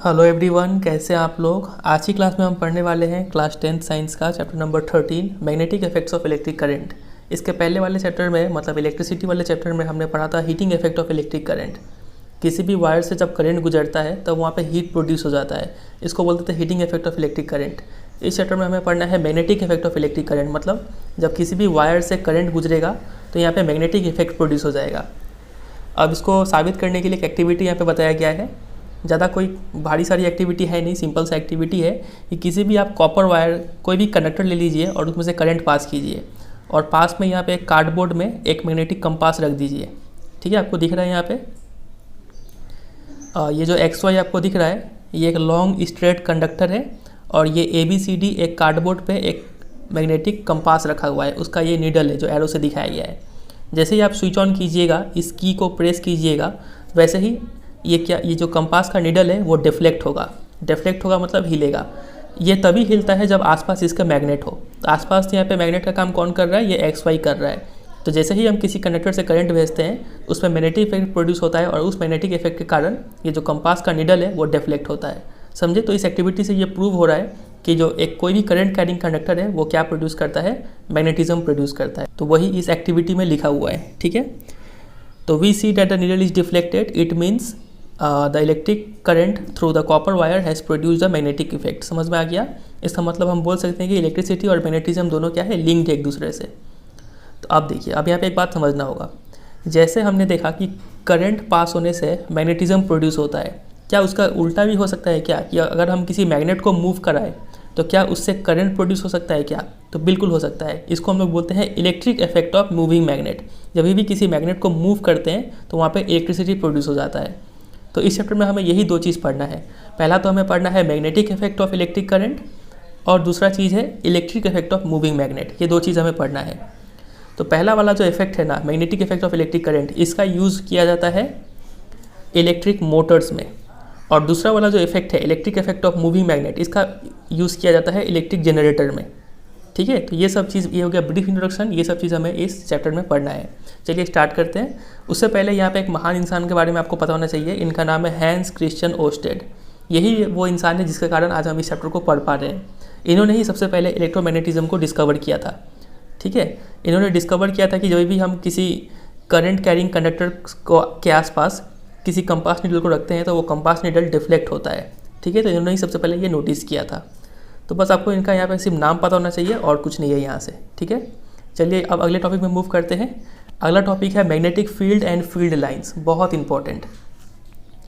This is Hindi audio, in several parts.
हेलो एवरीवन, कैसे हैं आप लोग। आज की क्लास में हम पढ़ने वाले हैं क्लास 10th साइंस का chapter number 13 magnetic effects of electric current. इसके पहले वाले चैप्टर में मतलब इलेक्ट्रिसिटी वाले चैप्टर में हमने पढ़ा था heating effect of electric current. किसी भी वायर से जब करंट गुजरता है तब वहाँ पे हीट प्रोड्यूस हो जाता है, इसको बोलते थे heating effect of electric current. इस चैप्टर में हमें पढ़ना है magnetic effect of electric current, मतलब जब किसी भी वायर से करंट गुजरेगा तो यहाँ पे मैग्नेटिक इफेक्ट प्रोड्यूस हो जाएगा। अब इसको साबित करने के लिए एक एक्टिविटी यहाँ पे बताया गया है। ज़्यादा कोई भारी सारी एक्टिविटी है नहीं, सिंपल सा एक्टिविटी है कि किसी भी आप कॉपर वायर कोई भी कंडक्टर ले लीजिए और उसमें से करंट पास कीजिए और पास में यहाँ पे एक कार्डबोर्ड में एक मैग्नेटिक कंपास रख दीजिए। ठीक है, आपको दिख रहा है यहाँ पे ये जो XY आपको दिख रहा है ये एक लॉन्ग स्ट्रेट कंडक्टर है और ये ABCD एक कार्डबोर्ड पे एक मैग्नेटिक कंपास रखा हुआ है, उसका ये नीडल है जो एरो से दिखाया गया है। जैसे ही आप स्विच ऑन कीजिएगा, इस की को प्रेस कीजिएगा, वैसे ही ये जो कंपास का नीडल है वो डिफ्लेक्ट होगा। डिफ्लेक्ट होगा मतलब हिलेगा। ये तभी हिलता है जब आसपास इसका मैग्नेट हो। तो आसपास यहाँ पे मैग्नेट का काम कौन कर रहा है, ये XY कर रहा है। तो जैसे ही हम किसी कंडक्टर से करंट भेजते हैं उसमें मैग्नेटिक इफेक्ट प्रोड्यूस होता है और उस मैग्नेटिक इफेक्ट के कारण ये जो कंपास का नीडल है वो डिफ्लेक्ट होता है। समझे। तो इस एक्टिविटी से ये प्रूव हो रहा है कि जो एक कोई भी करंट कैरिंग कंडक्टर है वो क्या प्रोड्यूस करता है, मैग्नेटिज्म प्रोड्यूस करता है। तो वही इस एक्टिविटी में लिखा हुआ है। ठीक है, तो we see that the needle is deflected, it means the electric current through the copper wire has produce the magnetic effect. समझ में आ गया। इसका मतलब हम बोल सकते हैं कि इलेक्ट्रिसिटी और मैग्नेटिज्म दोनों क्या है, लिंक्ड एक दूसरे से। तो अब देखिए, अब यहाँ पे एक बात समझना होगा। जैसे हमने देखा कि करंट पास होने से मैग्नेटिज्म प्रोड्यूस होता है, क्या उसका उल्टा भी हो सकता है क्या, कि अगर हम किसी मैग्नेट को मूव कराएं तो क्या उससे करंट प्रोड्यूस हो सकता है क्या? तो बिल्कुल हो सकता है। इसको हम लोग बोलते हैं electric effect of moving magnet. जब भी किसी मैग्नेट को मूव करते हैं तो वहाँ पे इलेक्ट्रिसिटी प्रोड्यूस हो जाता है। तो इस चैप्टर में हमें यही दो चीज़ पढ़ना है। पहला तो हमें पढ़ना है magnetic effect of electric current और दूसरा चीज़ है electric effect of moving magnet. ये दो चीज़ हमें पढ़ना है। तो पहला वाला जो इफेक्ट है ना, magnetic effect of electric current, इसका यूज़ किया जाता है इलेक्ट्रिक मोटर्स में। और दूसरा वाला जो इफेक्ट है electric effect of moving magnet, इसका यूज़ किया जाता है इलेक्ट्रिक जनरेटर में। ठीक है, तो ये सब चीज़, ये हो गया ब्रीफ इंट्रोडक्शन। ये सब चीज़ हमें इस चैप्टर में पढ़ना है। चलिए स्टार्ट करते हैं। उससे पहले यहाँ पे एक महान इंसान के बारे में आपको पता होना चाहिए। इनका नाम है हैंस क्रिश्चियन ओस्टेड। यही वो इंसान है जिसके कारण आज हम इस चैप्टर को पढ़ पा रहे हैं। इन्होंने ही सबसे पहले इलेक्ट्रोमैग्नेटिज्म को डिस्कवर किया था। ठीक है, इन्होंने डिस्कवर किया था कि जब भी हम किसी करंट कैरिंग कंडक्टर के आसपास किसी कंपास नीडल को रखते हैं तो वो कंपास नीडल डिफ्लेक्ट होता है। ठीक है, तो इन्होंने ही सबसे पहले ये नोटिस किया था। तो बस आपको इनका यहाँ पे सिर्फ नाम पता होना चाहिए और कुछ नहीं है यहाँ से। ठीक है, चलिए अब अगले टॉपिक में मूव करते हैं। अगला टॉपिक है magnetic field and field lines. बहुत इंपॉर्टेंट।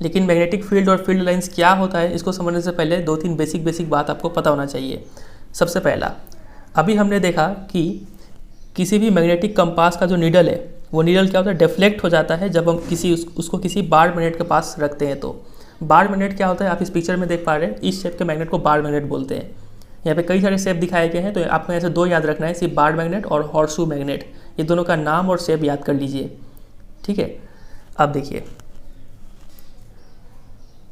लेकिन मैग्नेटिक फील्ड और फील्ड लाइंस क्या होता है, इसको समझने से पहले दो तीन बेसिक बात आपको पता होना चाहिए। सबसे पहला, अभी हमने देखा कि किसी भी मैग्नेटिक कंपास का जो नीडल है वो नीडल क्या होता है, डिफ्लेक्ट हो जाता है जब हम उसको किसी बार मैग्नेट के पास रखते हैं। तो बार मैग्नेट क्या होता है, आप इस पिक्चर में देख पा रहे हैं। इस शेप के मैग्नेट को बार मैग्नेट बोलते हैं। यहाँ पे कई सारे शेप दिखाए गए हैं, तो आपको ऐसे दो याद रखना है, सिर्फ बार मैग्नेट और हॉर्सशू मैग्नेट। ये दोनों का नाम और शेप याद कर लीजिए। ठीक है, अब देखिए,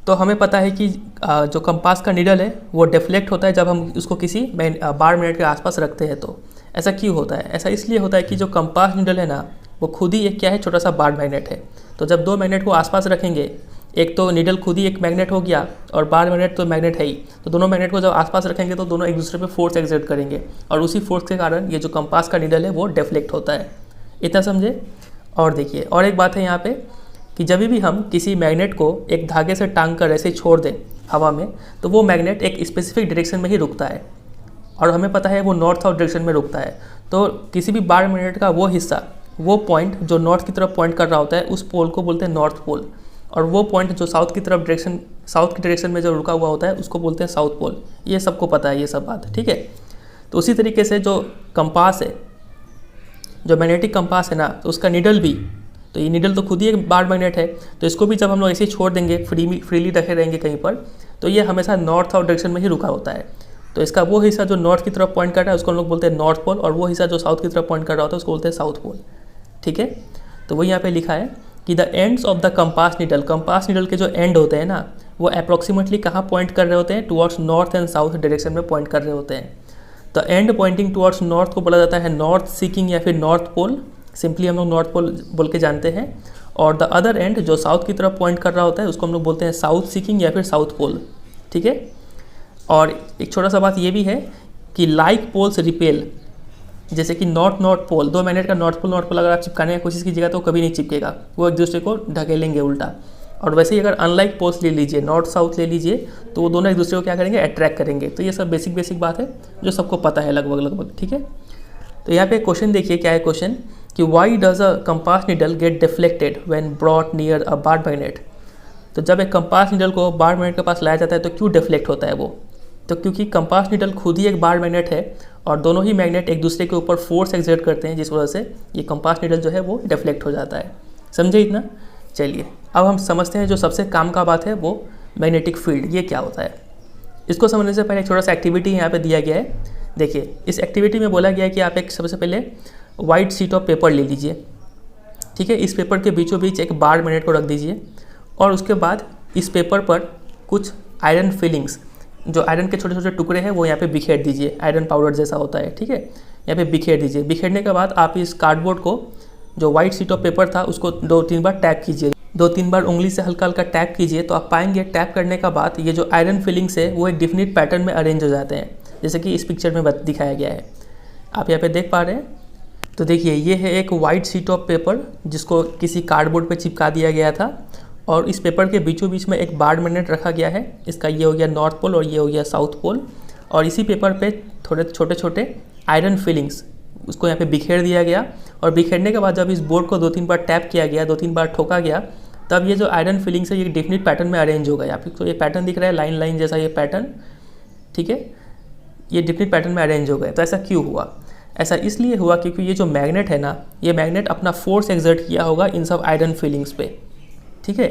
तो हमें पता है कि जो कंपास का नीडल है वो डिफ्लेक्ट होता है जब हम उसको किसी बार मैग्नेट के आसपास रखते हैं। तो ऐसा क्यों होता है? ऐसा इसलिए होता है कि जो कंपास नीडल है ना, वो खुद ही एक क्या है, छोटा सा बार मैग्नेट है। तो जब दो मैग्नेट को आसपास रखेंगे, एक तो नीडल खुद ही एक मैग्नेट हो गया और बार मैग्नेट तो मैग्नेट है ही, तो दोनों मैग्नेट को जब आसपास रखेंगे तो दोनों एक दूसरे पे फोर्स एक्सर्ट करेंगे और उसी फोर्स के कारण ये जो कंपास का नीडल है वो डिफ्लेक्ट होता है। इतना समझे। और देखिए, और एक बात है यहाँ पे कि जब भी हम किसी मैग्नेट को एक धागे से टांग कर ऐसे छोड़ दें हवा में, तो वो मैग्नेट एक स्पेसिफिक डायरेक्शन में ही रुकता है और हमें पता है वो नॉर्थ साउथ डायरेक्शन में रुकता है। तो किसी भी बार मैग्नेट का वो हिस्सा, वो पॉइंट जो नॉर्थ की तरफ पॉइंट कर रहा होता है, उस पोल को बोलते हैं नॉर्थ पोल। और वो पॉइंट जो साउथ की डायरेक्शन में जो रुका हुआ होता है उसको बोलते हैं साउथ पोल। ये सबको पता है ये सब बात। ठीक है, तो उसी तरीके से जो कंपास है, जो मैग्नेटिक कंपास है ना, तो उसका नीडल भी, तो ये नीडल तो खुद ही एक बार मैग्नेट है, तो इसको भी जब हम लोग ऐसे ही छोड़ देंगे, फ्रीली रखे रहेंगे कहीं पर, तो ये हमेशा नॉर्थ साउथ डायरेक्शन में ही रुका होता है। तो इसका वो हिस्सा जो नॉर्थ की तरफ पॉइंट कर रहा है उसको हम लोग बोलते हैं नॉर्थ पोल, और वो हिस्सा जो साउथ की तरफ पॉइंट कर रहा होता है उसको बोलते हैं साउथ पोल। ठीक है, तो वही यहाँ पे लिखा है कि the ends of the compass needle के जो एंड होते हैं ना, वो अप्रॉक्सीमेटली कहाँ पॉइंट कर रहे होते हैं, towards north and south direction में पॉइंट कर रहे होते हैं। तो एंड पॉइंटिंग टुवर्ड्स नॉर्थ को बोला जाता है नॉर्थ सीकिंग या फिर नॉर्थ पोल। सिंपली हम लोग नॉर्थ पोल बोल के जानते हैं। और द अदर एंड जो साउथ की तरफ पॉइंट कर रहा होता है उसको हम लोग बोलते हैं साउथ सीकिंग या फिर साउथ पोल, ठीक है। और एक छोटा सा बात ये भी है कि लाइक पोल्स रिपेल, जैसे कि नॉर्थ पोल, 2 मैग्नेट का नॉर्थ पोल अगर आप चिपकाने की कोशिश कीजिएगा तो कभी नहीं चिपकेगा, वो एक दूसरे को ढकेलेंगे उल्टा। और वैसे ही अगर अनलाइक पोल्स ले लीजिए, नॉर्थ साउथ ले लीजिए, तो वो दोनों एक दूसरे को क्या करेंगे, अट्रैक्ट करेंगे। तो ये सब बेसिक बात है जो सबको पता है लगभग, ठीक है। तो यहाँ पे क्वेश्चन देखिए, क्या है क्वेश्चन कि why does a compass needle get deflected when brought near a bar magnet. तो जब एक कंपास नीडल को बार मैग्नेट के पास लाया जाता है तो क्यों डिफ्लेक्ट होता है वो, तो क्योंकि कंपास नीडल खुद ही एक बार मैग्नेट है और दोनों ही मैग्नेट एक दूसरे के ऊपर फोर्स एक्सर्ट करते हैं, जिस वजह से ये कंपास नीडल जो है वो डिफ्लेक्ट हो जाता है। समझे इतना? चलिए अब हम समझते हैं जो सबसे काम का बात है वो मैग्नेटिक फील्ड, ये क्या होता है। इसको समझने से पहले एक छोटा सा एक्टिविटी यहाँ पे दिया गया है। देखिए इस एक्टिविटी में बोला गया है कि आप एक सबसे पहले वाइट शीट ऑफ पेपर ले लीजिए, ठीक है। इस पेपर के बीचों बीच एक बार मैग्नेट को रख दीजिए और उसके बाद इस पेपर पर कुछ आयरन फिलिंग्स, जो आयरन के छोटे छोटे टुकड़े हैं वो यहाँ पे बिखेर दीजिए, आयरन पाउडर जैसा होता है, ठीक है। यहाँ पे बिखेर दीजिए। बिखेरने के बाद आप इस कार्डबोर्ड को, जो वाइट शीट ऑफ पेपर था, उसको 2-3 बार टैप कीजिए, 2-3 बार उंगली से हल्का हल्का टैप कीजिए। तो आप पाएंगे टैप करने का बाद ये जो आयरन फिलिंग्स है वो एक डिफिनिट पैटर्न में अरेंज हो जाते हैं, जैसे कि इस पिक्चर में दिखाया गया है, आप यहाँ पे देख पा रहे हैं। तो देखिए ये है एक वाइट शीट ऑफ पेपर जिसको किसी कार्डबोर्ड पे चिपका दिया गया था और इस पेपर के बीचों बीच में एक बार मैग्नेट रखा गया है। इसका ये हो गया नॉर्थ पोल और ये हो गया साउथ पोल, और इसी पेपर पे थोड़े छोटे छोटे आयरन फिलिंग्स, उसको यहाँ पे बिखेर दिया गया। और बिखेरने के बाद जब इस बोर्ड को 2-3 बार टैप किया गया, 2-3 बार ठोका गया, तब ये जो आयरन फिलिंग्स है ये डेफिनिट पैटर्न में अरेंज हो गया। आपको ये पैटर्न दिख रहा है, लाइन जैसा ये पैटर्न, ठीक है, ये डिफिनिट पैटर्न में अरेंज हो गए। तो ऐसा क्यों हुआ? ऐसा इसलिए हुआ क्योंकि ये जो मैग्नेट है ना, ये मैग्नेट अपना फोर्स एक्सर्ट किया होगा इन सब आयरन फिलिंग्स पे, ठीक है।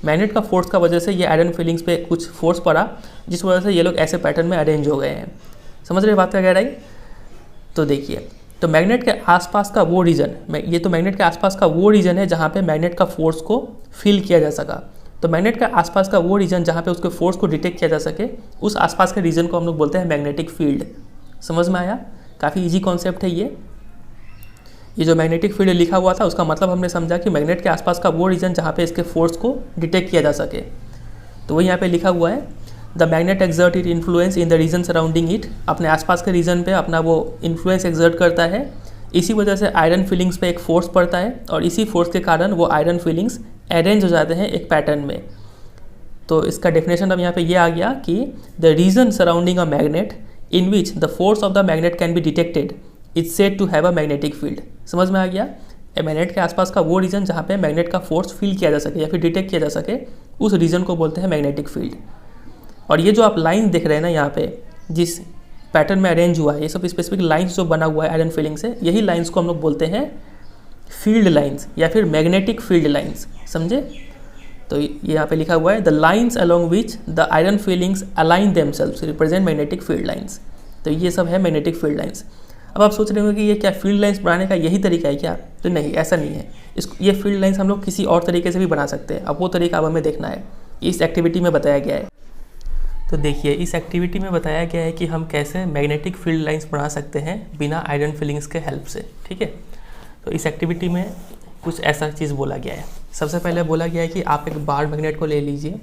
मैग्नेट का फोर्स का वजह से ये आयरन फिलिंग्स पे कुछ फोर्स पड़ा, जिस वजह से ये लोग ऐसे पैटर्न में अरेंज हो गए हैं। समझ रहे बात का गहराई? तो देखिए, तो मैग्नेट के आसपास का वो रीजन, ये तो मैग्नेट के आसपास का वो रीजन है जहाँ पे मैग्नेट का फोर्स को फील किया जा सका। तो मैग्नेट के आसपास का वो रीजन जहाँ पे उसके फोर्स को डिटेक्ट किया जा सके, उस आसपास के रीजन को हम लोग बोलते हैं मैग्नेटिक फील्ड। समझ में आया? काफ़ी इजी कॉन्सेप्ट है ये जो मैग्नेटिक फील्ड लिखा हुआ था उसका मतलब हमने समझा कि मैग्नेट के आसपास का वो रीजन जहाँ पे इसके फोर्स को डिटेक्ट किया जा सके। तो वही यहाँ पे लिखा हुआ है, the magnet exert it influence in the region surrounding it. अपने आसपास के रीजन पे अपना वो इन्फ्लुएंस एक्सर्ट करता है, इसी वजह से आयरन फिलिंग्स पे एक फोर्स पड़ता है और इसी फोर्स के कारण वो आयरन फिलिंग्स अरेंज हो जाते हैं एक पैटर्न में। तो इसका डेफिनेशन अब यहाँ पे ये आ गया कि the region surrounding a magnet in which the force of the magnet can be detected is said to have a magnetic field। समझ में आ गया? मैग्नेट के आसपास का वो रीजन जहाँ पे मैग्नेट का फोर्स फील किया जा सके या फिर डिटेक्ट किया जा सके, उस रीजन को बोलते हैं मैग्नेटिक फील्ड। और ये जो आप लाइन देख रहे हैं ना यहाँ पे, जिस पैटर्न में अरेंज हुआ है, ये सब स्पेसिफिक लाइन्स जो बना हुआ है आयरन फीलिंग से, यही लाइन्स को हम लोग बोलते हैं फील्ड लाइन्स या फिर मैग्नेटिक फील्ड लाइन्स। समझे? तो यहाँ पे लिखा हुआ है the lines along which the iron feelings align themselves represent magnetic field lines. तो ये सब है मैग्नेटिक फील्ड लाइन्स। अब आप सोच रहे होंगे कि ये क्या फील्ड लाइन्स बनाने का यही तरीका है क्या? तो नहीं, ऐसा नहीं है। ये फील्ड लाइन्स हम लोग किसी और तरीके से भी बना सकते हैं। अब वो तरीका अब हमें देखना है, इस एक्टिविटी में बताया गया है। तो देखिए, इस एक्टिविटी में बताया गया है कि हम कैसे मैग्नेटिक फील्ड लाइन्स बना सकते हैं बिना आयरन फीलिंग्स के हेल्प से, ठीक है। तो इस एक्टिविटी में कुछ ऐसा चीज़ बोला गया है। सबसे पहले बोला गया है कि आप एक बार मैग्नेट को ले लीजिए,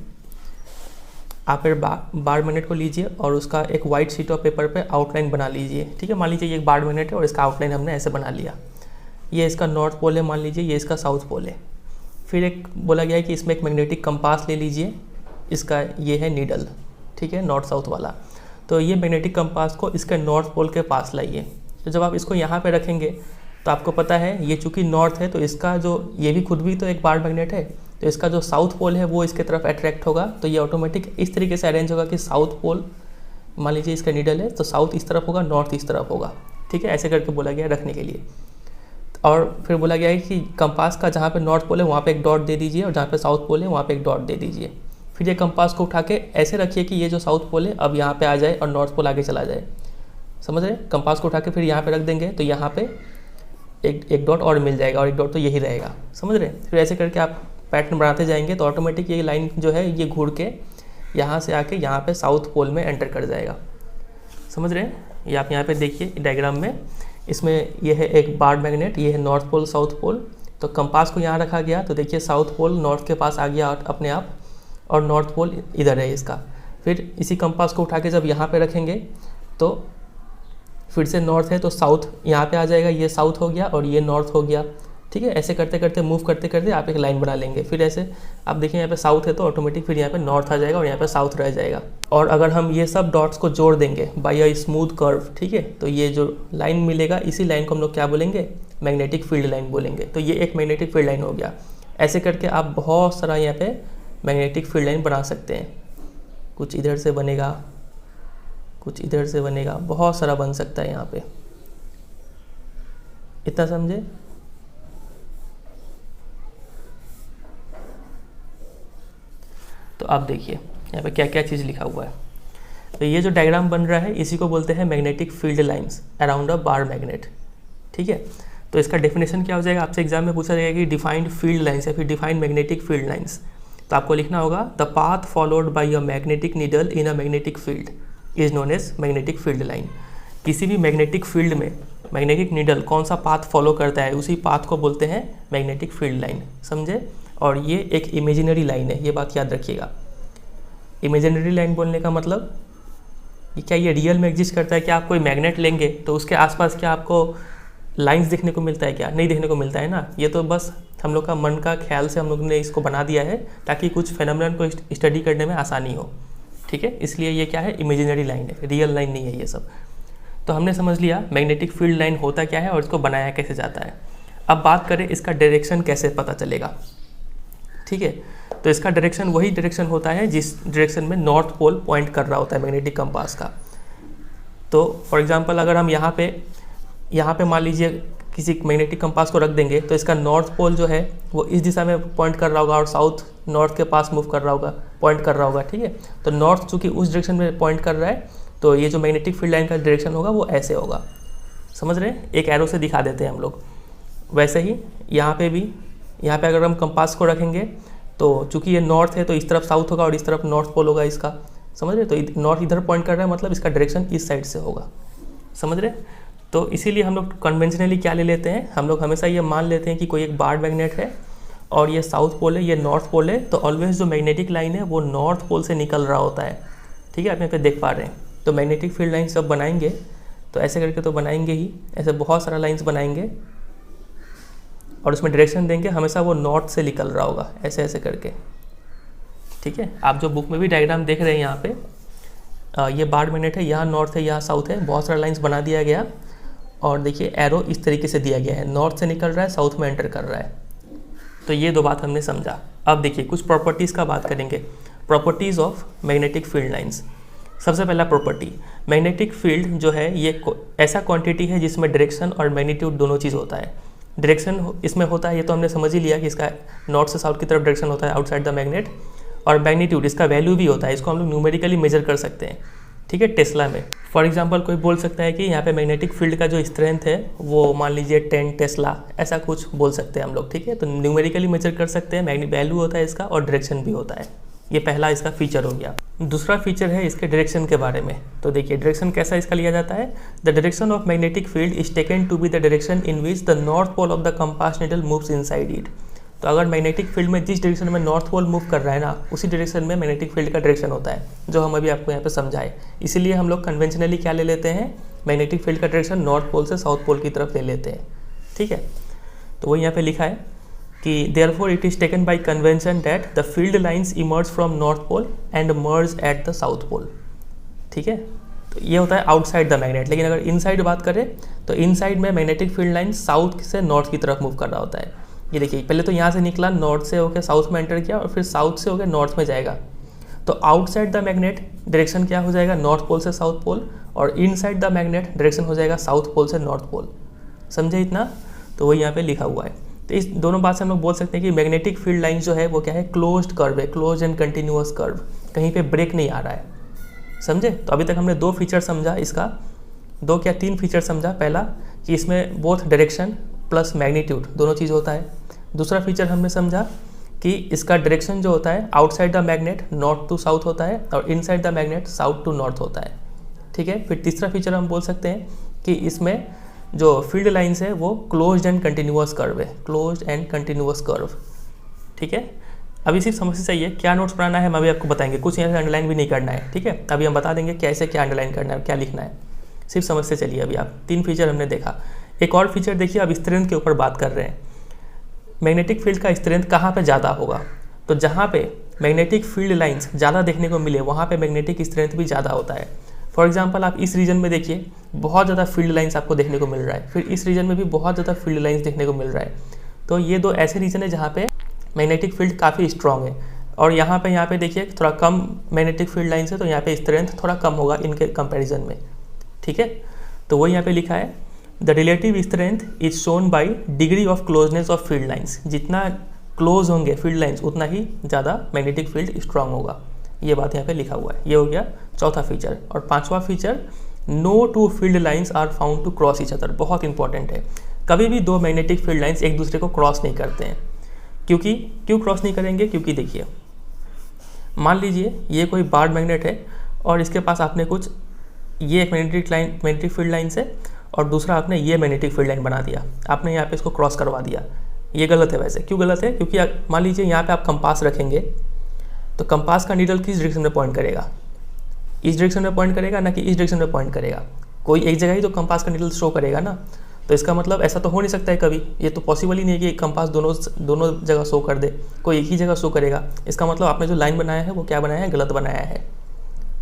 आप एक बार मैग्नेट को लीजिए और उसका एक वाइट शीट ऑफ पेपर पे आउटलाइन बना लीजिए, ठीक है। मान लीजिए ये एक बार मैग्नेट है और इसका आउटलाइन हमने ऐसे बना लिया। ये इसका नॉर्थ पोल है, मान लीजिए ये इसका साउथ पोल है। फिर एक बोला गया है कि इसमें एक मैग्नेटिक कंपास ले लीजिए, इसका ये है नीडल, ठीक है, नॉर्थ साउथ वाला। तो ये मैग्नेटिक कंपास को इसके नॉर्थ पोल के पास लाइए। तो जब आप इसको यहाँ पे रखेंगे तो आपको पता है ये चूँकि नॉर्थ है तो इसका जो, ये भी खुद भी तो एक बार मैग्नेट है, तो इसका जो साउथ पोल है वो इसके तरफ अट्रैक्ट होगा। तो ये ऑटोमेटिक इस तरीके से अरेंज होगा कि साउथ पोल, मान लीजिए इसका नीडल है तो साउथ इस तरफ होगा, नॉर्थ इस तरफ होगा, ठीक है। ऐसे करके बोला गया रखने के लिए। और फिर बोला गया है कि कंपास का जहाँ पे नॉर्थ पोल है वहाँ पे एक डॉट दे दीजिए और जहाँ पे साउथ पोल है वहाँ पे एक डॉट दे दीजिए। फिर ये कंपास को उठा के ऐसे रखिए कि ये जो साउथ पोल है अब यहाँ पे आ जाए और नॉर्थ पोल आगे चला जाए। समझ रहे? कंपास को उठा के फिर यहाँ पे रख देंगे तो यहाँ पे एक डॉट और मिल जाएगा और एक डॉट तो यही रहेगा। समझ रहे? फिर ऐसे करके आप पैटर्न बनाते जाएंगे तो ऑटोमेटिक ये लाइन जो है ये घूर के यहाँ से आके यहाँ पे साउथ पोल में एंटर कर जाएगा। समझ रहे हैं? ये आप यहाँ पे देखिए डायग्राम में, इसमें ये है एक बार मैग्नेट, ये है नॉर्थ पोल साउथ पोल। तो कंपास को यहाँ रखा गया, तो देखिए साउथ पोल नॉर्थ के पास आ गया अपने आप, और नॉर्थ पोल इधर है इसका। फिर इसी कंपास को उठा के जब यहाँ पे रखेंगे तो फिर से नॉर्थ है तो साउथ यहाँ पे आ जाएगा, ये साउथ हो गया और ये नॉर्थ हो गया। ठीक है, ऐसे करते करते मूव करते करते आप एक लाइन बना लेंगे। फिर ऐसे आप देखिए यहाँ पे साउथ है तो ऑटोमेटिक फिर यहाँ पे नॉर्थ आ जाएगा और यहाँ पे साउथ रह जाएगा। और अगर हम ये सब डॉट्स को जोड़ देंगे बाय अ स्मूथ कर्व, ठीक है, तो ये जो लाइन मिलेगा इसी लाइन को हम लोग क्या बोलेंगे, मैग्नेटिक फील्ड लाइन बोलेंगे। तो ये एक मैग्नेटिक फील्ड लाइन हो गया। ऐसे करके आप बहुत सारा यहाँ पे मैग्नेटिक फील्ड लाइन बना सकते हैं। कुछ इधर से बनेगा, कुछ इधर से बनेगा, बहुत सारा बन सकता है यहाँ पे। इतना समझे? तो आप देखिए यहाँ पे क्या क्या चीज़ लिखा हुआ है। तो ये जो डायग्राम बन रहा है इसी को बोलते हैं magnetic field lines around a bar magnet. ठीक है, तो इसका डेफिनेशन क्या हो जाएगा, आपसे एग्जाम में पूछा जाएगा कि डिफाइंड फील्ड लाइंस या फिर डिफाइंड मैग्नेटिक फील्ड लाइंस। तो आपको लिखना होगा the path followed by a magnetic needle in a magnetic field is known as magnetic field line. किसी भी मैग्नेटिक फील्ड में मैग्नेटिक नीडल कौन सा पाथ फॉलो करता है उसी पाथ को बोलते हैं मैग्नेटिक फील्ड लाइन। समझे? और ये एक इमेजिनरी लाइन है, ये बात याद रखिएगा। इमेजिनरी लाइन बोलने का मतलब कि क्या ये रियल में एग्जिस्ट करता है? क्या आप कोई मैग्नेट लेंगे तो उसके आसपास क्या आपको लाइंस देखने को मिलता है? क्या नहीं देखने को मिलता है ना। ये तो बस हम लोग का मन का ख्याल से हम लोग ने इसको बना दिया है ताकि कुछ फेनोमेनन को स्टडी करने में आसानी हो। ठीक है, इसलिए ये क्या है, इमेजिनरी लाइन है, रियल लाइन नहीं है ये सब। तो हमने समझ लिया मैग्नेटिक फील्ड लाइन होता क्या है और इसको बनाया कैसे जाता है। अब बात करें इसका डायरेक्शन कैसे पता चलेगा। ठीक है, तो इसका डायरेक्शन वही डायरेक्शन होता है जिस डायरेक्शन में नॉर्थ पोल पॉइंट कर रहा होता है मैग्नेटिक कंपास का। तो फॉर एग्जांपल अगर हम यहाँ पे मान लीजिए किसी मैग्नेटिक कंपास को रख देंगे तो इसका नॉर्थ पोल जो है वो इस दिशा में पॉइंट कर रहा होगा और साउथ नॉर्थ के पास मूव कर रहा होगा, पॉइंट कर रहा होगा। ठीक है, तो नॉर्थ चूँकि उस डायरेक्शन में पॉइंट कर रहा है तो ये जो मैग्नेटिक फील्ड लाइन का डायरेक्शन होगा वो ऐसे होगा। समझ रहे हैं? एक एरो से दिखा देते हैं हम लोग। वैसे ही यहाँ पे भी, यहाँ पे अगर हम कंपास को रखेंगे तो चूंकि ये नॉर्थ है तो इस तरफ साउथ होगा और इस तरफ नॉर्थ पोल होगा इसका। समझ रहे? तो नॉर्थ इधर पॉइंट कर रहा है मतलब इसका डायरेक्शन इस साइड से होगा। समझ रहे? तो इसीलिए हम लोग कन्वेंशनली क्या ले लेते हैं, हम लोग हमेशा ये मान लेते हैं कि कोई एक बार मैग्नेट है और ये साउथ पोल है, ये नॉर्थ पोल है, तो ऑलवेज जो मैग्नेटिक लाइन है वो नॉर्थ पोल से निकल रहा होता है। ठीक है, आप यहाँ पे देख पा रहे हैं। तो मैग्नेटिक फील्ड लाइन सब बनाएंगे तो ऐसे करके तो बनाएंगे ही, ऐसे बहुत सारा लाइन्स बनाएंगे और उसमें डायरेक्शन देंगे, हमेशा वो नॉर्थ से निकल रहा होगा ऐसे ऐसे करके। ठीक है, आप जो बुक में भी डायग्राम देख रहे हैं यहाँ पे ये बार मैग्नेट है, यहाँ नॉर्थ है, यहाँ साउथ है, बहुत सारा लाइन्स बना दिया गया और देखिए एरो इस तरीके से दिया गया है, नॉर्थ से निकल रहा है, साउथ में एंटर कर रहा है। तो ये दो बात हमने समझा। अब देखिए कुछ प्रॉपर्टीज़ का बात करेंगे, properties of magnetic field lines. सबसे पहला प्रॉपर्टी, मैग्नेटिक फील्ड जो है ये ऐसा क्वांटिटी है जिसमें डायरेक्शन और मैग्नीट्यूड दोनों चीज़ होता है। डायरेक्शन इसमें होता है, ये तो हमने समझ ही लिया कि इसका नॉर्थ से साउथ की तरफ डायरेक्शन होता है आउटसाइड द मैग्नेट, और मैग्नीट्यूड इसका वैल्यू भी होता है, इसको हम लोग न्यूमेरिकली मेजर कर सकते हैं। ठीक है, टेस्ला में फॉर एग्जांपल कोई बोल सकता है कि यहाँ पे मैग्नेटिक फील्ड का जो स्ट्रेंथ है वो मान लीजिए 10 टेस्ला, ऐसा कुछ बोल सकते हैं हम लोग। ठीक है, तो न्यूमेरिकली मेजर कर सकते हैं, वैल्यू होता है इसका और डायरेक्शन भी होता है। ये पहला इसका फीचर हो गया। दूसरा फीचर है इसके डायरेक्शन के बारे में। तो देखिए डायरेक्शन कैसा इसका लिया जाता है, the direction of magnetic field is taken to be the direction in which the north pole of the compass needle moves inside it. तो अगर मैग्नेटिक फील्ड में जिस डायरेक्शन में नॉर्थ पोल मूव कर रहा है ना, उसी डायरेक्शन में मैग्नेटिक फील्ड का डायरेक्शन होता है, जो हम अभी आपको यहाँ पे समझाए। इसीलिए हम लोग कन्वेंशनली क्या ले लेते हैं, मैग्नेटिक फील्ड का डायरेक्शन नॉर्थ पोल से साउथ पोल की तरफ ले लेते हैं। ठीक है, तो वही यहाँ पे लिखा है कि therefore it is taken by convention that the field lines emerge from north pole and merge at the south pole। ठीक है, तो ये होता है आउटसाइड द मैग्नेट। लेकिन अगर इनसाइड बात करें तो इनसाइड में मैग्नेटिक फील्ड लाइन साउथ से नॉर्थ की तरफ मूव कर रहा होता है। ये देखिए पहले तो यहाँ से निकला, नॉर्थ से होकर साउथ में एंटर किया और फिर साउथ से होकर नॉर्थ में जाएगा। तो आउटसाइड द मैग्नेट डायरेक्शन क्या हो जाएगा, नॉर्थ पोल से साउथ पोल, और इनसाइड द मैग्नेट डायरेक्शन हो जाएगा साउथ पोल से नॉर्थ पोल। समझे इतना? तो वही यहाँ पे लिखा हुआ है। तो इस दोनों बात से हम लोग बोल सकते हैं कि मैग्नेटिक फील्ड लाइन जो है वो क्या है, क्लोज्ड कर्व है, क्लोज एंड कंटिन्यूअस कर्व, कहीं पे ब्रेक नहीं आ रहा है। समझे? तो अभी तक हमने दो फीचर समझा इसका, दो क्या तीन फीचर समझा। पहला कि इसमें बोथ डायरेक्शन प्लस मैग्नीट्यूड दोनों चीज़ होता है। दूसरा फीचर हमने समझा कि इसका डायरेक्शन जो होता है outside the magnet north to south होता है और inside the magnet south to north होता है। ठीक है, फिर तीसरा फीचर हम बोल सकते हैं कि इसमें जो फील्ड लाइंस है वो क्लोज्ड एंड कंटिन्यूअस कर्व है, क्लोज्ड एंड कंटिन्यूअस कर्व। ठीक है, अभी सिर्फ समझ चाहिए क्या नोट्स बनाना है हम अभी आपको बताएंगे, कुछ यहाँ से अंडरलाइन भी नहीं करना है। ठीक है, अभी हम बता देंगे कैसे क्या अंडरलाइन करना है, क्या लिखना है, सिर्फ समझ से चलिए। अभी आप 3 फीचर हमने देखा, एक और फीचर देखिए, अब स्ट्रेंथ के ऊपर बात कर रहे हैं। मैग्नेटिक फील्ड का स्ट्रेंथ कहाँ पे ज़्यादा होगा, तो जहाँ पे मैग्नेटिक फील्ड लाइंस ज़्यादा देखने को मिले वहाँ पे मैग्नेटिक स्ट्रेंथ भी ज़्यादा होता है। फॉर एग्जांपल आप इस रीजन में देखिए बहुत ज़्यादा फील्ड लाइंस आपको देखने को मिल रहा है, फिर इस रीजन में भी बहुत ज़्यादा फील्ड लाइंस देखने को मिल रहा है। तो ये 2 ऐसे रीजन है जहाँ पे मैग्नेटिक फील्ड काफ़ी स्ट्रॉन्ग है, और यहाँ पे देखिए थोड़ा कम मैग्नेटिक फील्ड लाइंस है, तो यहाँ पे स्ट्रेंथ थोड़ा कम होगा इनके कंपैरिजन में। ठीक है, तो वही यहाँ पे लिखा है the relative strength is shown by degree of closeness of field lines. जितना क्लोज होंगे फील्ड लाइंस उतना ही ज़्यादा मैग्नेटिक फील्ड स्ट्रांग होगा, ये बात यहाँ पे लिखा हुआ है। ये हो गया चौथा फीचर। और 5वां feature, no two field lines are found to cross each other. बहुत इंपॉर्टेंट है, कभी भी 2 मैग्नेटिक फील्ड लाइंस एक दूसरे को क्रॉस नहीं करते हैं। क्यों क्रॉस नहीं करेंगे, क्योंकि देखिए मान लीजिए ये कोई बार्ड मैग्नेट है और इसके पास आपने कुछ, ये एक मैग्नेटिक फील्ड लाइन्स है और दूसरा आपने ये मैग्नेटिक फील्ड लाइन बना दिया, आपने यहाँ पे इसको क्रॉस करवा दिया। ये गलत है। वैसे क्यों गलत है, क्योंकि मान लीजिए यहाँ पे आप कंपास रखेंगे तो कंपास का नीडल किस डायरेक्शन में पॉइंट करेगा, इस डायरेक्शन में पॉइंट करेगा ना कि इस डायरेक्शन में पॉइंट करेगा। कोई एक जगह ही तो कंपास का नीडल शो करेगा ना, तो इसका मतलब ऐसा तो हो नहीं सकता है कभी, ये तो पॉसिबल ही नहीं है कि कंपास दोनों जगह शो कर दे, कोई एक ही जगह शो करेगा। इसका मतलब आपने जो लाइन बनाया है वो क्या बनाया है, गलत बनाया है।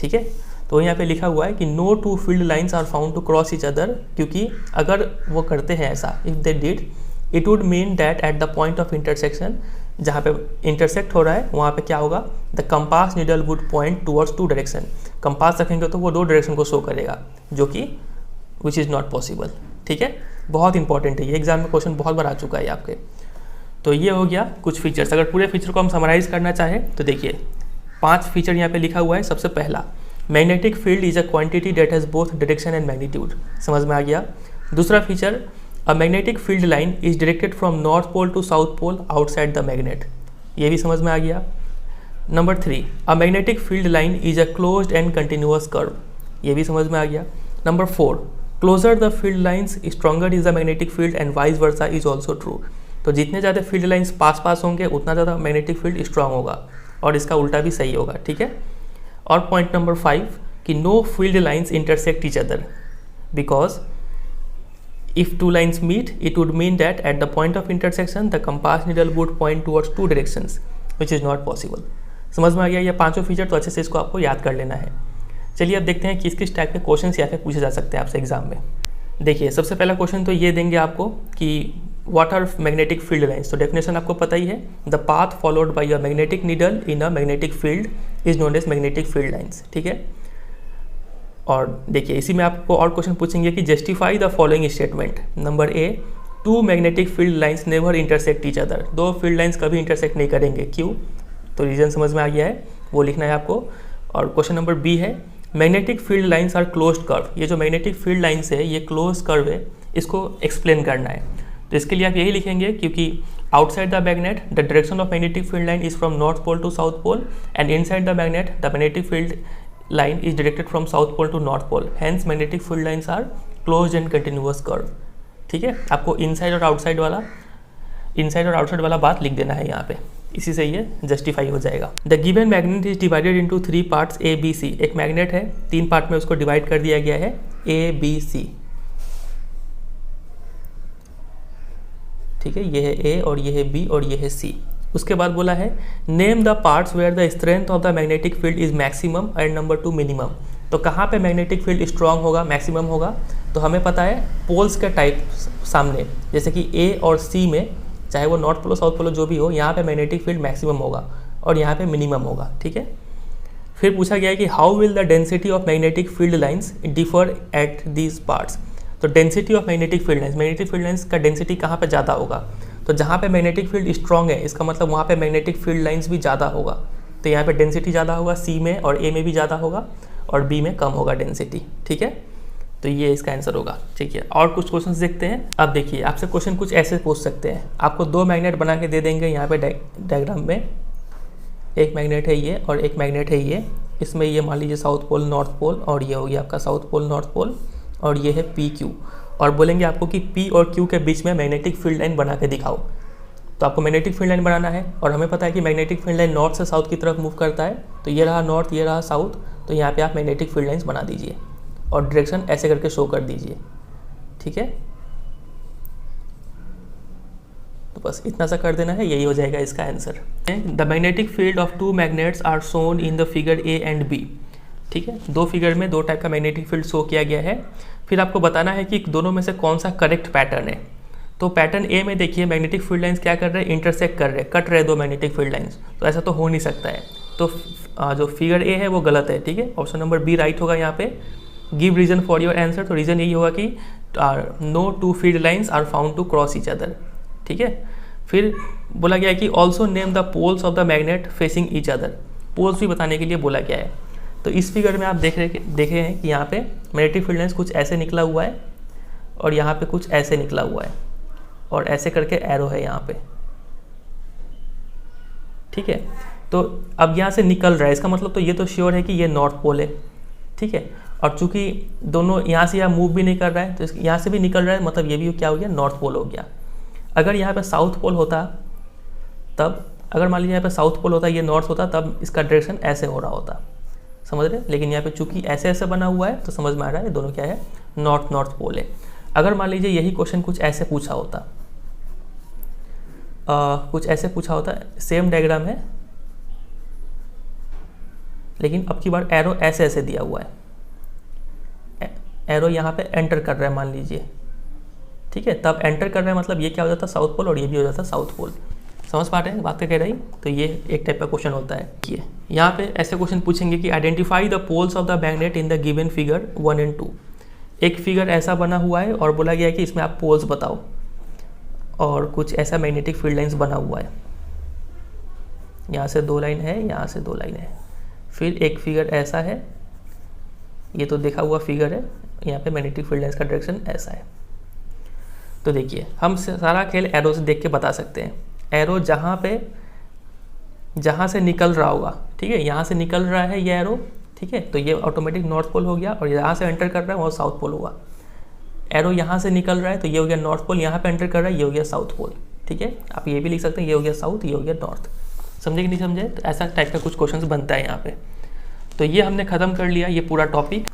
ठीक है, तो यहाँ पे लिखा हुआ है कि no two field lines are found to cross each other, क्योंकि अगर वो करते हैं ऐसा, if they did it would mean that at the point of intersection, जहाँ पे इंटरसेक्ट हो रहा है वहाँ पे क्या होगा, the compass needle would point towards 2 direction. Compass रखेंगे तो वो 2 डायरेक्शन को शो करेगा, जो कि विच इज़ नॉट पॉसिबल। ठीक है, बहुत इंपॉर्टेंट है ये, एग्जाम में क्वेश्चन बहुत बार आ चुका है आपके। तो ये हो गया कुछ फीचर्स। अगर पूरे फीचर को हम समराइज करना चाहें तो देखिए 5 फीचर यहाँ पे लिखा हुआ है। सबसे पहला, magnetic field is a quantity that has both direction and magnitude, समझ में आ गया। दूसरा feature, a magnetic field line is directed from north pole to south pole outside the magnet, ये भी समझ में आ गया। Number 3, a magnetic field line is a closed and continuous curve, ये भी समझ में आ गया। Number 4, closer the field lines stronger is the magnetic field and vice versa is also true. तो जितने ज़्यादा फील्ड लाइन्स पास होंगे उतना ज़्यादा मैग्नेटिक फील्ड स्ट्रांग होगा, और इसका उल्टा भी सही होगा। ठीक है, और पॉइंट नंबर 5 कि know field lines intersect each other, because if 2 lines meet it would mean that at the point of intersection the compass needle would point towards 2 directions which is not possible। समझ में आ गया ये 5 फीचर, तो अच्छे से इसको आपको याद कर लेना है। चलिए अब देखते हैं किस किस टाइप के क्वेश्चन यहाँ पे पूछे जा सकते हैं आपसे एग्जाम में। देखिए सबसे पहला क्वेश्चन तो ये देंगे आपको कि what are magnetic field lines. तो डेफिनेशन आपको पता ही है, the path followed by a magnetic needle in a magnetic field is known as magnetic field lines. ठीक है, और देखिए इसी में आपको और क्वेश्चन पूछेंगे कि justify the following statement. Number A, 2 magnetic field lines never intersect each other. 2 field lines कभी इंटरसेक्ट नहीं करेंगे, क्यों, तो रीजन समझ में आ गया है, वो लिखना है आपको। और क्वेश्चन नंबर बी है, magnetic field lines are closed curve. ये जो मैग्नेटिक फील्ड लाइन्स है ये क्लोज कर्व है, इसको एक्सप्लेन करना है। तो इसके लिए आप यही लिखेंगे, क्योंकि outside the magnet the direction of magnetic field line is from north pole to south pole and inside the magnet the magnetic field line is directed from south pole to north pole, hence magnetic field lines are closed and continuous curve। ठीक है, आपको इनसाइड और आउटसाइड वाला बात लिख देना है यहाँ पे, इसी से ये जस्टिफाई हो जाएगा। The given magnet is divided into 3 parts A B C. एक मैग्नेट है, 3 पार्ट में उसको डिवाइड कर दिया गया है ए बी सी। ठीक है, ये है ए और ये है बी और ये है सी। उसके बाद बोला है name the parts where the strength of the magnetic field is maximum and number 2 minimum. तो कहाँ पे मैग्नेटिक फील्ड स्ट्रांग होगा, मैक्सिमम होगा, तो हमें पता है पोल्स के टाइप सामने, जैसे कि ए और सी में, चाहे वो नॉर्थ पोलो साउथ पोलो जो भी हो, यहाँ पे मैग्नेटिक फील्ड मैक्सिमम होगा और यहाँ पे मिनिमम होगा। ठीक है, फिर पूछा गया है कि how will the density of magnetic field lines differ at these parts. तो density of magnetic field lines का डेंसिटी कहाँ पे ज़्यादा होगा, तो जहाँ पे मैग्नेटिक फील्ड स्ट्रॉन्ग है इसका मतलब वहाँ पे मैग्नेटिक फील्ड लाइंस भी ज़्यादा होगा। तो यहाँ पे डेंसिटी ज़्यादा होगा, सी में और ए में भी ज़्यादा होगा और बी में कम होगा डेंसिटी। ठीक है, तो ये इसका आंसर होगा। ठीक है, और कुछ क्वेश्चंस देखते हैं। अब देखिए आपसे क्वेश्चन कुछ ऐसे पूछ सकते हैं, आपको 2 मैग्नेट बना के दे देंगे यहाँ पे डायग्राम में, एक मैग्नेट है ये और एक मैग्नेट है ये। इसमें ये मान लीजिए साउथ पोल नॉर्थ पोल, और ये हो गया आपका साउथ पोल नॉर्थ पोल, और ये है पी क्यू। और बोलेंगे आपको कि P और Q के बीच में मैग्नेटिक फील्ड लाइन बना के दिखाओ। तो आपको मैग्नेटिक फील्ड लाइन बनाना है और हमें पता है कि मैग्नेटिक फील्ड लाइन नॉर्थ से साउथ की तरफ मूव करता है। तो ये रहा नॉर्थ, ये रहा साउथ। तो यहाँ पे आप मैग्नेटिक फील्ड लाइन्स बना दीजिए और डायरेक्शन ऐसे करके शो कर दीजिए, ठीक है। तो बस इतना सा कर देना है, यही हो जाएगा इसका answer. The magnetic field of two magnets are shown in the figure A and B, ठीक है। दो फिगर में दो टाइप का मैग्नेटिक फील्ड शो किया गया है। फिर आपको बताना है कि दोनों में से कौन सा करेक्ट पैटर्न है। तो पैटर्न ए में देखिए मैग्नेटिक फील्ड लाइंस क्या कर रहे हैं, इंटरसेक्ट कर रहे हैं, कट रहे दो मैग्नेटिक फील्ड लाइंस। तो ऐसा तो हो नहीं सकता है। तो जो फिगर ए है वो गलत है, ठीक है। ऑप्शन नंबर बी राइट होगा यहाँ पे। Give reason for your answer. तो रीजन यही होगा कि no two field lines are found to cross each other, ठीक है। फिर बोला गया है कि also name the poles of the magnet facing each other. Poles भी बताने के लिए बोला गया है। तो इस फिगर में आप देख रहे हैं कि यहाँ पे मैग्नेटिक फील्ड लाइंस कुछ ऐसे निकला हुआ है और यहाँ पे कुछ ऐसे निकला हुआ है और ऐसे करके एरो है यहाँ पे, ठीक है। तो अब यहाँ से निकल रहा है, इसका मतलब तो ये तो श्योर है कि ये नॉर्थ पोल है, ठीक है। और चूंकि दोनों यहाँ से यहाँ मूव भी नहीं कर रहा है, तो यहाँ से भी निकल रहा है, मतलब ये भी क्या हो गया, नॉर्थ पोल हो गया। अगर यहाँ पे साउथ पोल होता तब, अगर मान लीजिए यहाँ पे साउथ पोल होता, ये नॉर्थ होता, तब इसका डायरेक्शन ऐसे हो रहा होता, समझ रहे। लेकिन यहाँ पे चूंकि ऐसे ऐसे बना हुआ है तो समझ में आ रहा है ये दोनों क्या है, नॉर्थ नॉर्थ पोल है। अगर मान लीजिए यही क्वेश्चन कुछ ऐसे पूछा होता, कुछ ऐसे पूछा होता, सेम डायग्राम है लेकिन अब की बार एरो ऐसे ऐसे दिया हुआ है, एरो यहाँ पे एंटर कर रहा है मान लीजिए, ठीक है। तब एंटर कर रहा है मतलब ये क्या हो जाता, साउथ पोल, और ये भी हो जाता साउथ पोल। समझ पा रहे हैं बात क्या कह रही। तो ये एक टाइप का क्वेश्चन होता है। ये यहाँ पे ऐसे क्वेश्चन पूछेंगे कि identify the poles of the magnet in the given figure 1 and 2। एक फिगर ऐसा बना हुआ है और बोला गया है कि इसमें आप पोल्स बताओ, और कुछ ऐसा मैग्नेटिक फील्ड लाइंस बना हुआ है, यहाँ से 2 लाइन है, यहाँ से 2 लाइन है। फिर एक फिगर ऐसा है, ये तो देखा हुआ फिगर है, यहाँ पे मैग्नेटिक फील्ड लाइंस का डायरेक्शन ऐसा है। तो देखिए हम सारा खेल एरो से देख के बता सकते हैं। एरो जहाँ से निकल रहा होगा, ठीक है, यहाँ से निकल रहा है ये एरो, ठीक है, तो ये ऑटोमेटिक नॉर्थ पोल हो गया, और यहाँ से एंटर कर रहा है वो साउथ पोल होगा। एरो यहाँ से निकल रहा है तो ये हो गया नॉर्थ पोल, यहाँ पे एंटर कर रहा है ये हो गया साउथ पोल, ठीक है। आप ये भी लिख सकते हैं, ये हो गया साउथ, ये हो गया नॉर्थ। समझे कि नहीं समझे। तो ऐसा टाइप का कुछ क्वेश्चन बनता है यहाँ पे। तो ये हमने ख़त्म कर लिया ये पूरा टॉपिक।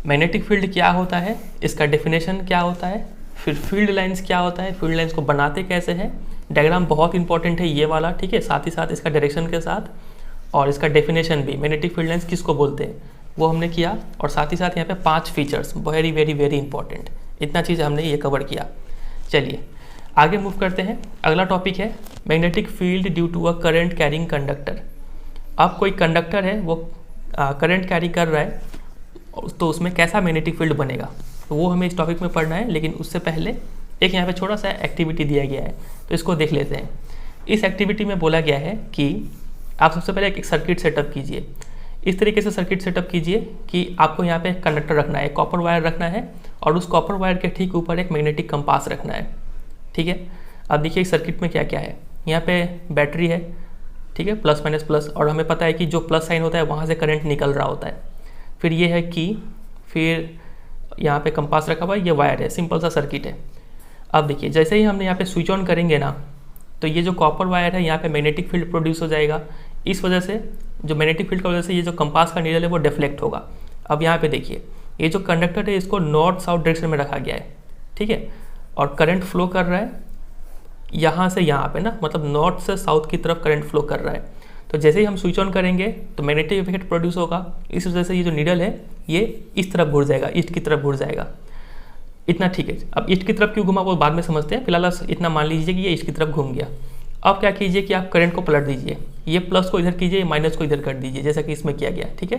मैग्नेटिक फील्ड क्या होता है, इसका डेफिनेशन क्या होता है, फिर फील्ड लाइंस क्या होता है, फील्ड लाइंस को बनाते कैसे हैं, डायग्राम बहुत इंपॉर्टेंट है ये वाला, ठीक है। साथ ही साथ इसका डायरेक्शन के साथ और इसका डेफिनेशन भी, मैग्नेटिक फील्ड लाइंस किसको बोलते हैं वो हमने किया। और साथ ही साथ यहाँ पे 5 features, very very very important, इतना चीज़ हमने ये कवर किया। चलिए आगे मूव करते हैं। अगला टॉपिक है magnetic field due to a current carrying conductor. अब कोई कंडक्टर है वो करंट कैरी कर रहा है, तो उसमें कैसा मैग्नेटिक फील्ड बनेगा, तो वो हमें इस टॉपिक में पढ़ना है। लेकिन उससे पहले एक यहाँ पे छोटा सा एक्टिविटी दिया गया है, तो इसको देख लेते हैं। इस एक्टिविटी में बोला गया है कि आप सबसे पहले एक सर्किट सेटअप कीजिए। इस तरीके से सर्किट सेटअप कीजिए कि आपको यहाँ पे एक कंडक्टर रखना है, कॉपर वायर रखना है, और उस कॉपर वायर के ठीक ऊपर एक मैग्नेटिक कंपास रखना है, ठीक है। अब देखिए इस सर्किट में क्या क्या है। यहाँ पे बैटरी है, ठीक है, प्लस माइनस प्लस, और हमें पता है कि जो प्लस साइन होता है वहाँ से करंट निकल रहा होता है। फिर ये है की, फिर यहाँ पे कंपास रखा हुआ है, ये वायर है, सिंपल सा सर्किट है। अब देखिए जैसे ही हमने यहाँ पे स्विच ऑन करेंगे ना, तो ये जो कॉपर वायर है यहाँ पे मैग्नेटिक फील्ड प्रोड्यूस हो जाएगा। इस वजह से जो मैग्नेटिक फील्ड की वजह से ये जो कंपास का नीडल है वो डिफ्लेक्ट होगा। अब यहाँ पे देखिए ये जो कंडक्टर है इसको नॉर्थ साउथ डायरेक्शन में रखा गया है, ठीक है, और करंट फ्लो कर रहा है यहाँ से यहाँ पे ना, मतलब नॉर्थ से साउथ की तरफ करंट फ्लो कर रहा है। तो जैसे ही हम स्विच ऑन करेंगे तो मैग्नेटिक इफेक्ट प्रोड्यूस होगा। इस वजह से ये जो नीडल है ये इस तरफ घुर जाएगा, ईस्ट की तरफ घुर जाएगा। इतना ठीक है। अब ईस्ट की तरफ क्यों घुमा वो बाद में समझते हैं, फिलहाल इतना मान लीजिए कि ये ईस्ट की तरफ घूम गया। अब क्या कीजिए कि आप करंट को पलट दीजिए, ये प्लस को इधर कीजिए, माइनस को इधर कर दीजिए, जैसा कि इसमें किया गया, ठीक है।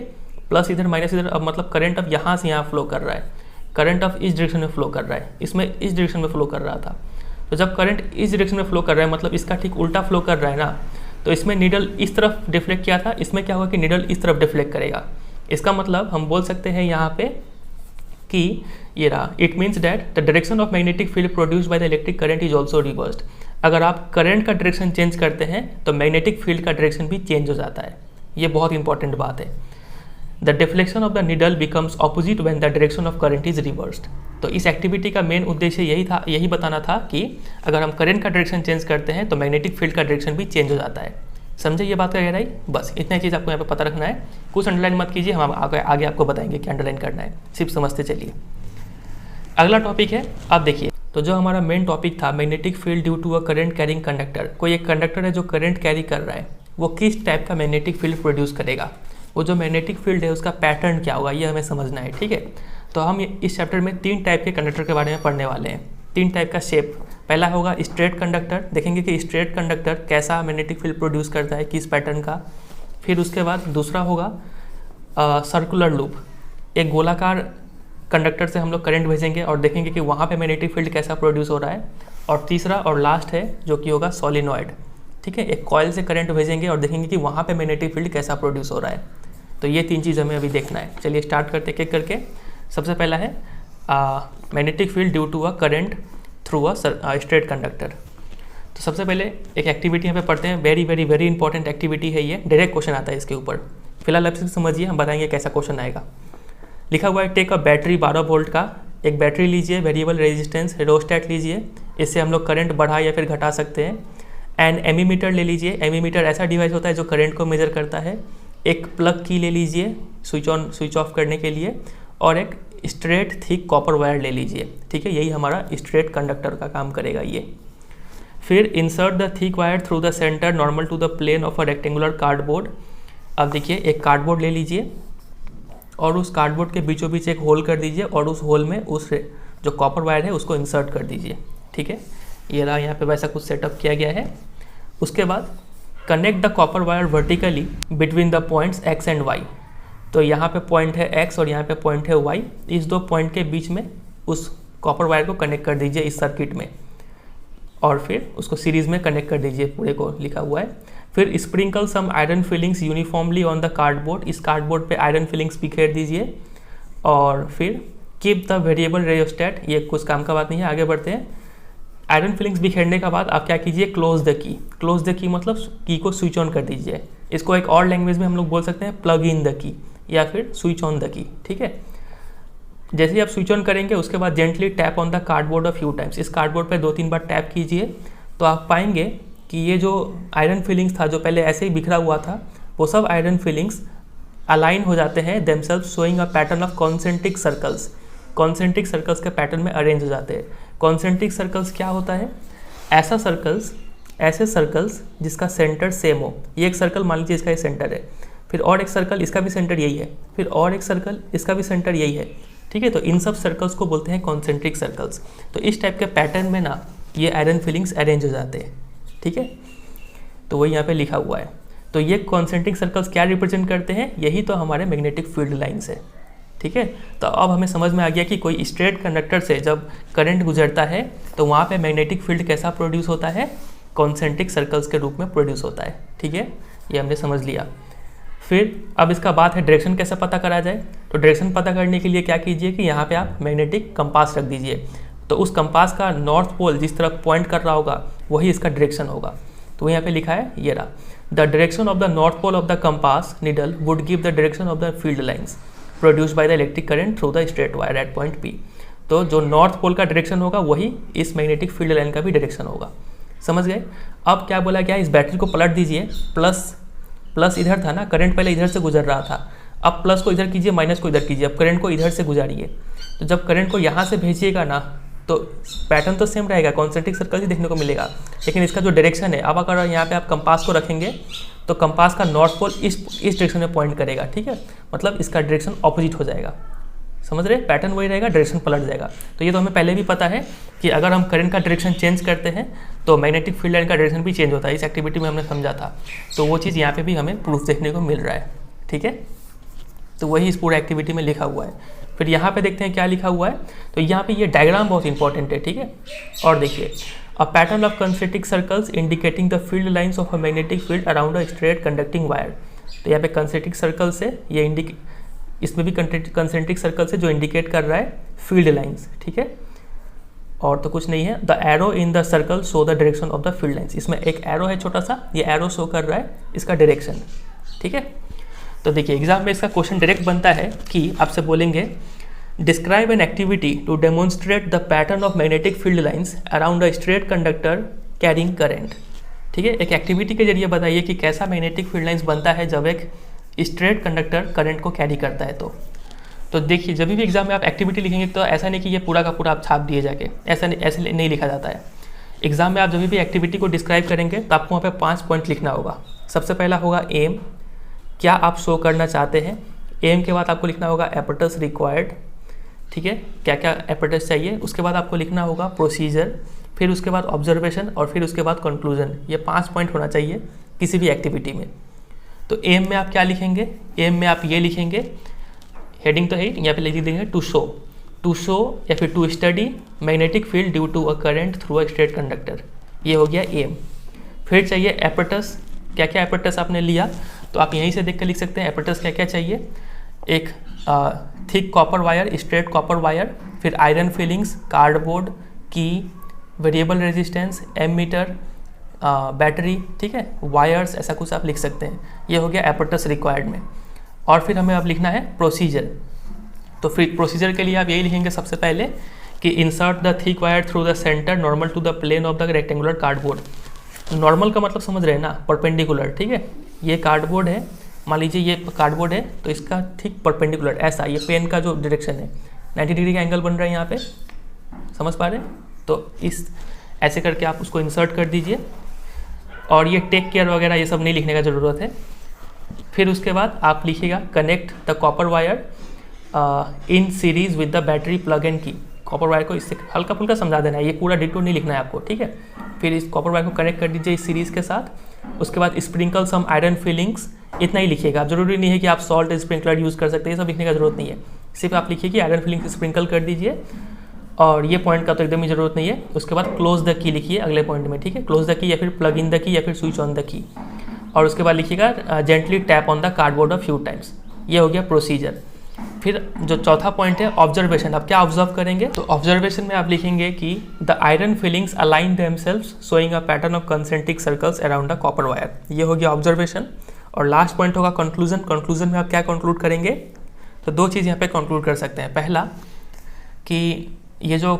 प्लस इधर माइनस इधर। अब मतलब करंट अब यहाँ से यहाँ फ्लो कर रहा है, करंट अब इस डायरेक्शन में फ्लो कर रहा है, इसमें इस डायरेक्शन में फ्लो कर रहा था। तो जब करंट इस डायरेक्शन में फ्लो कर रहा है मतलब इसका ठीक उल्टा फ्लो कर रहा है ना, तो इसमें नीडल इस तरफ डिफ्लेक्ट किया था, इसमें क्या होगा कि नीडल इस तरफ डिफ्लेक्ट करेगा। इसका मतलब हम बोल सकते हैं यहाँ पे कि ये रहा, it means that the direction of magnetic field produced by the electric current is also reversed. अगर आप करंट का डायरेक्शन चेंज करते हैं तो मैग्नेटिक फील्ड का डायरेक्शन भी चेंज हो जाता है। ये बहुत इंपॉर्टेंट बात है। The deflection of the needle becomes opposite when the direction of current is reversed. तो इस एक्टिविटी का मेन उद्देश्य यही बताना था कि अगर हम करंट का डायरेक्शन चेंज करते हैं तो मैग्नेटिक फील्ड का डायरेक्शन भी चेंज हो जाता है। समझे ये बात का गहराई? बस इतना चीज़ आपको यहाँ पे पता रखना है, कुछ अंडरलाइन मत कीजिए, हम आगे आपको बताएंगे क्या अंडरलाइन करना है, सिर्फ समझते चलिए। अगला टॉपिक है, आप देखिए, तो जो हमारा मेन टॉपिक था magnetic field due to a current carrying conductor, कोई एक कंडक्टर है जो करंट कैरी कर रहा है, वो किस टाइप का मैग्नेटिक फील्ड प्रोड्यूस करेगा, वो जो मैग्नेटिक फील्ड है उसका पैटर्न क्या होगा, ये हमें समझना है। ठीक है, तो हम इस चैप्टर में 3 टाइप के कंडक्टर के बारे में पढ़ने वाले हैं, 3 टाइप का शेप। पहला होगा स्ट्रेट कंडक्टर, देखेंगे कि स्ट्रेट कंडक्टर कैसा मैग्नेटिक फील्ड प्रोड्यूस करता है, किस पैटर्न का। फिर उसके बाद दूसरा होगा सर्कुलर लूप, एक गोलाकार कंडक्टर से हम लोग करंट भेजेंगे और देखेंगे कि वहाँ पे मैग्नेटिक फील्ड कैसा प्रोड्यूस हो रहा है। और तीसरा और लास्ट है जो कि होगा सोलिनॉइड। ठीक है, एक कॉइल से करंट भेजेंगे और देखेंगे कि वहाँ पे मैग्नेटिक फील्ड कैसा प्रोड्यूस हो रहा है। तो ये 3 चीज़ हमें अभी देखना है। चलिए स्टार्ट करते एक एक करके। सबसे पहला है magnetic field due to a current through a straight conductor. तो सबसे पहले एक एक्टिविटी यहाँ पे पढ़ते हैं, very very very important activity है ये, डायरेक्ट क्वेश्चन आता है इसके ऊपर। फिलहाल आप सिर्फ समझिए, हम बताएंगे कैसा क्वेश्चन आएगा। लिखा हुआ है टेक अ बैटरी 12 वोल्ट का, एक बैटरी लीजिए, वेरिएबल रेजिस्टेंस हेडोस्टेट लीजिए, इससे हम लोग करंट बढ़ा या फिर घटा सकते हैं। एंड एमीमीटर ले लीजिए, एमीमीटर ऐसा डिवाइस होता है जो करंट को मेजर करता है। एक प्लग की ले लीजिए स्विच ऑन स्विच ऑफ करने के लिए, और एक स्ट्रेट थिक कॉपर वायर ले लीजिए। ठीक है, यही हमारा स्ट्रेट कंडक्टर का काम करेगा ये। फिर insert the thick wire through the centre normal to the plane of a rectangular cardboard. अब देखिए, एक कार्डबोर्ड ले लीजिए और उस कार्डबोर्ड के बीचों बीच एक होल कर दीजिए और उस होल में उस जो कॉपर वायर है उसको इंसर्ट कर दीजिए। ठीक है, ये रहा, यहाँ पे वैसा कुछ सेटअप किया गया है। उसके बाद connect the copper wire vertically between the points x and y। तो यहाँ पे पॉइंट है x और यहाँ पे पॉइंट है y, इस 2 पॉइंट के बीच में उस कॉपर वायर को कनेक्ट कर दीजिए इस सर्किट में, और फिर उसको सीरीज़ में कनेक्ट कर दीजिए, पूरे को लिखा हुआ है। फिर sprinkle some iron filings uniformly on the cardboard, इस कार्डबोर्ड पे आयरन फिलिंग्स बिखेर दीजिए। और फिर कीप द वेरिएबल रेयोस्टेट, ये कुछ काम का बात नहीं है, आगे बढ़ते हैं। आयरन फिलिंग्स बिखेरने के बाद आप क्या कीजिए, close the key. Close the key मतलब की को स्विच ऑन कर दीजिए। इसको एक और लैंग्वेज में हम लोग बोल सकते हैं प्लग इन द की या फिर स्विच ऑन द की। ठीक है, जैसे ही आप स्विच ऑन करेंगे उसके बाद gently tap on the cardboard a few times, इस कार्डबोर्ड पे 2-3 बार टैप कीजिए, तो आप पाएंगे कि ये जो आयरन फिलिंग्स था जो पहले ऐसे ही बिखरा हुआ था, वो सब आयरन फिलिंग्स अलाइन हो जाते हैं themselves, showing a pattern of concentric circles. Concentric circles के पैटर्न में अरेंज हो जाते हैं। कॉन्सेंट्रिक सर्कल्स क्या होता है? ऐसे सर्कल्स जिसका सेंटर सेम हो। ये एक सर्कल मान लीजिए इसका ये सेंटर है, फिर और एक सर्कल इसका भी सेंटर यही है, फिर और एक सर्कल इसका भी सेंटर यही है। ठीक है, तो इन सब सर्कल्स को बोलते हैं कॉन्सेंट्रिक सर्कल्स। तो इस टाइप के पैटर्न में ना ये आयरन फिलिंग्स अरेंज हो जाते हैं। ठीक है, तो वही यहाँ पे लिखा हुआ है। तो ये कॉन्सेंट्रिक सर्कल्स क्या रिप्रेजेंट करते हैं? यही तो हमारे मैग्नेटिक फील्ड लाइन्स है। ठीक है, तो अब हमें समझ में आ गया कि कोई स्ट्रेट कंडक्टर से जब करंट गुजरता है तो वहाँ पे मैग्नेटिक फील्ड कैसा प्रोड्यूस होता है? कॉन्सेंट्रिक सर्कल्स के रूप में प्रोड्यूस होता है। ठीक है, ये हमने समझ लिया। फिर अब इसका बात है डायरेक्शन कैसे पता करा जाए। तो डायरेक्शन पता करने के लिए क्या कीजिए कि यहाँ पे आप मैग्नेटिक कंपास रख दीजिए। तो उस कंपास का नॉर्थ पोल जिस तरफ पॉइंट कर रहा होगा वही इसका डायरेक्शन होगा। तो यहाँ पे लिखा है, ये रहा, the direction of the north pole of the compass needle would give the direction of the field lines produced by the electric current through the straight wire at point P। तो जो नॉर्थ पोल का डायरेक्शन होगा वही इस मैग्नेटिक फील्ड लाइन का भी डायरेक्शन होगा। समझ गए? अब क्या बोला गया, इस बैटरी को पलट दीजिए। प्लस इधर था ना, करंट पहले इधर से गुजर रहा था, अब प्लस को इधर कीजिए, माइनस को इधर कीजिए। अब करंट को इधर से गुजारिए। तो जब करंट को यहाँ से भेजिएगा ना तो पैटर्न तो सेम रहेगा, कॉन्सेंट्रिक सर्कल ही देखने को मिलेगा, लेकिन इसका जो डायरेक्शन है, अब अगर यहाँ पे आप कंपास को रखेंगे तो कंपास का नॉर्थ पोल इस डायरेक्शन में पॉइंट करेगा। ठीक है, मतलब इसका डायरेक्शन ऑपोजिट हो जाएगा। समझ रहे? पैटर्न वही रहेगा, डायरेक्शन पलट जाएगा। तो ये तो हमें पहले भी पता है कि अगर हम करंट का डायरेक्शन चेंज करते हैं तो मैग्नेटिक फील्ड लाइन का डायरेक्शन भी चेंज होता है। इस एक्टिविटी में हमने समझा था, तो वो चीज़ यहाँ पे भी हमें प्रूफ देखने को मिल रहा है। ठीक है, तो वही इस पूरा एक्टिविटी में लिखा हुआ है। फिर यहाँ पे देखते हैं क्या लिखा हुआ है। तो यहाँ पे ये डायग्राम बहुत इंपॉर्टेंट है। ठीक है, और देखिए, a pattern of concentric circles indicating the field lines of a magnetic field around a straight conducting wire. तो यहाँ पे कंसेंट्रिक सर्कल से ये इसमें भी कंसेंट्रिक सर्कल से जो इंडिकेट कर रहा है फील्ड लाइन्स। ठीक है, और तो कुछ नहीं है। The arrow in the circle show the direction of the field lines. इसमें एक एरो है छोटा सा, ये एरो शो कर रहा है इसका डायरेक्शन। ठीक है, तो देखिए एग्जाम में इसका क्वेश्चन डायरेक्ट बनता है कि आपसे बोलेंगे describe an activity to demonstrate the pattern of magnetic field lines around a straight conductor carrying current. ठीक है, एक एक्टिविटी के जरिए बताइए कि कैसा मैग्नेटिक फील्ड लाइंस बनता है जब एक स्ट्रेट कंडक्टर करंट को कैरी करता है। तो देखिए जब भी एग्जाम में आप एक्टिविटी लिखेंगे तो ऐसा नहीं कि ये पूरा का पूरा आप छाप दिए जाके, ऐसे नहीं लिखा जाता है। एग्जाम में आप जब भी एक्टिविटी को डिस्क्राइब करेंगे तो आपको वहाँ पे 5 पॉइंट लिखना होगा। सबसे पहला होगा एम, क्या आप शो करना चाहते हैं। एम के बाद आपको लिखना होगा एपर्टस रिक्वायर्ड, ठीक है, क्या क्या एपर्टस चाहिए। उसके बाद आपको लिखना होगा प्रोसीजर, फिर उसके बाद ऑब्जर्वेशन और फिर उसके बाद कंक्लूजन। ये 5 पॉइंट होना चाहिए किसी भी एक्टिविटी में। तो एम में आप क्या लिखेंगे, एम में आप ये लिखेंगे, हेडिंग तो है यहाँ पे लिख देंगे टू शो या फिर to study magnetic field due to a current through a straight conductor. ये हो गया एम। फिर चाहिए एपर्टस, क्या क्या एपर्टस आपने लिया तो आप यहीं से देख कर लिख सकते हैं एपर्टस क्या क्या चाहिए। एक thick copper wire, straight copper wire, फिर आयरन फिलिंग्स, कार्डबोर्ड, की, वेरिएबल रेजिस्टेंस, एमीटर, बैटरी, ठीक है, वायर्स, ऐसा कुछ आप लिख सकते हैं। ये हो गया एपर्टस रिक्वायर्ड में। और फिर हमें अब लिखना है प्रोसीजर। तो फिर प्रोसीजर के लिए आप यही लिखेंगे सबसे पहले कि insert the thick wire through the centre normal to the plane of the rectangular cardboard. Normal का मतलब समझ रहे हैं ना, परपेंडिकुलर, ठीक है। ये कार्डबोर्ड है, मान लीजिए ये कार्डबोर्ड है तो इसका ठीक परपेंडिकुलर ऐसा, ये पेन का जो डायरेक्शन है 90 डिग्री का एंगल बन रहा है यहाँ पे, समझ पा रहे हैं। तो इस ऐसे करके आप उसको इंसर्ट कर दीजिए। और ये टेक केयर वगैरह ये सब नहीं लिखने का ज़रूरत है। फिर उसके बाद आप लिखिएगा connect the copper wire in series with the battery plug and की। कॉपर वायर को इससे हल्का फुल्का समझा देना है, ये पूरा डिटेल नहीं लिखना है आपको, ठीक है। फिर इस कॉपर वायर को कनेक्ट कर दीजिए इस सीरीज़ के साथ। उसके बाद स्प्रिंकल सम आयरन फिलिंग्स, इतना ही लिखिएगा। जरूरी नहीं है कि आप सॉल्ट स्प्रिंकलर यूज़ कर सकते हैं, ये सब लिखने का जरूरत नहीं है। सिर्फ आप लिखिए कि आयरन फिलिंग स्प्रिंकल कर दीजिए, और ये पॉइंट का तो एकदम ही जरूरत नहीं है। उसके बाद क्लोज द की लिखिए अगले पॉइंट में, ठीक है, क्लोज द की या फिर प्लग इन द की या फिर स्विच ऑन द की। और उसके बाद लिखिएगा gently tap on the cardboard a few times. ये हो गया प्रोसीजर। फिर जो चौथा पॉइंट है ऑब्जर्वेशन, आप क्या ऑब्जर्व करेंगे। तो ऑब्जर्वेशन में आप लिखेंगे कि the iron filings align themselves showing a pattern of concentric circles around the copper wire. ये हो गया ऑब्जर्वेशन। और लास्ट पॉइंट होगा कंक्लूजन। कंक्लूजन में आप क्या कंक्लूड करेंगे, तो 2 चीज़ यहाँ पे कंक्लूड कर सकते हैं। पहला कि ये जो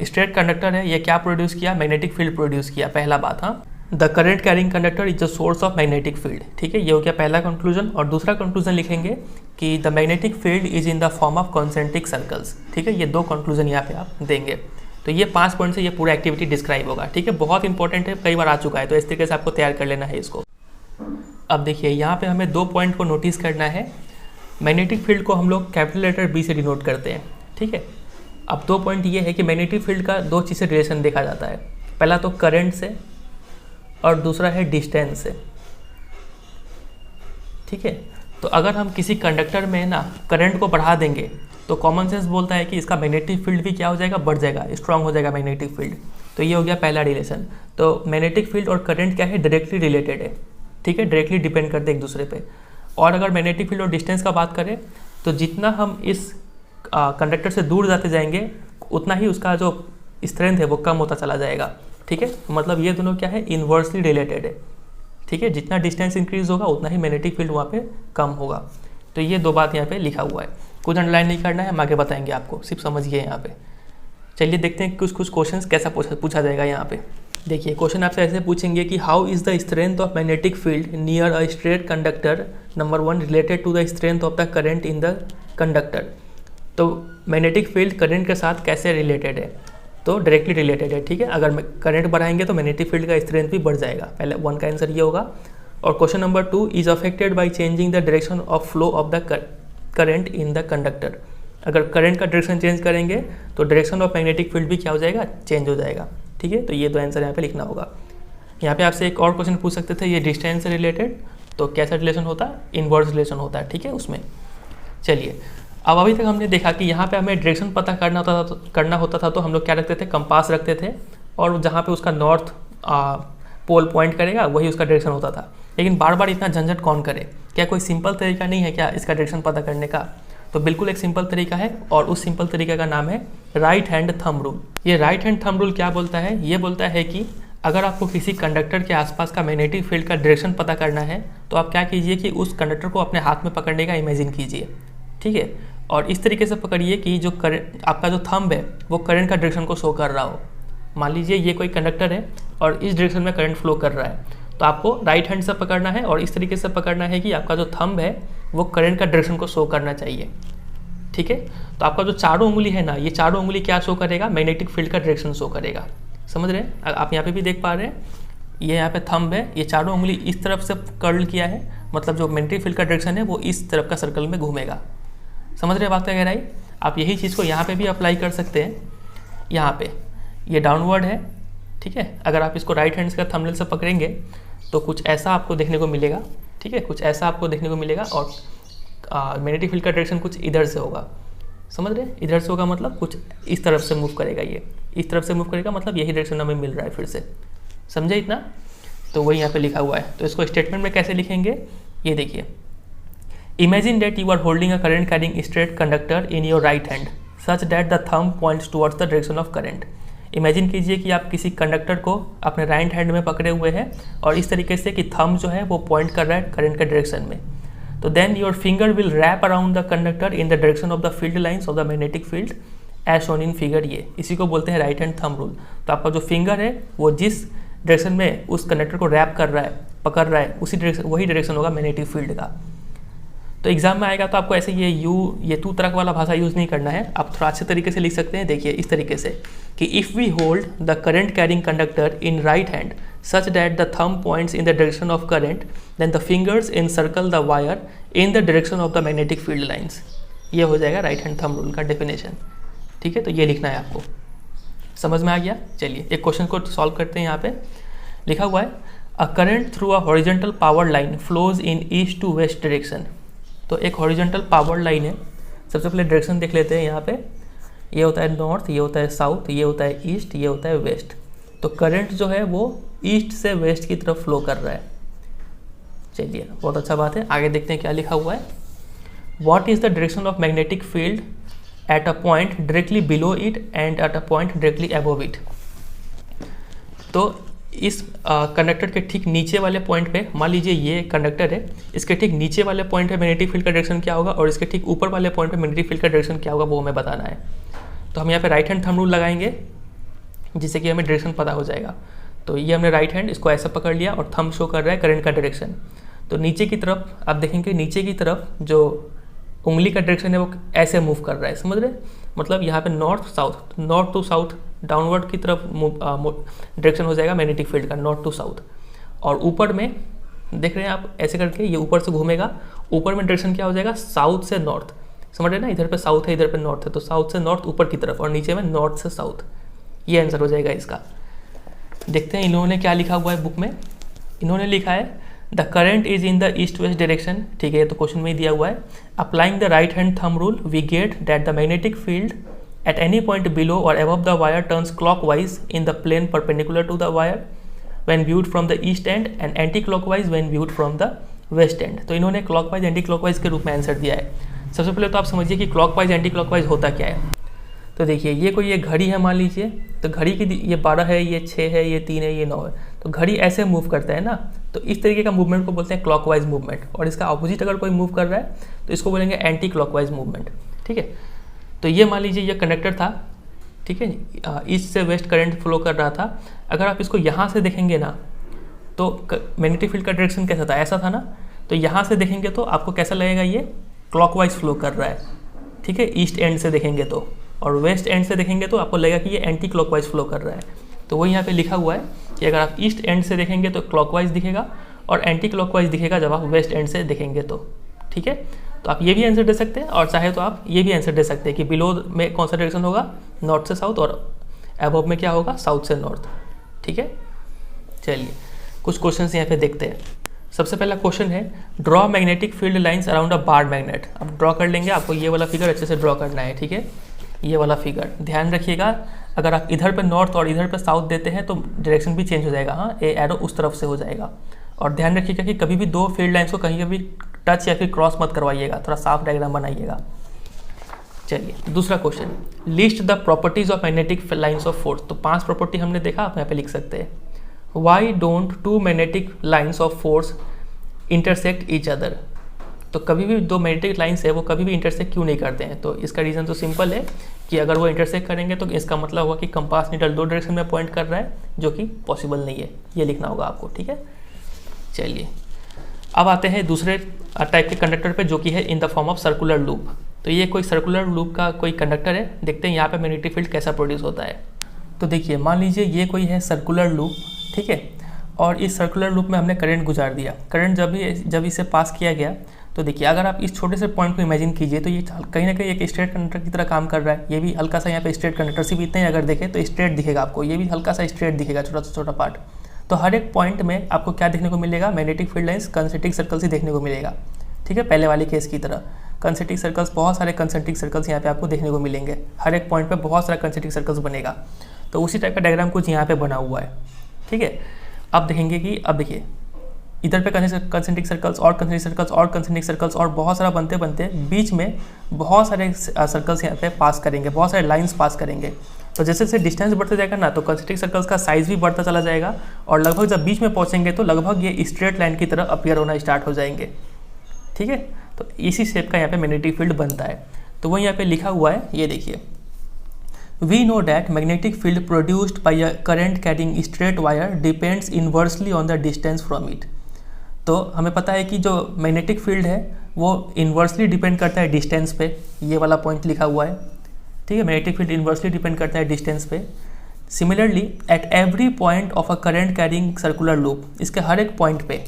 स्ट्रेट कंडक्टर है ये क्या प्रोड्यूस किया, मैग्नेटिक फील्ड प्रोड्यूस किया, पहला बात। हाँ, the current carrying conductor is the source of magnetic field, ठीक है, ये हो गया पहला कंक्लूजन। और दूसरा कंक्लूजन लिखेंगे कि the magnetic field is in the form of concentric circles, ठीक है। ये 2 कंक्लूजन यहाँ पे आप देंगे। तो ये 5 पॉइंट से ये पूरा एक्टिविटी डिस्क्राइब होगा, ठीक है। बहुत इंपॉर्टेंट है, कई बार आ चुका है, तो इस तरीके से आपको तैयार कर लेना है इसको। अब देखिए यहाँ पे हमें 2 पॉइंट को नोटिस करना है। मैग्नेटिक फील्ड को हम लोग कैपिटल लेटर बी से डिनोट करते हैं, ठीक है। अब 2 पॉइंट ये है कि मैग्नेटिक फील्ड का 2 चीज़ से रिलेशन देखा जाता है। पहला तो करंट से और दूसरा है डिस्टेंस से, ठीक है। तो अगर हम किसी कंडक्टर में ना करंट को बढ़ा देंगे तो कॉमन सेंस बोलता है कि इसका मैग्नेटिक फील्ड भी क्या हो जाएगा, बढ़ जाएगा, स्ट्रांग हो जाएगा मैग्नेटिक फील्ड। तो ये हो गया पहला रिलेशन। तो मैग्नेटिक फील्ड और करंट क्या है, डायरेक्टली रिलेटेड है, ठीक है, डायरेक्टली डिपेंड करते हैं एक दूसरे पे। और अगर मैग्नेटिक फील्ड और डिस्टेंस का बात करें तो जितना हम इस कंडक्टर से दूर जाते जाएंगे उतना ही उसका जो स्ट्रेंथ है वो कम होता चला जाएगा, ठीक है। मतलब ये दोनों क्या है, इन्वर्सली रिलेटेड है, ठीक है। जितना डिस्टेंस इंक्रीज होगा उतना ही मैग्नेटिक फील्ड वहाँ पे कम होगा। तो ये 2 बात यहाँ पे लिखा हुआ है, कुछ अंडरलाइन नहीं करना है, हम आगे बताएंगे आपको, सिर्फ समझिए यहाँ पे। चलिए देखते हैं कुछ क्वेश्चंस कैसा पूछा जाएगा यहाँ पे। देखिए क्वेश्चन आपसे ऐसे पूछेंगे कि how is the strength of magnetic field near a straight conductor number 1 related to the strength of the current in the conductor. तो मैग्नेटिक फील्ड करंट के साथ कैसे रिलेटेड है, तो डायरेक्टली रिलेटेड है, ठीक है। अगर करंट बढ़ाएंगे तो मैग्नेटिक फील्ड का स्ट्रेंथ भी बढ़ जाएगा। पहले 1 का आंसर ये होगा। और question number 2 is affected by changing the direction of flow of the current in the conductor. अगर करंट का डायरेक्शन चेंज करेंगे तो डायरेक्शन ऑफ मैग्नेटिक फील्ड भी क्या हो जाएगा, चेंज हो जाएगा, ठीक है। तो ये 2 आंसर यहाँ पे लिखना होगा। यहाँ पे आपसे एक और क्वेश्चन पूछ सकते थे, ये डिस्टेंस से रिलेटेड, तो कैसा रिलेशन होता है, इनवर्स रिलेशन होता है, ठीक है उसमें। चलिए अब अभी तक हमने देखा कि यहाँ पे हमें डायरेक्शन पता करना होता था तो हम लोग क्या रखते थे, कंपास रखते थे, और जहाँ पे उसका नॉर्थ पोल पॉइंट करेगा वही उसका डायरेक्शन होता था। लेकिन बार बार इतना झंझट कौन करे, क्या कोई सिंपल तरीका नहीं है क्या इसका डायरेक्शन पता करने का। तो बिल्कुल एक सिंपल तरीका है, और उस सिंपल तरीके का नाम है राइट हैंड थंब रूल। ये राइट हैंड थंब रूल क्या बोलता है, ये बोलता है कि अगर आपको किसी कंडक्टर के आसपास का मैग्नेटिक फील्ड का डायरेक्शन पता करना है तो आप क्या कीजिए कि उस कंडक्टर को अपने हाथ में पकड़ने का इमेजिन कीजिए, ठीक है, और इस तरीके से पकड़िए कि जो करंट आपका जो थंब है वो करंट का डायरेक्शन को शो कर रहा हो। मान लीजिए ये कोई कंडक्टर है और इस डायरेक्शन में करंट फ्लो कर रहा है, तो आपको राइट हैंड से पकड़ना है और इस तरीके से पकड़ना है कि आपका जो थंब है वो करंट का डायरेक्शन को शो करना चाहिए, ठीक है। तो आपका जो चारों उंगली है ना, ये चारों उंगली क्या शो करेगा, मैग्नेटिक फील्ड का डायरेक्शन शो करेगा, समझ रहे हैं। आप यहाँ पे भी देख पा रहे हैं, ये यहाँ पे थंब है, ये चारों उंगली इस तरफ से कर्ल किया है, मतलब जो मैग्नेटिक फील्ड का डायरेक्शन है वो इस तरफ का सर्कल में घूमेगा। समझ रहे हैं बात का गहराई। आप यही चीज़ को यहाँ पे भी अप्लाई कर सकते हैं। यहाँ पे ये डाउनवर्ड है, ठीक है, अगर आप इसको राइट हैंड का थंबनेल से पकड़ेंगे तो कुछ ऐसा आपको देखने को मिलेगा, ठीक है, कुछ ऐसा आपको देखने को मिलेगा, और मैग्नेटिक फील्ड का डायरेक्शन कुछ इधर से होगा, समझ रहे हैं। इधर से होगा मतलब कुछ इस तरफ से मूव करेगा, ये इस तरफ से मूव करेगा, मतलब यही डायरेक्शन हमें मिल रहा है फिर से, समझे इतना। तो वही यहाँ पे लिखा हुआ है। तो इसको स्टेटमेंट में कैसे लिखेंगे, ये देखिए, imagine that you are holding a current carrying straight conductor in your right hand such that the thumb points towards the direction of current. Imagine कीजिए कि आप किसी कंडक्टर को अपने राइट हैंड में पकड़े हुए हैं और इस तरीके से कि थंब जो है वो पॉइंट कर रहा है करंट के डायरेक्शन में। तो then your finger will wrap around the conductor in the direction of the field lines of the magnetic field as shown in figure. ये इसी को बोलते हैं राइट हैंड थंब रूल। तो आपका जो फिंगर है वो जिस डायरेक्शन में उस कंडक्टर को रैप कर रहा है, पकड़ रहा है, उसी डायरेक्शन, वही डायरेक्शन होगा मैग्नेटिक फील्ड का। तो एग्जाम में आएगा तो आपको ऐसे ये तू तरक वाला भाषा यूज़ नहीं करना है, आप थोड़ा अच्छे तरीके से लिख सकते हैं। देखिए इस तरीके से कि if we hold the current carrying conductor in right hand such that the thumb points in the direction of current then the fingers encircle the wire in the direction of the magnetic field lines. ये हो जाएगा राइट हैंड थंब रूल का डेफिनेशन, ठीक है। तो ये लिखना है आपको, समझ में आ गया। चलिए एक क्वेश्चन को सॉल्व करते हैं। यहाँ पे लिखा हुआ है a current through a horizontal power line flows in east to west direction. तो एक हॉरिजॉन्टल पावर लाइन है, सबसे पहले डायरेक्शन देख लेते हैं। यहाँ पे ये होता है नॉर्थ, ये होता है साउथ, ये होता है ईस्ट, ये होता है वेस्ट। तो करंट जो है वो ईस्ट से वेस्ट की तरफ फ्लो कर रहा है। चलिए बहुत अच्छा बात है, आगे देखते हैं क्या लिखा हुआ है। What is the direction of magnetic field at a point directly below it and eight a point directly above it. तो इस कंडक्टर के ठीक नीचे वाले पॉइंट पे, मान लीजिए ये कंडक्टर है, इसके ठीक नीचे वाले पॉइंट पे मैग्नेटिक फील्ड का डायरेक्शन क्या होगा और इसके ठीक ऊपर वाले पॉइंट पे मैग्नेटिक फील्ड का डायरेक्शन क्या होगा वो हमें बताना है। तो हम यहाँ पे राइट हैंड थंब रूल लगाएंगे जिससे कि हमें डायरेक्शन पता हो जाएगा। तो ये हमने राइट हैंड इसको ऐसा पकड़ लिया और थंब शो कर रहा है करंट का डायरेक्शन। तो नीचे की तरफ आप देखेंगे, नीचे की तरफ जो उंगली का डायरेक्शन है वो ऐसे मूव कर रहा है, समझ रहे, मतलब यहाँ पे नॉर्थ टू साउथ डाउनवर्ड की तरफ डायरेक्शन हो जाएगा मैग्नेटिक फील्ड का, नॉर्थ टू साउथ। और ऊपर में देख रहे हैं आप ऐसे करके ये ऊपर से घूमेगा, ऊपर में डायरेक्शन क्या हो जाएगा, साउथ से नॉर्थ, समझ रहे ना, इधर पे साउथ है इधर पे नॉर्थ है, तो साउथ से नॉर्थ ऊपर की तरफ और नीचे में नॉर्थ से साउथ। ये आंसर हो जाएगा इसका। देखते हैं इन्होंने क्या लिखा हुआ है बुक में। इन्होंने लिखा है the current is in the east west direction, ठीक है, तो क्वेश्चन में ही दिया हुआ है। Applying the right hand thumb rule we get that the magnetic field at any point below or above the wire turns clockwise in the plane perpendicular to the wire when viewed from the east end and anti-clockwise when viewed from the west end। तो इन्होंने clockwise anti-clockwise के रूप में आंसर दिया है। सबसे पहले तो आप समझिए कि clockwise anti-clockwise होता क्या है। तो देखिए ये कोई ये घड़ी है मान लीजिए, तो घड़ी की ये 12 है, ये 6 है, ये 3 है, ये 9 है, तो घड़ी ऐसे मूव करता है ना, तो इस तरीके का मूवमेंट को बोलते हैं क्लॉकवाइज मूवमेंट। और इसका ऑपोजिट अगर कोई मूव कर रहा है तो इसको बोलेंगे एंटी क्लॉकवाइज मूवमेंट, ठीक है। तो ये मान लीजिए ये कंडक्टर था, ठीक है, ईस्ट से वेस्ट करंट फ्लो कर रहा था। अगर आप इसको यहाँ से देखेंगे ना तो मैग्नेटिक फील्ड का डायरेक्शन कैसा था, ऐसा था ना, तो यहाँ से देखेंगे तो आपको कैसा लगेगा, ये क्लॉकवाइज फ्लो कर रहा है, ठीक है, ईस्ट एंड से देखेंगे तो, और वेस्ट एंड से देखेंगे तो आपको लगेगा कि ये एंटी क्लॉकवाइज फ्लो कर रहा है। तो वही यहाँ पे लिखा हुआ है कि अगर आप ईस्ट एंड से देखेंगे तो क्लॉकवाइज दिखेगा और एंटी क्लॉकवाइज दिखेगा जब आप वेस्ट एंड से देखेंगे तो, ठीक है। तो आप ये भी आंसर दे सकते हैं और चाहे तो आप ये भी आंसर दे सकते हैं कि बिलो में कौन सा डायरेक्शन होगा, नॉर्थ से साउथ, और अबव में क्या होगा, साउथ से नॉर्थ, ठीक है। चलिए कुछ क्वेश्चंस यहाँ पे देखते हैं। सबसे पहला क्वेश्चन है draw magnetic field lines around a bar magnet. अब ड्रॉ कर लेंगे, आपको ये वाला फिगर अच्छे से ड्रॉ करना है, ठीक है, ये वाला फिगर ध्यान रखिएगा। अगर आप इधर पे नॉर्थ और इधर पे साउथ देते हैं तो डायरेक्शन भी चेंज हो जाएगा, हाँ, ये एरो उस तरफ से हो जाएगा। और ध्यान रखिएगा कि कभी भी दो फील्ड लाइन्स को कहीं भी टच या फिर क्रॉस मत करवाइएगा, थोड़ा साफ डायग्राम बनाइएगा। चलिए दूसरा question, list the properties of magnetic lines of force. तो 5 प्रॉपर्टी हमने देखा, आप यहाँ पे लिख सकते हैं। Why don't 2 magnetic lines of force intersect each other. तो कभी भी दो मैग्नेटिक लाइन्स है वो कभी भी इंटरसेक्ट क्यों नहीं करते हैं? तो इसका रीज़न तो सिंपल है कि अगर वो इंटरसेक्ट करेंगे तो इसका मतलब होगा कि कंपास नीडल दो डायरेक्शन में पॉइंट कर रहा है, जो कि पॉसिबल नहीं है। ये लिखना होगा आपको, ठीक है। चलिए अब आते हैं दूसरे टाइप के कंडक्टर पे, जो कि है इन the form of circular loop. तो ये कोई सर्कुलर लूप का कोई कंडक्टर है। देखते हैं यहाँ पे मैग्नेटिक फील्ड कैसा प्रोड्यूस होता है। तो देखिए, मान लीजिए ये कोई है सर्कुलर लूप, ठीक है, और इस सर्कुलर लूप में हमने करंट गुजार दिया। करंट जब इसे पास किया गया, तो देखिए अगर आप इस छोटे से पॉइंट को इमेजिन कीजिए तो ये कहीं ना कहीं एक स्ट्रेट कंडक्टर की तरह काम कर रहा है। ये भी हल्का सा यहाँ पे स्ट्रेट कंडक्टर सिर्फ इतने ही अगर देखें तो स्ट्रेट दिखेगा आपको, ये भी हल्का सा स्ट्रेट दिखेगा, छोटा सा छोटा पार्ट। तो हर एक पॉइंट में आपको क्या देखने को मिलेगा? Magnetic field lines concentric circles ही देखने को मिलेगा, ठीक है, पहले वाले केस की तरह। कंसेंट्रिक सर्कल्स, बहुत सारे कंसेंट्रिक सर्कल्स यहाँ पे आपको देखने को मिलेंगे। हर एक पॉइंट पे बहुत सारा कंसेंट्रिक सर्कल्स बनेगा। तो उसी टाइप का डायग्राम कुछ यहाँ पे बना हुआ है, ठीक है। अब देखेंगे कि अब देखिए इधर पे कंसेंट्रिक सर्कल्स और कंसेंट्रिक सर्कल्स और कंसेंट्रिक सर्कल्स और बहुत सारा बनते बनते बीच में बहुत सारे सर्कल्स यहाँ पे पास करेंगे, बहुत सारे लाइंस पास करेंगे। तो जैसे जैसे डिस्टेंस बढ़ता जाएगा ना, तो कंसेंट्रिक सर्कल्स का साइज भी बढ़ता चला जाएगा, और लगभग जब बीच में पहुँचेंगे तो लगभग ये स्ट्रेट लाइन की तरह अपीयर होना स्टार्ट हो जाएंगे, ठीक है। तो इसी शेप का यहाँ पे मैग्नेटिक फील्ड बनता है। तो वो यहाँ पे लिखा हुआ है, ये देखिए, We know that magnetic field produced by a current carrying straight wire depends inversely on the distance from it। तो हमें पता है कि जो मैग्नेटिक फील्ड है वो इन्वर्सली डिपेंड करता है डिस्टेंस पे। ये वाला पॉइंट लिखा हुआ है, ठीक है। मैग्नेटिक फील्ड इन्वर्सली डिपेंड करता है डिस्टेंस पे। Similarly at every point of a current carrying circular loop, इसके हर एक पॉइंट पे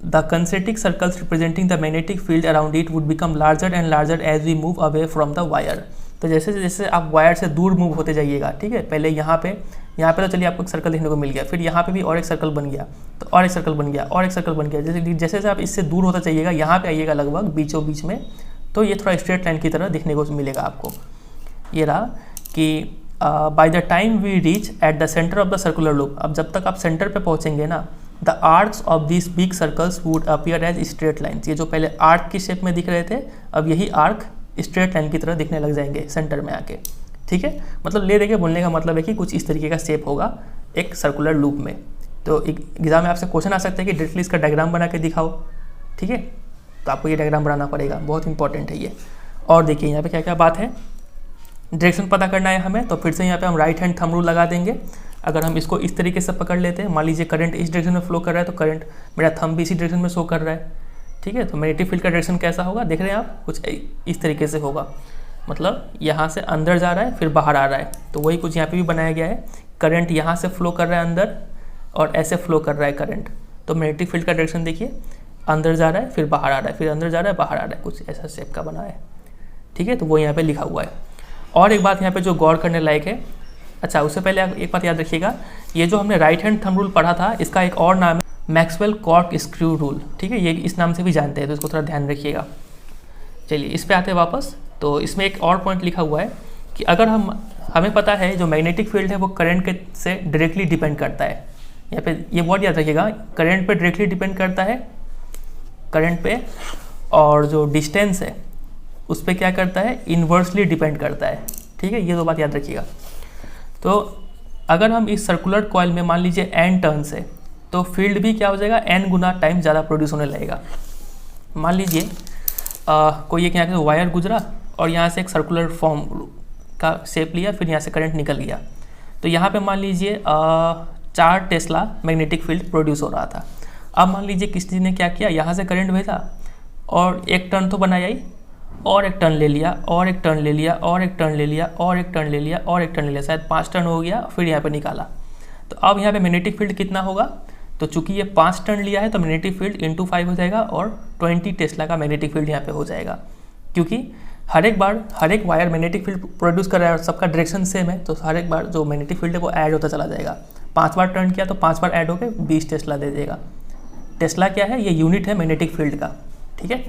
the concentric circles representing the magnetic field around it would become larger and larger as we move away from the wire. तो जैसे जैसे आप वायर से दूर मूव होते जाइएगा, ठीक है, पहले यहाँ पे तो चलिए आपको एक सर्कल देखने को मिल गया, फिर यहाँ पे भी और एक सर्कल बन गया, तो और एक सर्कल बन गया, और एक सर्कल बन गया। जैसे जैसे आप इससे दूर होता जाइएगा, यहाँ पे आइएगा लगभग बीचों बीच में, तो ये थोड़ा स्ट्रेट लाइन की तरह दिखने को मिलेगा आपको। ये रहा कि by the time we reach at the centre of the circular loop, अब जब तक आप सेंटर पे पहुँचेंगे ना, the arcs of this big circles would appear as straight lines. ये जो पहले आर्क की शेप में दिख रहे थे, अब यही आर्क स्ट्रेट लाइन की तरह दिखने लग जाएंगे सेंटर में आके, ठीक है। मतलब ले देके बोलने का मतलब है कि कुछ इस तरीके का शेप होगा एक सर्कुलर लूप में। तो एग्जाम में आपसे क्वेश्चन आ सकता है कि डायरेक्टली इसका डायग्राम बना के दिखाओ, ठीक है। तो आपको ये डायग्राम बनाना पड़ेगा, बहुत इंपॉर्टेंट है ये। और देखिए यहाँ पे क्या क्या बात है, डायरेक्शन पता करना है हमें, तो फिर से यहाँ पे हम राइट हैंड थंब रूल लगा देंगे। अगर हम इसको इस तरीके से पकड़ लेते हैं, मान लीजिए करंट इस डायरेक्शन में फ्लो कर रहा है, तो करंट मेरा थंब भी इसी डायरेक्शन में शो कर रहा है, ठीक है। तो मैग्नेटिक फील्ड का डायरेक्शन कैसा होगा देख रहे हैं आप, कुछ इस तरीके से होगा, मतलब यहाँ से अंदर जा रहा है फिर बाहर आ रहा है। तो वही कुछ यहाँ पे भी बनाया गया है, करंट यहाँ से फ्लो कर रहा है अंदर और ऐसे फ्लो कर रहा है करंट। तो मैग्नेटिक फील्ड का डायरेक्शन देखिए, अंदर जा रहा है फिर बाहर आ रहा है, फिर अंदर जा रहा है बाहर आ रहा है, कुछ ऐसा शेप का बना है, ठीक है। तो वो यहाँ पे लिखा हुआ है। और एक बात यहाँ पे जो गौर करने लायक है, अच्छा उससे पहले आप एक बात याद रखिएगा, ये जो हमने राइट हैंड थंब रूल पढ़ा था, इसका एक और नाम है मैक्सवेल कॉर्क स्क्रू रूल, ठीक है। ये इस नाम से भी जानते हैं, तो इसको थोड़ा ध्यान रखिएगा। चलिए इस पे आते हैं वापस। तो इसमें एक और पॉइंट लिखा हुआ है कि अगर हमें पता है जो मैग्नेटिक फील्ड है वो करंट के से डायरेक्टली डिपेंड करता है। यहाँ पे ये वर्ड याद रखिएगा, करंट पे डायरेक्टली डिपेंड करता है, करंट पे, और जो डिस्टेंस है उस पर क्या करता है, इन्वर्सली डिपेंड करता है, ठीक है। ये दो बात याद रखिएगा। तो अगर हम इस सर्कुलर कॉइल में मान लीजिए n टर्न्स है, तो फील्ड भी क्या हो जाएगा, n गुना टाइम ज़्यादा प्रोड्यूस होने लगेगा। मान लीजिए कोई एक यहाँ से वायर गुजरा और यहाँ से एक सर्कुलर फॉर्म का शेप लिया, फिर यहाँ से करंट निकल गया। तो यहाँ पे मान लीजिए 4 टेस्ला मैग्नेटिक फील्ड प्रोड्यूस हो रहा था। अब मान लीजिए किसी ने क्या किया, यहाँ से करंट भेजा और एक टर्न तो बनाया ही, और एक टर्न ले लिया, और एक टर्न ले लिया, और एक टर्न ले लिया, और एक टर्न ले लिया, और एक टर्न ले लिया, शायद 5 टर्न हो गया, फिर यहाँ पे निकाला। तो अब यहाँ पे मैग्नेटिक फील्ड कितना होगा, तो चूंकि ये 5 टर्न लिया है तो मैग्नेटिक फील्ड इंटू 5 हो जाएगा, और 20 टेस्ला का मैग्नेटिक फील्ड यहाँ पे हो जाएगा। क्योंकि हर एक वायर मैग्नेटिक फील्ड प्रोड्यूस कर रहा है और सबका डायरेक्शन सेम है, तो हर एक बार जो मैग्नेटिक फील्ड है वो ऐड होता चला जाएगा। 5 बार टर्न किया तो 5 बार ऐड होकर 20 टेस्ला दे देगा। टेस्ला क्या है, ये यूनिट है मैग्नेटिक फील्ड का, ठीक है।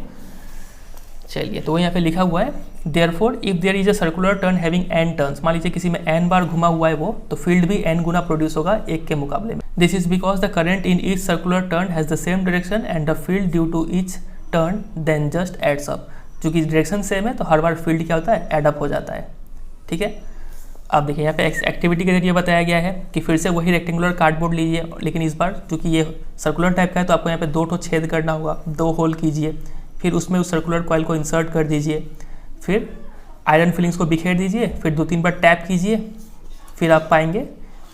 चलिए तो यहाँ पे लिखा हुआ है, therefore if there is a circular turn having n turns, मान लीजिए किसी में n बार घुमा हुआ है वो, तो फील्ड भी n गुना प्रोड्यूस होगा एक के मुकाबले में। This is because the current in each circular turn has the same direction and the field due to each turn then just adds up. चूँकि डायरेक्शन सेम है तो हर बार फील्ड क्या होता है, एड अप हो जाता है, ठीक है। आप देखिए यहाँ पे एक्टिविटी के जरिए बताया गया है कि फिर से वही रेक्टेंगुलर कार्डबोर्ड लीजिए, लेकिन इस बार चूँकि ये सर्कुलर टाइप का है तो आपको यहाँ पे 2 ठो छेद करना होगा, 2 होल कीजिए, फिर उसमें उस सर्कुलर कॉइल को इंसर्ट कर दीजिए, फिर आयरन फिलिंग्स को बिखेर दीजिए, फिर 2-3 बार टैप कीजिए, फिर आप पाएंगे,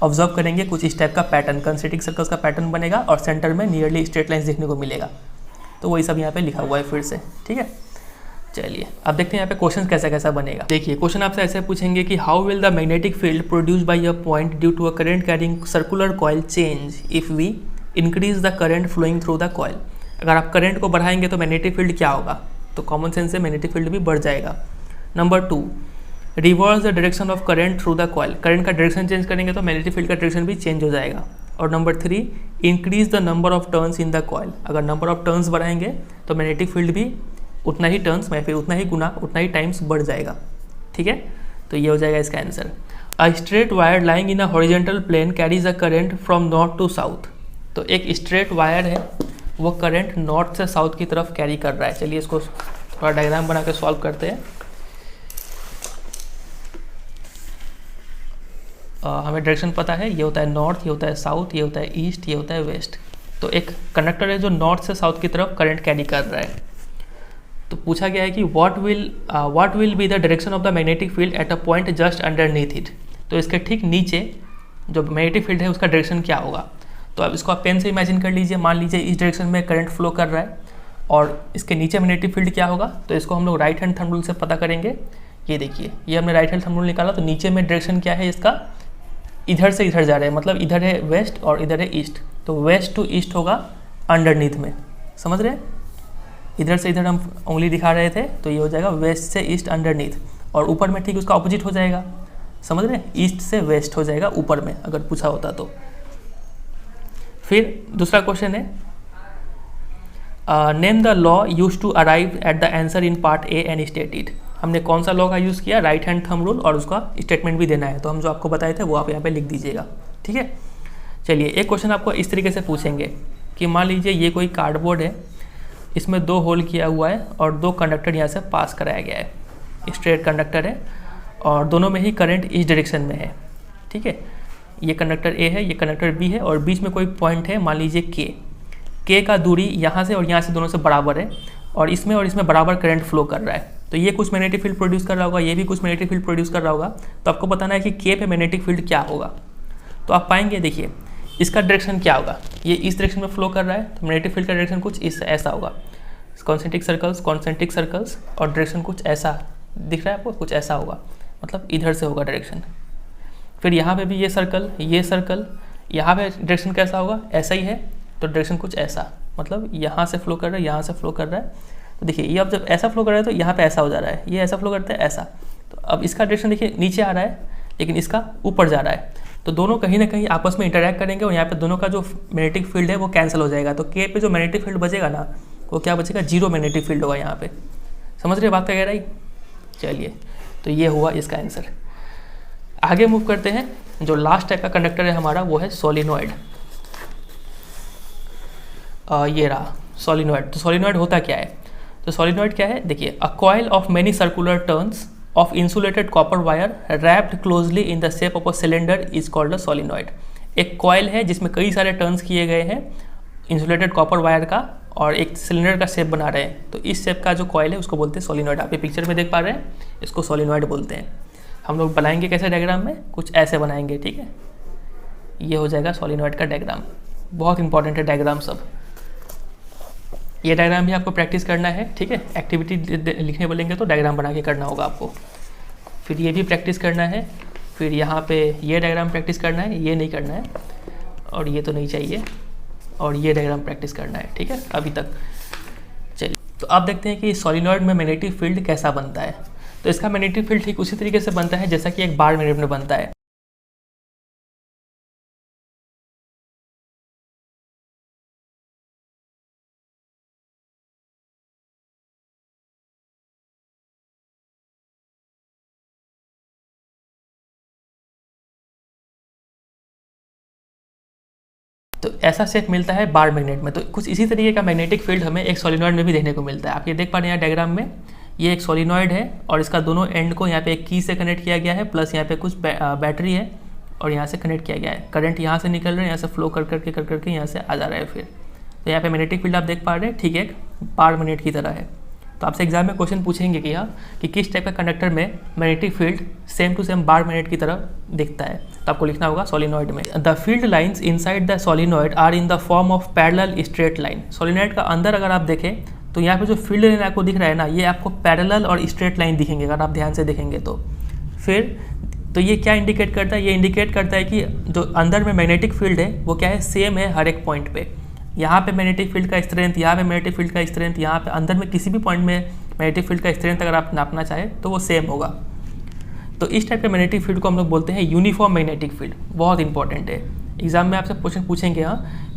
ऑब्जर्व करेंगे कुछ इस टाइप का पैटर्न, कंसेंट्रिक सर्कल्स का पैटर्न बनेगा और सेंटर में नियरली स्ट्रेट लाइन्स देखने को मिलेगा। तो वही सब यहाँ पे लिखा हुआ है फिर से, ठीक है। चलिए अब देखते हैं यहाँ पे क्वेश्चन कैसा कैसा बनेगा। देखिए क्वेश्चन आपसे ऐसे पूछेंगे कि how will the magnetic field produce by a point due to a current carrying circular coil change if we increase the current flowing through the coil. अगर आप करंट को बढ़ाएंगे तो मैग्नेटिक फील्ड क्या होगा, तो कॉमन सेंस से मैग्नेटिक फील्ड भी बढ़ जाएगा। Number 2, reverse the direction of current through the coil. Current का डायरेक्शन चेंज करेंगे तो मैग्नेटिक फील्ड का डायरेक्शन भी चेंज हो जाएगा। और number 3, increase the number of turns in the coil. अगर नंबर ऑफ टर्न्स बढ़ाएंगे तो मैग्नेटिक फील्ड भी उतना ही टर्न्स में, फिर उतना ही गुना, उतना ही टाइम्स बढ़ जाएगा, ठीक है। तो ये हो जाएगा इसका answer. A straight wire lying in a horizontal plane carries a current from north to south. तो एक स्ट्रेट वायर है, वो करंट नॉर्थ से साउथ की तरफ कैरी कर रहा है। चलिए इसको थोड़ा डायग्राम बना के सॉल्व करते हैं। हमें डायरेक्शन पता है, ये होता है नॉर्थ, ये होता है साउथ, ये होता है ईस्ट, ये होता है वेस्ट। तो एक कंडक्टर है जो नॉर्थ से साउथ की तरफ करंट कैरी कर रहा है। तो पूछा गया है कि what will be the direction of the magnetic field at a point just underneath it. तो इसके ठीक नीचे जो मैग्नेटिक फील्ड है उसका डायरेक्शन क्या होगा। तो अब इसको आप पेन से इमेजिन कर लीजिए। मान लीजिए इस डायरेक्शन में करंट फ्लो कर रहा है और इसके नीचे मैग्नेटिक फील्ड क्या होगा। तो इसको हम लोग राइट हैंड थंब रूल से पता करेंगे। ये देखिए, ये हमने राइट हैंड थंब रूल निकाला, तो नीचे में डायरेक्शन क्या है इसका, इधर से इधर जा रहे हैं, मतलब इधर है वेस्ट और इधर है ईस्ट। तो वेस्ट टू ईस्ट होगा अंडरनीथ में, समझ रहे हैं। इधर से इधर हम उंगली दिखा रहे थे, तो ये हो जाएगा वेस्ट से ईस्ट अंडरनीथ। और ऊपर में ठीक उसका ऑपोजिट हो जाएगा, समझ रहे हैं, ईस्ट से वेस्ट हो जाएगा ऊपर में, अगर पूछा होता तो। फिर दूसरा क्वेश्चन है, name the law use to arrive at the answer in part A and state it. हमने कौन सा लॉ का यूज़ किया, राइट हैंड थंब रूल, और उसका स्टेटमेंट भी देना है। तो हम जो आपको बताए थे वो आप यहाँ पे लिख दीजिएगा, ठीक है। चलिए एक क्वेश्चन आपको इस तरीके से पूछेंगे कि मान लीजिए ये कोई कार्डबोर्ड है, इसमें 2 होल किया हुआ है और 2 कंडक्टर यहाँ से पास कराया गया है। स्ट्रेट कंडक्टर है और दोनों में ही करंट इस डायरेक्शन में है, ठीक है। ये कंडक्टर ए है, ये कंडक्टर बी है और बीच में कोई पॉइंट है, मान लीजिए के का दूरी यहाँ से और यहाँ से दोनों से बराबर है और इसमें बराबर करंट फ्लो कर रहा है। तो ये कुछ मैग्नेटिक फील्ड प्रोड्यूस कर रहा होगा, ये भी कुछ मैग्नेटिक फील्ड प्रोड्यूस कर रहा होगा। तो आपको बताना है कि के पे मैग्नेटिक फील्ड क्या होगा। तो आप पाएंगे, देखिए इसका डायरेक्शन क्या होगा, ये इस डायरेक्शन में फ्लो कर रहा है, तो मैग्नेटिक फील्ड का डायरेक्शन कुछ इस ऐसा होगा। कॉन्सेंट्रिक सर्कल्स और डायरेक्शन कुछ ऐसा दिख रहा है आपको, कुछ ऐसा होगा, मतलब इधर से होगा डायरेक्शन। फिर यहाँ पे भी ये सर्कल, यहाँ पे डायरेक्शन कैसा होगा, ऐसा ही है, तो डायरेक्शन कुछ ऐसा, मतलब यहाँ से फ्लो कर रहा है, यहाँ से फ्लो कर रहा है। तो देखिए ये अब जब ऐसा फ्लो कर रहा है तो यहाँ पे ऐसा हो जा रहा है, ये ऐसा फ्लो करता है ऐसा। तो अब इसका डायरेक्शन देखिए नीचे आ रहा है, लेकिन इसका ऊपर जा रहा है। तो दोनों कहीं ना कहीं आपस में इंटरैक्ट करेंगे और यहाँ पे दोनों का जो मैग्नेटिक फील्ड है वो कैंसिल हो जाएगा। तो के पे जो मैग्नेटिक फील्ड बचेगा ना, वो क्या बचेगा, 0 मैग्नेटिक फील्ड होगा यहाँ पे। समझ रहे बात का कह रहा है। चलिए तो ये हुआ इसका आंसर। आगे मूव करते हैं। जो लास्ट टाइप का कंडक्टर है हमारा वो है सोलिनॉइड। ये रहा सोलिनॉइड। तो सोलिनॉइड होता क्या है, तो सोलिनॉइड क्या है, देखिए अ coil of many circular turns of insulated copper wire wrapped closely in the shape of a cylinder is called a solenoid. एक कॉइल है जिसमें कई सारे टर्न्स किए गए हैं इंसुलेटेड कॉपर वायर का और एक सिलेंडर का शेप बना रहे हैं। तो इस शेप का जो कॉइल है उसको बोलते हैं सोलिनॉइड। आप ये पिक्चर में देख पा रहे हैं, इसको सोलिनॉइड बोलते हैं। हम लोग बनाएंगे कैसे डायग्राम में, कुछ ऐसे बनाएंगे, ठीक है। ये हो जाएगा सोलिनॉइड का डायग्राम। बहुत इंपॉर्टेंट है डायग्राम सब। ये डायग्राम भी आपको प्रैक्टिस करना है, ठीक है। एक्टिविटी लिखने बोलेंगे तो डायग्राम बना के करना होगा आपको। फिर ये भी प्रैक्टिस करना है, फिर यहाँ पे ये डायग्राम प्रैक्टिस करना है, ये नहीं करना है और ये तो नहीं चाहिए, और ये डायग्राम प्रैक्टिस करना है, ठीक है अभी तक। चलिए तो अब देखते हैं कि सोलिनॉइड में मैग्नेटिक फील्ड कैसा बनता है। तो इसका मैग्नेटिक फील्ड ठीक उसी तरीके से बनता है जैसा कि एक बार मैग्नेट में बनता है। तो ऐसा शेप मिलता है बार मैग्नेट में। तो कुछ इसी तरीके का मैग्नेटिक फील्ड हमें एक सोलिनॉइड में भी देखने को मिलता है। आप ये देख पा रहे हैं डायग्राम में ये एक सोलिनॉइड है और इसका दोनों एंड को यहाँ पे एक की से कनेक्ट किया गया है, प्लस यहाँ पे कुछ बैटरी है और यहाँ से कनेक्ट किया गया है। करंट यहाँ से निकल रहा है, यहाँ से फ्लो कर करके यहाँ से आ जा रहा है। फिर तो यहाँ पे मैग्नेटिक फील्ड आप देख पा रहे हैं, ठीक है, पर मिनट की तरह है। तो आपसे एग्जाम में क्वेश्चन पूछेंगे कि कि किस टाइप का कंडक्टर में magnetic field same to same bar magnet की तरह दिखता है। तो आपको लिखना होगा सोलिनॉइड में the field lines inside the solenoid are in the form of parallel straight line. Solenoid का अंदर अगर आप देखें तो यहाँ पे जो फील्ड लाइन आपको दिख रहा है ना, ये आपको पैरेलल और स्ट्रेट लाइन दिखेंगे अगर आप ध्यान से देखेंगे तो। फिर तो ये क्या इंडिकेट करता है, ये इंडिकेट करता है कि जो अंदर में मैग्नेटिक फील्ड है वो क्या है, सेम है हर एक पॉइंट पे। यहाँ पे मैग्नेटिक फील्ड का स्ट्रेंथ, यहाँ पे मैग्नेटिक फील्ड का स्ट्रेंथ, यहाँ पे अंदर में किसी भी पॉइंट में मैग्नेटिक फील्ड का स्ट्रेंथ अगर आप नापना चाहे तो वो सेम होगा। तो इस टाइप के मैग्नेटिक फील्ड को हम लोग बोलते हैं यूनिफॉर्म मैग्नेटिक फील्ड। बहुत इंपॉर्टेंट है, एग्जाम में आपसे क्वेश्चन पूछेंगे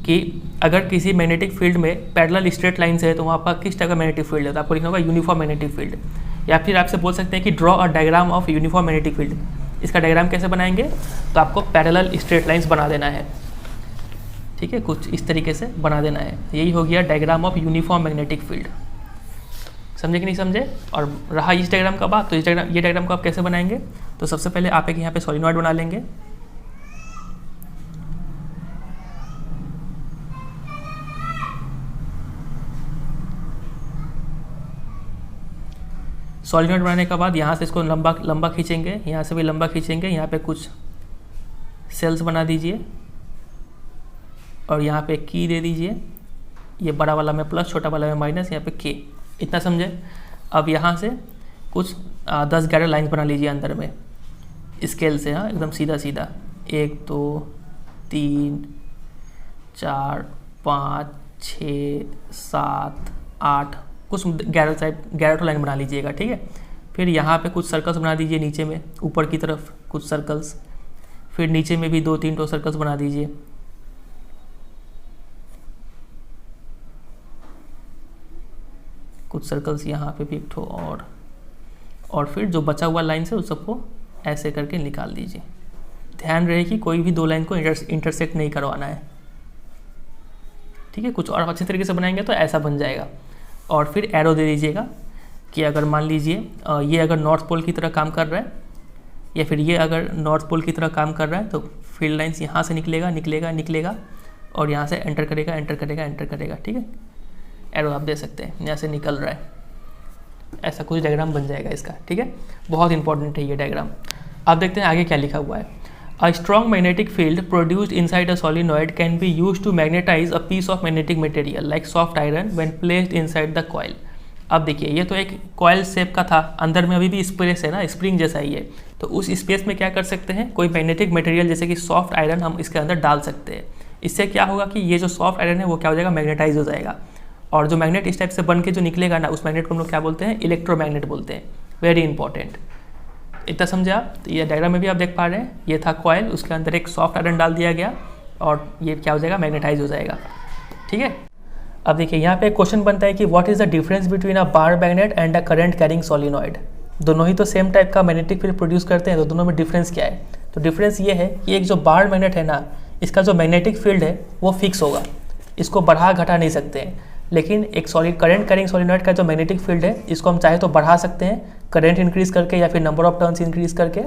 कि अगर किसी मैग्नेटिक फील्ड में पैरेलल स्ट्रेट लाइन्स है तो वहाँ पर किस टाइप का मैग्नेटिक फील्ड है, तो आपको लिखना होगा यूनिफॉर्म मैग्नेटिक फील्ड। या फिर आपसे बोल सकते हैं कि draw a diagram of uniform magnetic field. इसका डायग्राम कैसे बनाएंगे, तो आपको पैरेलल स्ट्रेट लाइन्स बना देना है, ठीक है, कुछ इस तरीके से बना देना है। यही हो गया diagram of uniform magnetic field. समझे कि नहीं समझे। और रहा इस डायग्राम का बात, तो ये डायग्राम को आप कैसे बनाएंगे, तो सबसे पहले आप एक यहाँ पे सोलिनॉइड बना लेंगे। सॉलिनॉइड बनाने के बाद यहाँ से इसको लंबा खींचेंगे, यहाँ से भी लंबा खींचेंगे, यहाँ पे कुछ सेल्स बना दीजिए और यहाँ पे की दे दीजिए। ये बड़ा वाला में प्लस, छोटा वाला में माइनस, यहाँ पे के, इतना समझे। अब यहाँ से कुछ 10-11 लाइन बना लीजिए अंदर में स्केल से, हाँ, एकदम सीधा सीधा। 1 2 3 4 5 6 7 8 कुछ 11 लाइन बना लीजिएगा, ठीक है। फिर यहाँ पे कुछ सर्कल्स बना दीजिए नीचे में, ऊपर की तरफ कुछ सर्कल्स, फिर नीचे में भी 2-3 सर्कल्स बना दीजिए। कुछ सर्कल्स यहाँ पे भी एक ठो और फिर जो बचा हुआ लाइन से उस सबको ऐसे करके निकाल दीजिए। ध्यान रहे कि कोई भी 2 लाइन को इंटरसेक्ट नहीं करवाना है, ठीक है। कुछ और अच्छे तरीके से बनाएंगे तो ऐसा बन जाएगा। और फिर एरो दे दीजिएगा कि अगर मान लीजिए ये अगर नॉर्थ पोल की तरह काम कर रहा है या फिर ये अगर नॉर्थ पोल की तरह काम कर रहा है तो फील्ड लाइन्स यहाँ से निकलेगा और यहाँ से एंटर करेगा, ठीक है। एरो आप दे सकते हैं, यहाँ से निकल रहा है, ऐसा कुछ डायग्राम बन जाएगा इसका, ठीक है। बहुत इंपॉर्टेंट है ये डायग्राम। अब देखते हैं आगे क्या लिखा हुआ है। A strong magnetic field produced inside a solenoid can be used to magnetize a piece of magnetic material like soft iron when placed inside the coil. अब देखिए ये तो एक कॉइल शेप का था, अंदर में अभी भी स्पेस है ना, स्प्रिंग जैसा ही है। तो उस स्पेस में क्या कर सकते हैं, कोई मैग्नेटिक मटेरियल जैसे कि सॉफ्ट आयरन हम इसके अंदर डाल सकते हैं। इससे क्या होगा कि ये जो सॉफ्ट आयरन है वो क्या हो जाएगा, मैग्नेटाइज हो जाएगा। और जो मैग्नेट इस टाइप से बन के जो निकलेगा ना, उस मैग्नेट को हम लोग क्या बोलते हैं, इलेक्ट्रोमैग्नेट बोलते हैं। वेरी इंपॉर्टेंट, इतना समझे आप। तो ये डायग्राम में भी आप देख पा रहे हैं, ये था कॉइल, उसके अंदर एक सॉफ्ट आयरन डाल दिया गया और ये क्या हो जाएगा, मैग्नेटाइज हो जाएगा, ठीक है। अब देखिए यहाँ पे क्वेश्चन बनता है कि what is the difference between a bar magnet and a current carrying solenoid. दोनों ही तो सेम टाइप का मैग्नेटिक फील्ड प्रोड्यूस करते हैं, तो दोनों में डिफरेंस क्या है। तो डिफरेंस ये है कि एक जो बार मैग्नेट है ना, इसका जो मैग्नेटिक फील्ड है वो फिक्स होगा, इसको बढ़ा घटा नहीं सकते हैं। लेकिन एक करंट कैरिंग सोलिनॉइड का जो मैग्नेटिक फील्ड है, इसको हम चाहे तो बढ़ा सकते हैं करंट इंक्रीज करके, या फिर नंबर ऑफ टर्न्स इंक्रीज करके,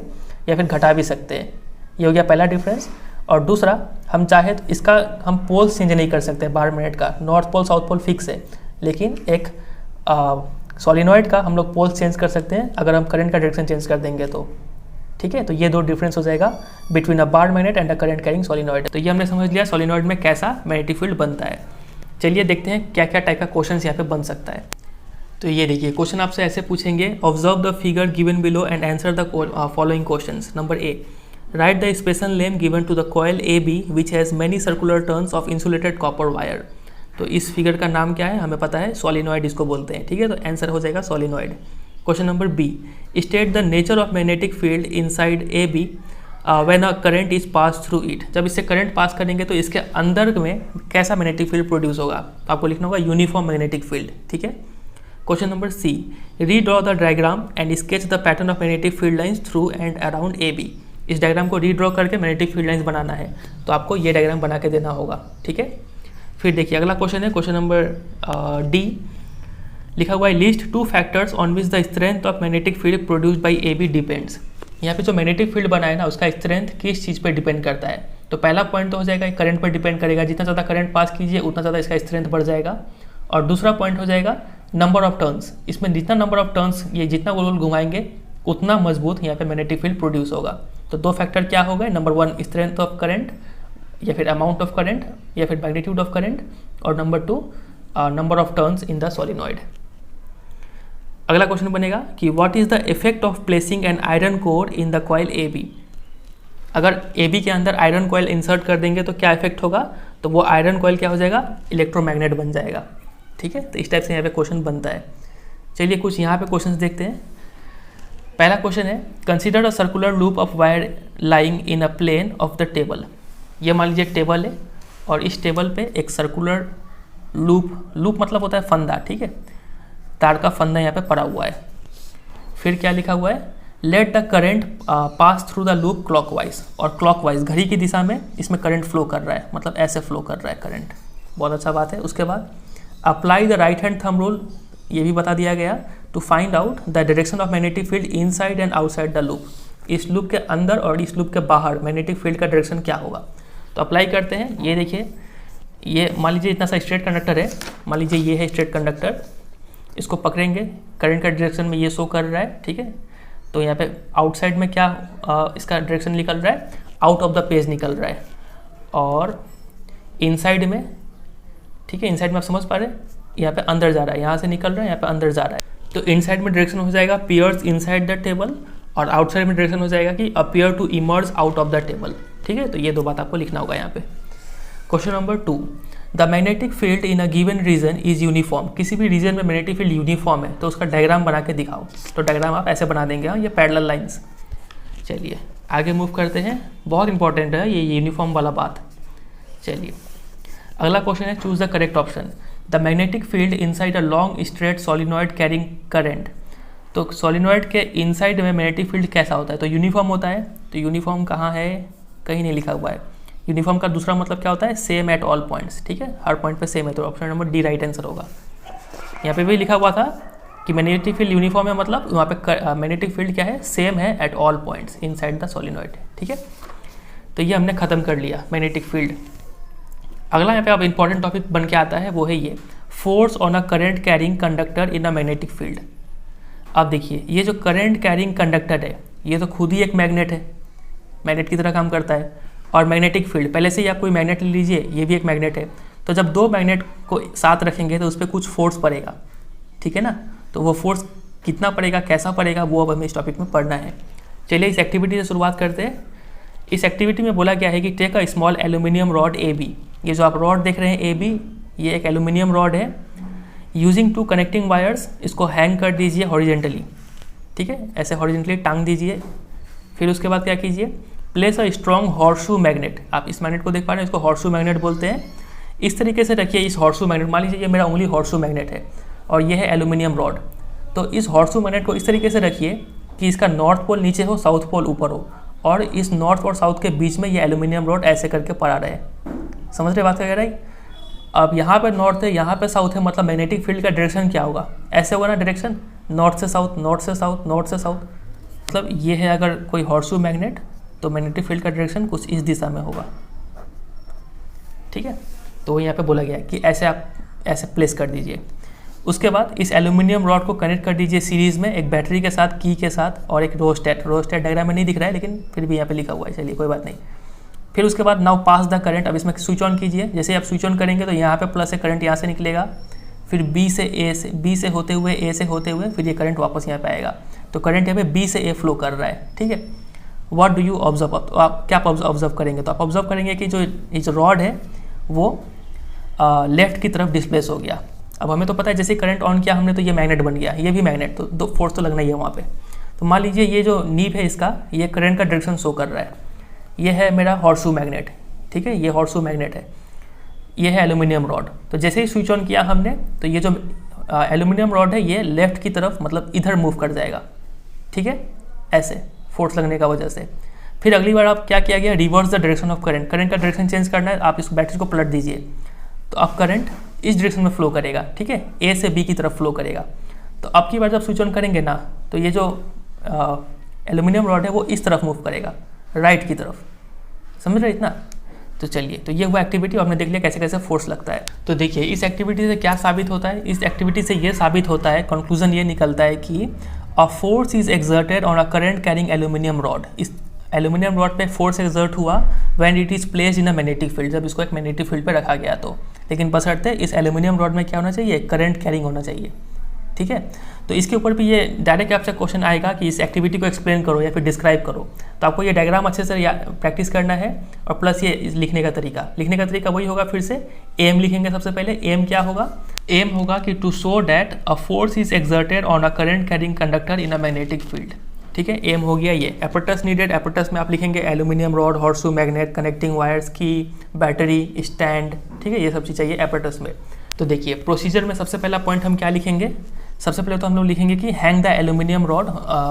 या फिर घटा भी सकते हैं। ये हो गया पहला डिफरेंस। और दूसरा, हम चाहे तो इसका हम पोल्स चेंज नहीं कर सकते बार मैग्नेट का, north pole south pole fix है। लेकिन एक सोलिनॉइड का हम लोग पोल्स चेंज कर सकते हैं अगर हम करंट का डायरेक्शन चेंज कर देंगे तो, ठीक है। तो ये 2 डिफरेंस हो जाएगा between a bar magnet and a current carrying solenoid. तो ये हमने समझ लिया सोलिनॉइड में कैसा मैग्नेटिक फील्ड बनता है। चलिए देखते हैं क्या क्या टाइप का क्वेश्चन यहाँ पे बन सकता है। तो ये देखिए क्वेश्चन आपसे ऐसे पूछेंगे, observe the figure given below and answer the following questions. Number A, write the special name given to the coil A B which has many circular turns of insulated copper wire. तो इस फिगर का नाम क्या है, हमें पता है सोलिनॉइड इसको बोलते हैं, ठीक है। तो आंसर हो जाएगा solenoid. Question number B, state the nature of magnetic field inside A B when a current is pass through it. जब इससे करंट पास करेंगे तो इसके अंदर में कैसा मैग्नेटिक फील्ड प्रोड्यूस होगा, तो आपको लिखना होगा यूनिफॉर्म मैग्नेटिक फील्ड, ठीक है। Question number C, redraw the diagram and sketch the pattern of magnetic field lines through and around A B. इस डायग्राम को रीड्रॉ करके मैग्नेटिक फील्ड लाइंस बनाना है, तो आपको ये डायग्राम बना के देना होगा, ठीक है। फिर देखिए अगला क्वेश्चन है क्वेश्चन नंबर डी, लिखा हुआ है list 2 factors on which the strength of magnetic field produced by A B depends. यहाँ पे जो मैग्नेटिक फील्ड बना है ना उसका स्ट्रेंथ किस चीज़ पर डिपेंड करता है। तो पहला पॉइंट तो हो जाएगा करंट पर डिपेंड करेगा, जितना ज़्यादा करंट पास कीजिए उतना ज़्यादा इसका स्ट्रेंथ बढ़ जाएगा। और दूसरा पॉइंट हो जाएगा नंबर ऑफ टर्न्स, इसमें जितना नंबर ऑफ टर्न्स ये जितना गोल गोल घुमाएंगे उतना मजबूत यहाँ पे मैग्नेटिक फील्ड प्रोड्यूस होगा। तो 2 फैक्टर क्या हो गए, नंबर 1 स्ट्रेंथ ऑफ करंट या फिर अमाउंट ऑफ करंट या फिर मैग्नीट्यूड ऑफ करंट, और number 2 number of turns in the solenoid. अगला क्वेश्चन बनेगा कि what is the effect of placing an iron core in the coil A B. अगर ए बी के अंदर आयरन कॉइल इंसर्ट कर देंगे तो क्या इफेक्ट होगा, तो वो आयरन कॉइल क्या हो जाएगा, इलेक्ट्रोमैग्नेट बन जाएगा। ठीक है, तो इस टाइप से यहाँ पे क्वेश्चन बनता है। चलिए कुछ यहाँ पे क्वेश्चन देखते हैं। पहला क्वेश्चन है consider a circular loop of wire lying in a plane of the table. ये मान लीजिए टेबल है और इस टेबल पे एक सर्कुलर लूप मतलब होता है फंदा, ठीक है, तार का फंदा यहाँ पे पड़ा हुआ है। फिर क्या लिखा हुआ है, let the current pass through the loop clockwise, और क्लॉकवाइज घड़ी की दिशा में इसमें करंट फ्लो कर रहा है, मतलब ऐसे फ्लो कर रहा है करंट। बहुत अच्छा बात है। उसके बाद apply the right hand thumb rule, ये भी बता दिया गया, to find out the direction of magnetic field inside and outside the loop. इस लूप के अंदर और इस लूप के बाहर मैग्नेटिक फील्ड का डायरेक्शन क्या होगा। तो अप्लाई करते हैं। ये देखिए, ये मान लीजिए इतना सा स्ट्रेट कंडक्टर है, मान लीजिए ये है स्ट्रेट कंडक्टर, इसको पकड़ेंगे, करंट का डायरेक्शन में ये शो कर रहा है, ठीक है। तो यहाँ पे आउटसाइड में क्या इसका डायरेक्शन निकल रहा है, आउट ऑफ द पेज निकल रहा है, और इनसाइड में, ठीक है, इनसाइड में आप समझ पा रहे हैं, यहाँ पे अंदर जा रहा है, यहाँ से निकल रहा है, यहाँ पे अंदर जा रहा है। तो इनसाइड में डायरेक्शन हो जाएगा पियर्स इनसाइड द टेबल, और आउटसाइड में डायरेक्शन हो जाएगा कि appear to emerge out of the table. ठीक है, तो ये 2 बात आपको लिखना होगा यहाँ पे। Question number 2, the magnetic field in a given region is uniform. किसी भी रीजन में मैग्नेटिक फील्ड यूनिफॉर्म है तो उसका डायग्राम बना के दिखाओ। तो डायग्राम आप ऐसे बना देंगे, हाँ, ये पैरेलल लाइंस। चलिए आगे मूव करते हैं, बहुत इंपॉर्टेंट है ये यूनिफॉर्म वाला बात। चलिए अगला क्वेश्चन है, choose the correct option. The magnetic field inside a long straight solenoid carrying current. तो सोलिनॉइड के इनसाइड में मैग्नेटिक फील्ड कैसा होता है, तो यूनिफॉर्म होता है। तो यूनिफॉर्म कहाँ है, कहीं नहीं लिखा हुआ है। यूनिफॉर्म का दूसरा मतलब क्या होता है, सेम एट ऑल पॉइंट्स। ठीक है, हर पॉइंट पे सेम है, तो option number D right answer होगा। यहाँ पे भी लिखा हुआ था कि मैग्नेटिक फील्ड यूनिफॉर्म है, मतलब वहाँ पे मैग्नेटिक फील्ड क्या है, सेम है at all points inside the solenoid. ठीक है, तो ये हमने खत्म कर लिया मैग्नेटिक फील्ड। अगला यहाँ पे अब इंपॉर्टेंट टॉपिक बन के आता है, वो है ये force on a current carrying conductor in a magnetic field. अब देखिए, ये जो करंट कैरिंग कंडक्टर है ये तो खुद ही एक मैग्नेट है, मैग्नेट की तरह काम करता है। और मैग्नेटिक फील्ड, पहले से ही आप कोई मैग्नेट ले लीजिए, ये भी एक मैग्नेट है। तो जब 2 मैग्नेट को साथ रखेंगे तो उस पर कुछ फोर्स पड़ेगा, ठीक है ना। तो वो फोर्स कितना पड़ेगा, कैसा पड़ेगा, वो अब हमें इस टॉपिक में पढ़ना है। चलिए इस एक्टिविटी से शुरुआत करते हैं। इस एक्टिविटी में बोला गया है कि take a small aluminium rod A B. ये जो आप रॉड देख रहे हैं ए बी, ये एक एल्यूमिनियम रॉड है। यूजिंग 2 कनेक्टिंग वायर्स, इसको हैंग कर दीजिए हॉरिजेंटली, ठीक है, ऐसे हॉरिजेंटली टांग दीजिए। फिर उसके बाद क्या कीजिए, place a strong horseshoe magnet. आप इस मैग्नेट को देख पा रहे हैं, इसको हॉर्सशू मैग्नेट बोलते हैं। इस तरीके से रखिए इस हॉर्सशू मैग्नेट, मान लीजिए ये मेरा उंगली हॉर्सशू मैग्नेट है और ये है एल्यूमिनियम रॉड। तो इस हॉर्सशू मैग्नेट को इस तरीके से रखिए कि इसका नॉर्थ पोल नीचे हो, साउथ पोल ऊपर हो, और इस नॉर्थ और साउथ के बीच में ये एल्यूमिनियम रॉड ऐसे करके पड़ा रहे। समझ रहे बात कह रही। अब यहाँ पे नॉर्थ है, यहाँ पे साउथ है, मतलब मैग्नेटिक फील्ड का डायरेक्शन क्या होगा, ऐसे होगा ना डायरेक्शन, नॉर्थ से साउथ, नॉर्थ से साउथ, नॉर्थ से साउथ। मतलब ये है अगर कोई हॉर्सशू मैग्नेट, तो मैग्नेटिक फील्ड का डायरेक्शन कुछ इस दिशा में होगा। ठीक है, तो यहाँ पे बोला गया कि ऐसे आप ऐसे प्लेस कर दीजिए। उसके बाद इस एल्यूमिनियम रॉड को कनेक्ट कर दीजिए सीरीज़ में एक बैटरी के साथ, की के साथ, और एक रोस्टेट डायग्राम में नहीं दिख रहा है लेकिन फिर भी यहाँ पे लिखा हुआ है, चलिए कोई बात नहीं। फिर उसके बाद नाउ पास द करंट। अब इसमें स्विच ऑन कीजिए। जैसे आप स्विच ऑन करेंगे तो यहाँ पे प्लस है, करंट यहाँ से निकलेगा, फिर बी से होते हुए ए से होते हुए फिर ये करंट वापस यहाँ पे आएगा। तो करंट यहाँ पे बी से ए फ्लो कर रहा है। ठीक है, व्हाट डू यू ऑब्जर्व। तो आप क्या ऑब्जर्व करेंगे, तो आप ऑब्जर्व करेंगे कि जो रॉड है वो लेफ्ट की तरफ डिस्प्लेस हो गया। अब हमें तो पता है जैसे करंट ऑन किया हमने तो ये मैग्नेट बन गया, ये भी मैग्नेट, तो 2 फोर्स तो लगना ही है वहाँ पे। तो मान लीजिए ये जो नीब है इसका, ये करंट का डायरेक्शन शो कर रहा है। ये है मेरा हॉर्सशू मैग्नेट, ठीक है, ये हॉर्सशू मैग्नेट है, ये है एल्यूमिनियम रॉड। तो जैसे ही स्विच ऑन किया हमने तो ये जो एल्यूमिनियम रॉड है ये लेफ्ट की तरफ, मतलब इधर मूव कर जाएगा। ठीक है, ऐसे फोर्स लगने का वजह से। फिर अगली बार आप क्या किया गया, reverse the direction of current. Current का डायरेक्शन चेंज करना है, आप इस बैटरी को पलट दीजिए तो अब करंट इस डायरेक्शन में फ्लो करेगा, ठीक है, ए से बी की तरफ फ्लो करेगा। तो अब की बार जब स्विच ऑन करेंगे ना, तो ये जो एल्यूमिनियम रॉड है वो इस तरफ मूव करेगा, राइट की तरफ, समझ रहे इतना। तो चलिए, तो ये हुआ एक्टिविटी, और हमने देख लिया कैसे कैसे फोर्स लगता है। तो देखिए इस एक्टिविटी से क्या साबित होता है, इस एक्टिविटी से ये साबित होता है, कंक्लूजन ये निकलता है कि अ force is exerted on a current carrying aluminium rod. इस एल्यूमिनियम रॉड पे फोर्स एक्सर्ट हुआ when it is placed in a magnetic field, जब इसको एक मैग्नेटिक फील्ड पे रखा गया तो। लेकिन बशर्ते इस एल्यूमिनियम रॉड में क्या होना चाहिए, करंट कैरिंग होना चाहिए, ठीक है। तो इसके ऊपर भी ये डायरेक्ट आपसे क्वेश्चन आएगा कि इस एक्टिविटी को एक्सप्लेन करो या फिर डिस्क्राइब करो। तो आपको ये डायग्राम अच्छे से प्रैक्टिस करना है, और प्लस ये लिखने का तरीका वही होगा। फिर से एम लिखेंगे सबसे पहले। एम क्या होगा, एम होगा कि to show that a force is exerted on a current carrying conductor in a magnetic field, ठीक है। एम हो गया ये। एपरेटस नीडेड, एपरेटस में आप लिखेंगे aluminium rod, horseshoe magnet, connecting wires, की, बैटरी, स्टैंड, ठीक है, ये सब चीज़ चाहिए एपरेटस में। तो देखिए प्रोसीजर में सबसे पहला पॉइंट हम क्या लिखेंगे, सबसे पहले तो हम लोग लिखेंगे कि hang the aluminium rod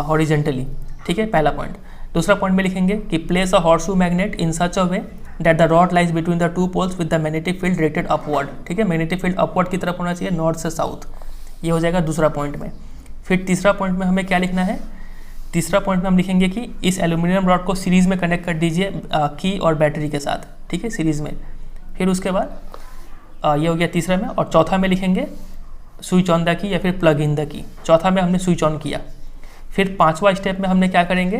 horizontally, ठीक है, पहला पॉइंट। दूसरा पॉइंट में लिखेंगे कि place a horseshoe magnet in such a way that the rod lies between the two poles with the magnetic field directed upward, ठीक है, मैग्नेटिक फील्ड अपवर्ड की तरफ होना चाहिए, नॉर्थ से साउथ। ये हो जाएगा दूसरा पॉइंट में। फिर तीसरा पॉइंट में हमें क्या लिखना है, तीसरा पॉइंट में हम लिखेंगे कि इस एल्यूमिनियम रॉड को सीरीज़ में कनेक्ट कर दीजिए की और बैटरी के साथ, ठीक है, सीरीज़ में। फिर उसके बाद ये हो गया तीसरा में। और चौथा में लिखेंगे स्विच ऑन द की या फिर प्लग इन द की। चौथा में हमने स्विच ऑन किया। फिर पांचवा स्टेप में हमने क्या करेंगे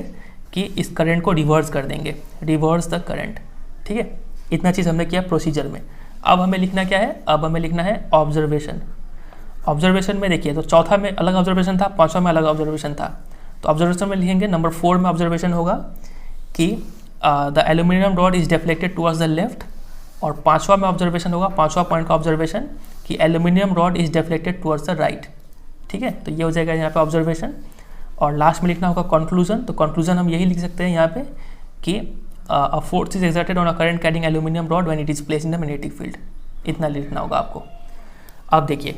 कि इस करंट को रिवर्स कर देंगे, रिवर्स द करंट, ठीक है। इतना चीज़ हमने किया प्रोसीजर में। अब हमें लिखना क्या है, अब हमें लिखना है ऑब्जर्वेशन। ऑब्जर्वेशन में देखिए, तो चौथा में अलग ऑब्जर्वेशन था, पांचवा में अलग ऑब्जर्वेशन था। तो ऑब्जर्वेशन में लिखेंगे नंबर 4 में ऑब्जर्वेशन होगा कि the aluminium rod is deflected towards the left. और पांचवा में ऑब्जर्वेशन होगा, पांचवा पॉइंट का ऑब्जर्वेशन कि aluminium rod is deflected towards the right, ठीक है। तो ये हो जाएगा यहाँ पे ऑब्जर्वेशन। और लास्ट में लिखना होगा कंक्लूजन। तो कंक्लूजन हम यही लिख सकते हैं यहाँ पे कि अ force is exerted on a current carrying aluminium rod when it is placed in the magnetic field. इतना लिखना होगा आपको। अब देखिए,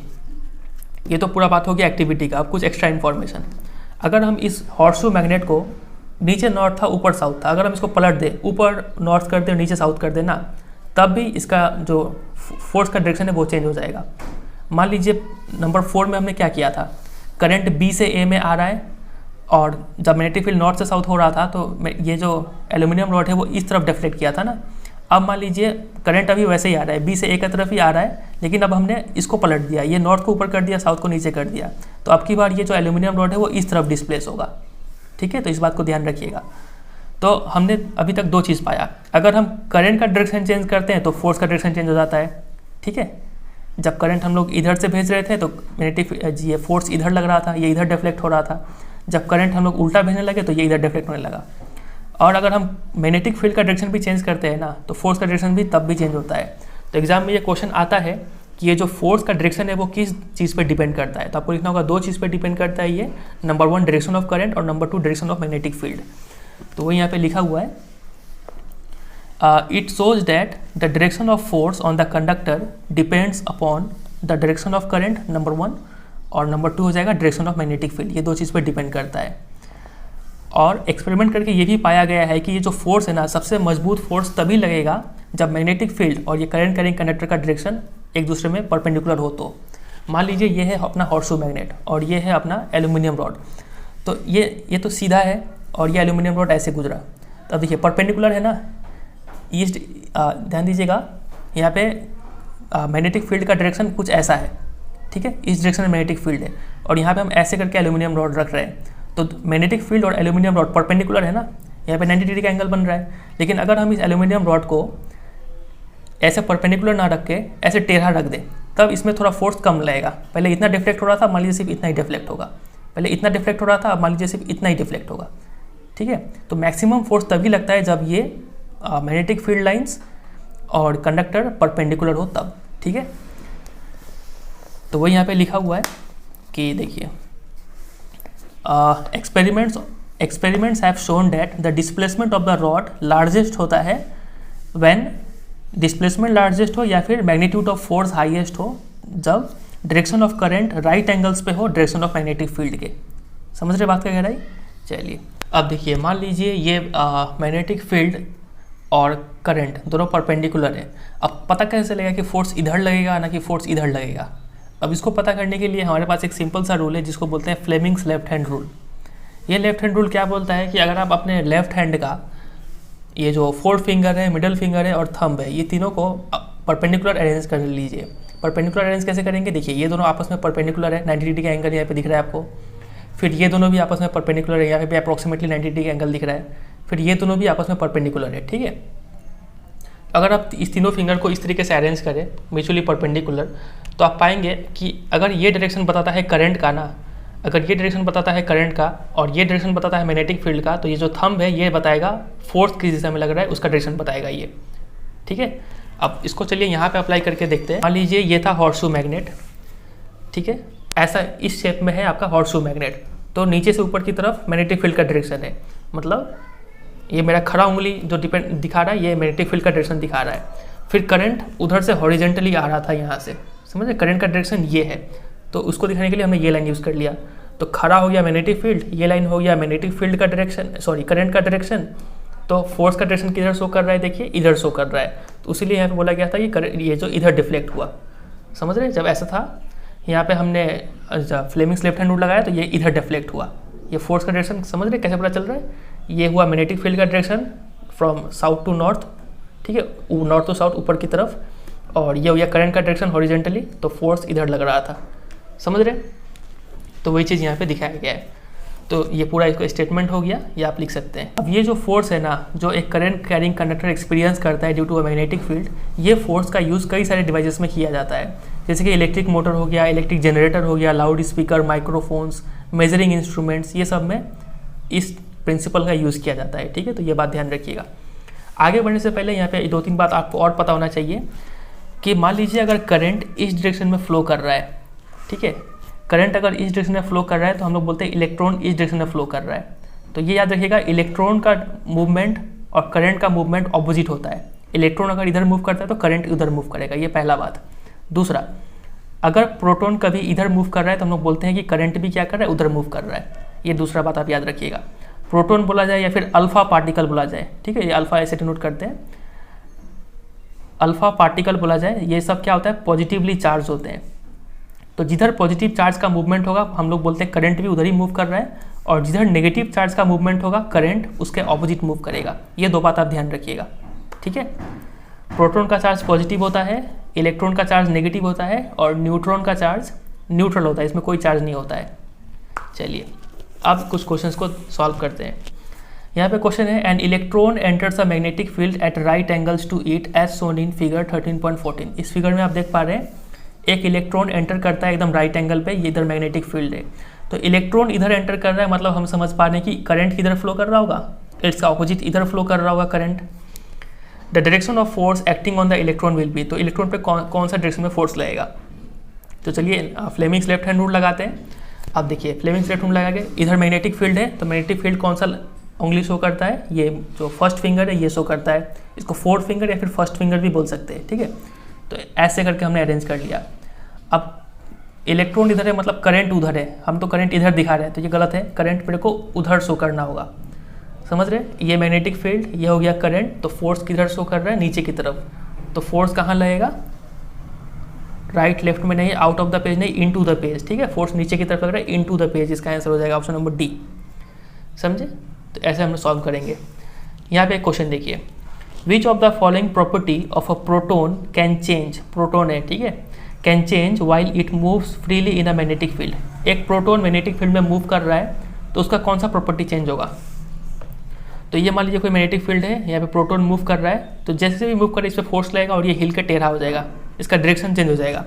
ये तो पूरा बात हो गया एक्टिविटी का। अब कुछ एक्स्ट्रा इन्फॉर्मेशन, अगर हम इस हॉर्सशू मैग्नेट को, नीचे नॉर्थ था ऊपर साउथ था, अगर हम इसको पलट दें, ऊपर नॉर्थ कर दें नीचे साउथ कर दें ना, तब भी इसका जो फोर्स का डायरेक्शन है वो चेंज हो जाएगा। मान लीजिए नंबर 4 में हमने क्या किया था, करंट बी से ए में आ रहा है, और जब मैग्नेटिक फील्ड नॉर्थ से साउथ हो रहा था तो ये जो एल्यूमिनियम रॉड है वो इस तरफ डिफ्लेक्ट किया था ना। अब मान लीजिए करंट अभी वैसे ही आ रहा है, बी से ए की तरफ ही आ रहा है, लेकिन अब हमने इसको पलट दिया, ये नॉर्थ को ऊपर कर दिया, साउथ को नीचे कर दिया। तो अब की बार ये जो एल्यूमिनियम रॉड है वो इस तरफ डिस्प्लेस होगा, ठीक है। तो इस बात को ध्यान रखिएगा। तो हमने अभी तक दो चीज़ पाया, अगर हम करंट का डायरेक्शन चेंज करते हैं तो फोर्स का डायरेक्शन चेंज हो जाता है, ठीक है। जब करंट हम लोग इधर से भेज रहे थे तो मैग्नेटिक ये फोर्स इधर लग रहा था, ये इधर डिफ्लेक्ट हो रहा था। जब करंट हम लोग उल्टा भेजने लगे तो ये इधर डिफ्लेक्ट होने लगा। और अगर हम मैग्नेटिक फील्ड का डायरेक्शन भी चेंज करते हैं ना, तो फोर्स का डायरेक्शन भी तब भी चेंज होता है। तो एग्जाम में ये क्वेश्चन आता है कि ये जो फोर्स का डायरेक्शन है वो किस चीज़ पे डिपेंड करता है। तो आपको लिखना होगा दो चीज़ पे डिपेंड करता है ये, नंबर 1 डायरेक्शन ऑफ करंट और number 2 direction of magnetic field. तो वो यहाँ पे लिखा हुआ है, it shows that the direction of force on the conductor depends upon the direction of current, number 1, और नंबर 2 हो जाएगा डायरेक्शन ऑफ मैग्नेटिक फील्ड। ये दो चीज़ पे डिपेंड करता है। और एक्सपेरिमेंट करके ये भी पाया गया है कि ये जो फोर्स है ना, सबसे मजबूत फोर्स तभी लगेगा जब मैग्नेटिक फील्ड और ये करंट कैरिंग कंडक्टर का डायरेक्शन एक दूसरे में परपेंडिकुलर हो। तो मान लीजिए ये है अपना हॉर्सशू मैग्नेट और ये है अपना एल्यूमिनियम रॉड। तो ये तो सीधा है और ये एल्यूमिनियम रॉड ऐसे गुजरा। तो अब देखिए परपेंडिकुलर है ना, ईस्ट, ध्यान दीजिएगा यहाँ पे मैग्नेटिक फील्ड का डायरेक्शन कुछ ऐसा है, ठीक है, इस डायरेक्शन में मैग्नेटिक फील्ड है, और यहाँ पे हम ऐसे करके एल्यूमिनियम रॉड रख रहे हैं। तो मैग्नेटिक फील्ड और एल्यूमिनियम रॉड परपेंडिकुलर है ना, यहाँ पे 90 डिग्री का एंगल बन रहा है। लेकिन अगर हम इस एल्यूमिनियम रॉड को ऐसे परपेंडिकुलर ना रख के ऐसे टेढ़ा रख दें, तब इसमें थोड़ा फोर्स कम लगेगा। पहले इतना डिफ्लेक्ट हो रहा था, मान लीजिए सिर्फ इतना ही डिफ्लेक्ट होगा। पहले इतना डिफ्लेक्ट हो रहा था, अब मान लीजिए सिर्फ इतना ही डिफ्लेक्ट होगा, ठीक है। तो मैक्सिमम फोर्स तभी लगता है जब ये मैग्नेटिक फील्ड लाइंस और कंडक्टर परपेंडिकुलर हो तब, ठीक है। तो वही यहाँ पे लिखा हुआ है कि देखिए experiments have shown that the displacement of the rod largest होता है व्हेन डिस्प्लेसमेंट लार्जेस्ट हो या फिर मैग्नीट्यूड ऑफ फोर्स हाईएस्ट हो जब direction of current right angles पे हो डायरेक्शन ऑफ मैग्नेटिक फील्ड के। समझ रहे बात का गहराई। चलिए अब देखिए, मान लीजिए ये मैग्नेटिक फील्ड और करंट दोनों परपेंडिकुलर है। अब पता कैसे चलेगा कि फोर्स इधर लगेगा ना कि फोर्स इधर लगेगा? अब इसको पता करने के लिए हमारे पास एक सिंपल सा रूल है जिसको बोलते हैं फ्लेमिंग्स लेफ्ट हैंड रूल। ये लेफ्ट हैंड रूल क्या बोलता है कि अगर आप अपने लेफ्ट हैंड का ये जो फोर्थ फिंगर है, मिडल फिंगर है और थंब है, ये तीनों को परपेंडिकुलर अरेंज कर लीजिए। परपेंडिकुलर अरेंज कैसे करेंगे? देखिए ये दोनों आपस में परपेंडिकुलर है, 90 डिग्री का एंगल यहाँ पे दिख रहा है आपको। फिर ये दोनों भी आपस में परपेंडिकुलर है, यहाँ पे भी अप्रॉक्सीमेटली 90 डिग्री का एंगल दिख रहा है। फिर ये दोनों भी आपस में परपेंडिकुलर है, ठीक है। अगर आप इस तीनों फिंगर को इस तरीके से अरेंज करें म्यूचुअली परपेंडिकुलर, तो आप पाएंगे कि अगर ये डायरेक्शन बताता है करंट का ना, अगर ये डायरेक्शन बताता है करंट का और ये डायरेक्शन बताता है मैग्नेटिक फील्ड का, तो ये जो थंब है ये बताएगा फोर्स किस दिशा में लग रहा है, उसका डायरेक्शन बताएगा ये, ठीक है। अब इसको चलिए यहाँ पे अप्लाई करके देखते हैं। मान लीजिए ये था हॉर्सशू मैग्नेट, ठीक है, ऐसा इस शेप में है आपका हॉर्सशू मैग्नेट। तो नीचे से ऊपर की तरफ मैग्नेटिक फील्ड का डायरेक्शन है, मतलब ये मेरा खड़ा उंगली जो दिखा रहा है ये मैग्नेटिक फील्ड का डायरेक्शन दिखा रहा है। फिर करंट उधर से हॉरिजेंटली आ रहा था यहाँ से, समझे, करंट का डायरेक्शन ये है। तो उसको दिखाने के लिए हमने ये लाइन यूज़ कर लिया। तो खड़ा हो गया मैग्नेटिक फील्ड, ये लाइन हो गया मैग्नेटिक फील्ड का डायरेक्शन, सॉरी करंट का डायरेक्शन। तो फोर्स का डायरेक्शन किधर शो कर रहा है? देखिए इधर शो कर रहा है। तो इसीलिए यहाँ पे बोला गया था कि ये जो इधर डिफ्लेक्ट हुआ, समझ रहे हैं। जब ऐसा था यहाँ पे हमने फ्लेमिंग्स लेफ्ट हैंड रूल लगाया तो ये इधर डिफ्लेक्ट हुआ। ये फोर्स का डायरेक्शन समझ रहे कैसे पता चल रहा है? ये हुआ मैग्नेटिक फील्ड का direction from south to north, ठीक है, नॉर्थ टू साउथ ऊपर की तरफ, और ये हो गया करंट का डायरेक्शन हॉरिजेंटली, तो फोर्स इधर लग रहा था, समझ रहे। तो वही चीज़ यहाँ पे दिखाया गया है। तो ये पूरा इसको स्टेटमेंट हो गया, ये आप लिख सकते हैं। अब ये जो फोर्स है ना, जो एक करंट कैरिंग कंडक्टर एक्सपीरियंस करता है due to a magnetic field, ये फोर्स का यूज़ कई सारे डिवाइसेस में किया जाता है, जैसे कि इलेक्ट्रिक मोटर हो गया, इलेक्ट्रिक जनरेटर हो गया, loud speaker, microphones, measuring instruments, ये सब में इस प्रिंसिपल का यूज़ किया जाता है, ठीक है। तो ये बात ध्यान रखिएगा। आगे बढ़ने से पहले यहाँ पे 2-3 बात आपको और पता होना चाहिए कि मान लीजिए अगर करंट इस डायरेक्शन में फ्लो कर रहा है, ठीक है, करंट अगर इस डायरेक्शन में फ्लो कर रहा है तो हम लोग बोलते हैं इलेक्ट्रॉन इस डायरेक्शन में फ्लो कर रहा है। तो ये याद रखिएगा, इलेक्ट्रॉन का मूवमेंट और करंट का मूवमेंट ऑपोजिट होता है। इलेक्ट्रॉन अगर इधर मूव करता है तो करंट उधर मूव करेगा, ये पहला बात। दूसरा, अगर प्रोटॉन कभी इधर मूव कर रहा है तो हम लोग बोलते हैं कि करंट भी क्या कर रहा है, उधर मूव कर रहा है। ये दूसरा बात आप याद रखिएगा। प्रोटॉन बोला जाए या फिर अल्फा पार्टिकल बोला जाए, ठीक है, ये अल्फा ऐसे डिनोट करते हैं, अल्फा पार्टिकल बोला जाए, ये सब क्या होता है, पॉजिटिवली चार्ज होते हैं। तो जिधर पॉजिटिव चार्ज का मूवमेंट होगा हम लोग बोलते हैं करंट भी उधर ही मूव कर रहा है, और जिधर नेगेटिव चार्ज का मूवमेंट होगा करंट उसके ऑपोजिट मूव करेगा। ये 2 बात आप ध्यान रखिएगा, ठीक है। प्रोटॉन का चार्ज पॉजिटिव होता है, इलेक्ट्रॉन का चार्ज नेगेटिव होता है, और न्यूट्रॉन का चार्ज न्यूट्रल होता है, इसमें कोई चार्ज नहीं होता है। चलिए अब कुछ क्वेश्चंस को सॉल्व करते हैं। यहाँ पे क्वेश्चन है, an electron enters a magnetic field at right angles to it as shown in figure 13.14। इस फिगर में आप देख पा रहे हैं एक इलेक्ट्रॉन एंटर करता है एकदम राइट एंगल पे, ये इधर मैग्नेटिक फील्ड है। तो इलेक्ट्रॉन इधर एंटर कर रहा है, मतलब हम समझ पा रहे हैं कि करंट किधर फ्लो कर रहा होगा, इसका ऑपोजिट इधर फ्लो कर रहा होगा current. The direction of force acting on the electron will be, तो इलेक्ट्रॉन पे कौन सा डायरेक्शन में फोर्स लगेगा। तो चलिए फ्लेमिंग्स लेफ्ट हैंड रूल लगाते हैं। अब देखिए फ्लेमिंग्स लेफ्ट हैंड लगा के इधर मैग्नेटिक फील्ड है, तो मैग्नेटिक फील्ड कौन सा उंगली शो करता है, ये जो फर्स्ट फिंगर है ये शो करता है। इसको फोर्थ फिंगर या फिर फर्स्ट फिंगर भी बोल सकते हैं, ठीक है। तो ऐसे करके हमने अरेंज कर लिया। अब इलेक्ट्रॉन इधर है, मतलब करंट उधर है, हम तो करंट इधर दिखा रहे हैं, तो ये गलत है, करंट मेरे को उधर शो करना होगा, समझ रहे। ये मैग्नेटिक फील्ड, ये हो गया करंट, तो फोर्स किधर शो कर रहा है, नीचे की तरफ। तो फोर्स कहाँ लगेगा, राइट लेफ्ट में नहीं, आउट ऑफ द पेज नहीं, इनटू द पेज, ठीक है। फोर्स नीचे की तरफ लग रहा है, इनटू द पेज, इसका आंसर हो जाएगा ऑप्शन नंबर डी, समझे। तो ऐसे हम सॉल्व करेंगे। यहाँ पे एक क्वेश्चन देखिए, which of the following property of a proton can change, proton है, ठीक है, can change while it moves freely in a magnetic field. एक प्रोटोन मैग्नेटिक फील्ड में मूव कर रहा है तो उसका कौन सा प्रॉपर्टी चेंज होगा। तो ये मान लीजिए कोई मैग्नेटिक फील्ड है, यहाँ पे प्रोटोन मूव कर रहा है, तो जैसे भी मूव करे इस पर फोर्स लगेगा और ये हिल के टेढ़ा हो जाएगा, इसका डायरेक्शन चेंज हो जाएगा।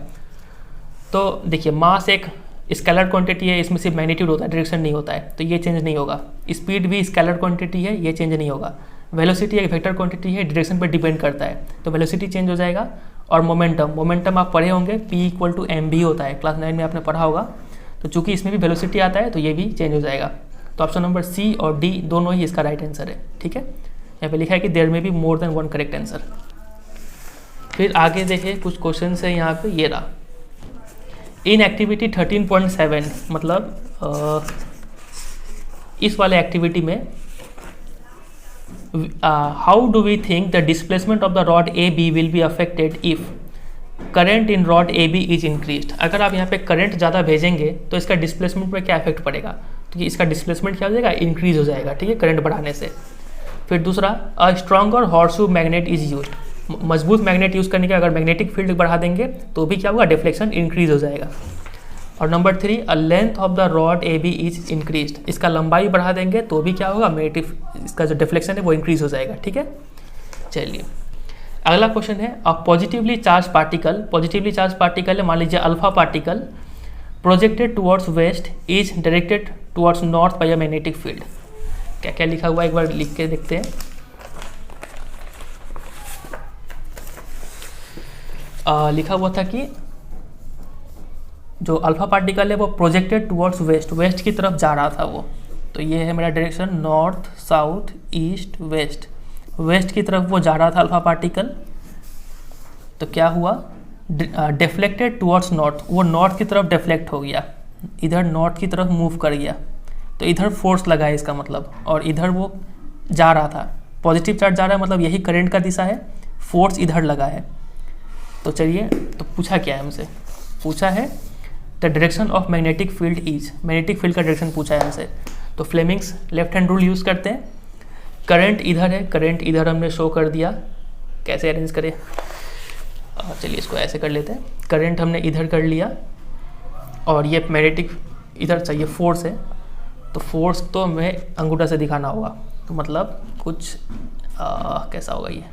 तो देखिए मास एक स्केलर क्वांटिटी है, इसमें सिर्फ मैग्नीट्यूड होता है, डायरेक्शन नहीं होता है, तो ये चेंज नहीं होगा। स्पीड भी स्केलर क्वांटिटी है, ये चेंज नहीं होगा। वेलोसिटी एक वेक्टर क्वांटिटी है, डायरेक्शन पर डिपेंड करता है, तो वेलोसिटी चेंज हो जाएगा। और मोमेंटम आप पढ़े होंगे, P = mv होता है, क्लास 9 में आपने पढ़ा होगा। तो चूंकि इसमें भी वेलोसिटी आता है तो ये भी चेंज हो जाएगा। तो ऑप्शन नंबर सी और डी दोनों ही इसका राइट आंसर है, ठीक है। यहाँ पे लिखा है कि देयर में be more than one correct answer. फिर आगे देखिए कुछ क्वेश्चन है यहाँ पे, ये रहा। इन एक्टिविटी 13.7, मतलब इस वाले एक्टिविटी में how do we think the displacement of the rod A B will be affected if current in rod A B is increase. अगर आप यहाँ पे करंट ज़्यादा भेजेंगे तो इसका डिस्प्लेसमेंट पे क्या इफेक्ट पड़ेगा, तो इसका डिस्प्लेसमेंट क्या हो जाएगा, इंक्रीज हो जाएगा, ठीक है, करंट बढ़ाने से। फिर दूसरा, a stronger horseshoe magnet is use, मजबूत मैग्नेट यूज़ करने के अगर मैग्नेटिक फील्ड बढ़ा देंगे तो भी क्या होगा, डिफ्लेक्शन इंक्रीज हो जाएगा। और number 3, a length of the rod A B is increase, इसका लंबाई बढ़ा देंगे तो भी क्या होगा, मैग्नेटिक इसका जो डिफ्लेक्शन है वो इंक्रीज हो जाएगा, ठीक है। चलिए अगला क्वेश्चन है, a positively charge particle, positively charge particle है, मान लीजिए alpha particle, projected towards waste is directed towards north bye a magnetic field. क्या क्या लिखा हुआ है एक बार लिख के देखते हैं। लिखा हुआ था कि जो अल्फा पार्टिकल है वो प्रोजेक्टेड टुवर्ड्स वेस्ट, वेस्ट की तरफ जा रहा था वो, तो ये है मेरा direction north south east west, west की तरफ वो जा रहा था अल्फा पार्टिकल। तो क्या हुआ, डिफ्लेक्टेड टुवर्ड्स नॉर्थ, वो नॉर्थ की तरफ डिफ्लेक्ट हो गया, इधर नॉर्थ की तरफ मूव कर गया, तो इधर फोर्स लगा है इसका मतलब, और इधर वो जा रहा था, पॉजिटिव चार्ज जा रहा है मतलब यही करंट का दिशा है, फोर्स इधर लगा है। तो चलिए, तो पूछा क्या है हमसे, पूछा है the direction of magnetic field is, magnetic field का डायरेक्शन पूछा है हमसे। तो Fleming's left hand rule use करते हैं, करंट इधर है, करंट इधर हमने शो कर दिया, कैसे अरेंज करें, चलिए इसको ऐसे कर लेते हैं, करंट हमने इधर कर लिया और ये मैग्नेटिक इधर चाहिए, फोर्स है, तो फोर्स तो हमें अंगूठा से दिखाना होगा, तो मतलब कुछ कैसा होगा ये,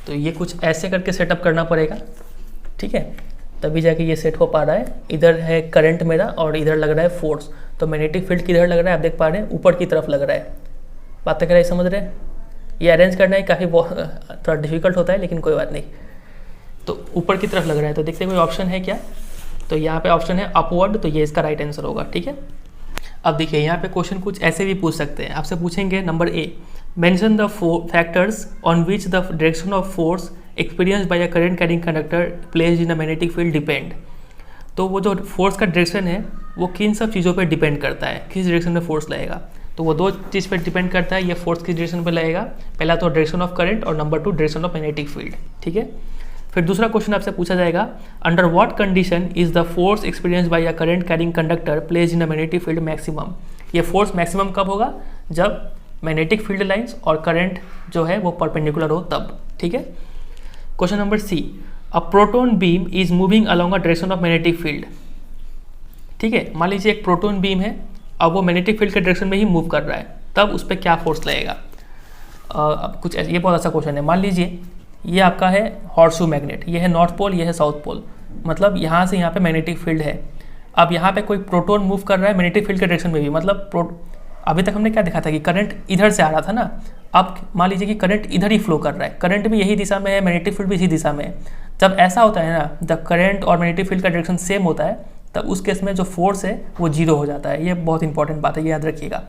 तो ये कुछ ऐसे करके सेटअप करना पड़ेगा, ठीक है, तभी जाके ये सेट हो पा रहा है। इधर है करंट मेरा और इधर लग रहा है फोर्स, तो मैग्नेटिक फील्ड किधर लग रहा है आप देख पा रहे हैं, ऊपर की तरफ लग रहा है, बातें कर रहे हैं, समझ रहे हैं। ये अरेंज करना ही काफ़ी थोड़ा डिफिकल्ट होता है, लेकिन कोई बात नहीं। तो ऊपर की तरफ लग रहा है, तो देखते हैं कोई ऑप्शन है क्या, तो यहाँ पे ऑप्शन है अपवर्ड, तो ये इसका राइट आंसर होगा, ठीक है। अब देखिए यहाँ पे क्वेश्चन कुछ ऐसे भी पूछ सकते हैं, आपसे पूछेंगे number A, mention the factors on which the direction of force experience by a current carrying conductor placed in a magnetic field depend. तो वो जो फोर्स का डायरेक्शन है वो किन सब चीज़ों पे डिपेंड करता है, किस डायरेक्शन में फोर्स लगेगा, तो वो दो चीज़ पे डिपेंड करता है, ये फोर्स किस डायरेक्शन पे लगेगा, पहला तो डायरेक्शन ऑफ करंट और number 2 direction of magnetic field, ठीक है। फिर दूसरा क्वेश्चन आपसे पूछा जाएगा, under what condition is the force experience by a current carrying conductor placed in a magnetic field maximum. ये फोर्स मैक्सिमम कब होगा, जब मैग्नेटिक फील्ड लाइंस और करंट जो है वो परपेंडिकुलर हो तब, ठीक है। Question number C, a proton beam is moving along a direction of magnetic field, ठीक है, मान लीजिए एक प्रोटॉन बीम है, अब वो मैग्नेटिक फील्ड के डायरेक्शन में ही मूव कर रहा है, तब उस पर क्या फोर्स लगेगा। अब कुछ ये बहुत अच्छा क्वेश्चन है, मान लीजिए ये आपका है हॉर्सशू मैग्नेट, ये है नॉर्थ पोल, ये है साउथ पोल, मतलब यहाँ से यहाँ पे मैग्नेटिक फील्ड है, अब यहाँ पे कोई प्रोटॉन मूव कर रहा है मैग्नेटिक फील्ड के डायरेक्शन में भी, मतलब अभी तक हमने क्या देखा था कि करंट इधर से आ रहा था ना, अब मान लीजिए कि करंट इधर ही फ्लो कर रहा है, करंट भी यही दिशा में है, मैग्नेटिक फील्ड भी इसी दिशा में है। जब ऐसा होता है ना, जब करंट और मैग्नेटिक फील्ड का डायरेक्शन सेम होता है, तब उस केस में जो फोर्स है वो जीरो हो जाता है। ये बहुत इंपॉर्टेंट बात है, ये याद रखिएगा,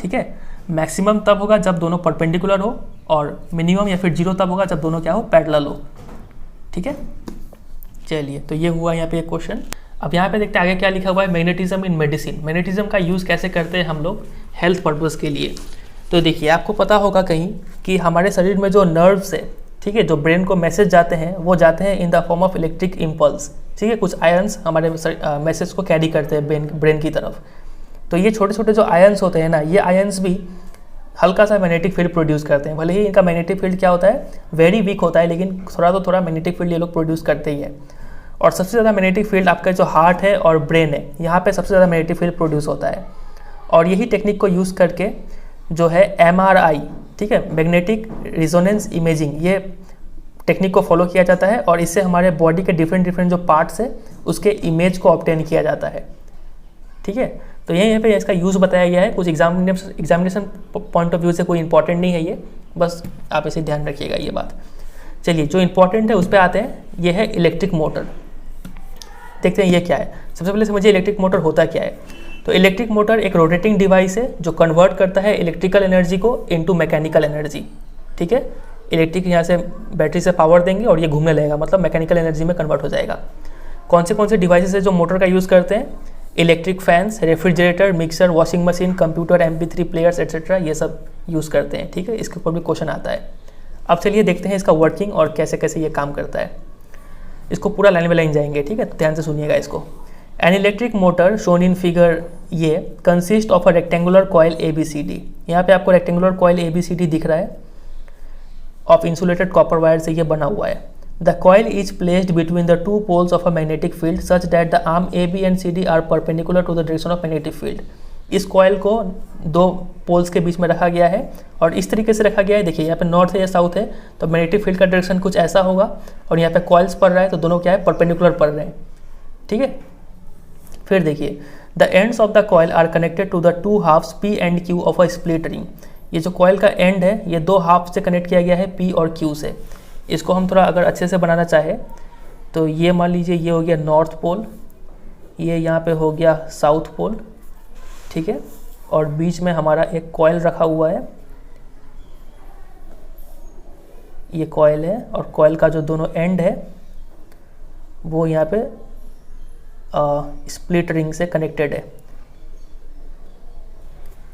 ठीक है। मैक्सिमम तब होगा जब दोनों परपेंडिकुलर हो, और मिनिमम या फिर जीरो तब होगा जब दोनों क्या हो, पैरेलल हो, ठीक है। चलिए, तो ये हुआ यहाँ पे एक क्वेश्चन। अब यहाँ पे देखते हैं आगे क्या लिखा हुआ है, मैग्नेटिज्म इन मेडिसिन। मैग्नेटिज्म का यूज़ कैसे करते हैं हम लोग हेल्थ पर्पज़ के लिए। तो देखिए, आपको पता होगा कहीं कि हमारे शरीर में जो नर्व्स है, ठीक है, जो ब्रेन को मैसेज जाते हैं, वो जाते हैं इन the form of electric impulse, ठीक है, कुछ आयंस हमारे मैसेज को कैरी करते हैं ब्रेन की तरफ। तो ये छोटे छोटे जो आयंस होते हैं ना, ये आयंस भी हल्का सा मैग्नेटिक फील्ड प्रोड्यूस करते हैं, भले ही इनका मैग्नेटिक फील्ड क्या होता है, वेरी वीक होता है, लेकिन थोड़ा तो थोड़ा मैग्नेटिक फील्ड ये लोग प्रोड्यूस करते ही है। और सबसे ज़्यादा मैग्नेटिक फील्ड आपका जो हार्ट है और ब्रेन है, यहाँ पे सबसे ज़्यादा मैग्नेटिक फील्ड प्रोड्यूस होता है। और यही टेक्निक को यूज़ करके जो है MRI, ठीक है, मैग्नेटिक रिजोनेंस इमेजिंग, ये टेक्निक को फॉलो किया जाता है, और इससे हमारे बॉडी के डिफरेंट जो पार्ट्स है उसके इमेज को ऑब्टेन किया जाता है, ठीक है। तो यहीं पे इसका यूज़ बताया गया है, कुछ एग्जामिनेशन पॉइंट ऑफ व्यू से कोई इंपॉर्टेंट नहीं है ये, बस आप इसे ध्यान रखिएगा ये बात। चलिए, जो इंपॉर्टेंट है उस पर आते हैं, ये है इलेक्ट्रिक मोटर। देखते हैं ये क्या है। सबसे पहले समझिए इलेक्ट्रिक मोटर होता क्या है। तो इलेक्ट्रिक मोटर एक रोटेटिंग डिवाइस है जो कन्वर्ट करता है इलेक्ट्रिकल एनर्जी को इनटू मैकेनिकल एनर्जी, ठीक है। इलेक्ट्रिक यहाँ से बैटरी से पावर देंगे और ये घूमने लगेगा, मतलब मैकेनिकल एनर्जी में कन्वर्ट हो जाएगा। कौन से डिवाइसेस है जो मोटर का यूज़ करते हैं? Electric fans, refrigerator, mixer, washing machine, computer, MP3 players etcetera, ये सब यूज़ करते हैं। ठीक है, इसके ऊपर भी क्वेश्चन आता है। अब चलिए देखते हैं इसका वर्किंग और कैसे कैसे ये काम करता है। इसको पूरा लाइन बाय लाइन जाएंगे, ठीक है, तो ध्यान से सुनिएगा इसको। An electric motor shown in figure ये consist of a rectangular coil ABCD। यहाँ पे आपको रेक्टेंगुलर कॉयल ABCD दिख रहा है, ऑफ इंसुलेटेड कॉपर वायर से ये बना हुआ है। The coil is placed between the two poles of a magnetic field such that the arm AB and CD are perpendicular to the direction of magnetic field. इस कॉयल को दो पोल्स के बीच में रखा गया है और इस तरीके से रखा गया है। देखिए यहाँ पे नॉर्थ है या साउथ है, तो मैग्नेटिक फील्ड का डायरेक्शन कुछ ऐसा होगा और यहाँ पे कॉइल्स पड़ रहा है, तो दोनों क्या है, परपेंडिकुलर पड़ रहे हैं। ठीक है, फिर देखिए the ends of the coil are connected to the two halves P and Q of a split ring. ये जो कॉयल का एंड है ये दो हाफ से कनेक्ट किया गया है P और Q से। इसको हम थोड़ा अगर अच्छे से बनाना चाहे तो ये मान लीजिए ये हो गया नॉर्थ पोल, ये यहाँ पे हो गया साउथ पोल। ठीक है, और बीच में हमारा एक कॉयल रखा हुआ है, ये कॉयल है और कॉयल का जो दोनों एंड है वो यहाँ पे स्प्लिट रिंग से कनेक्टेड है।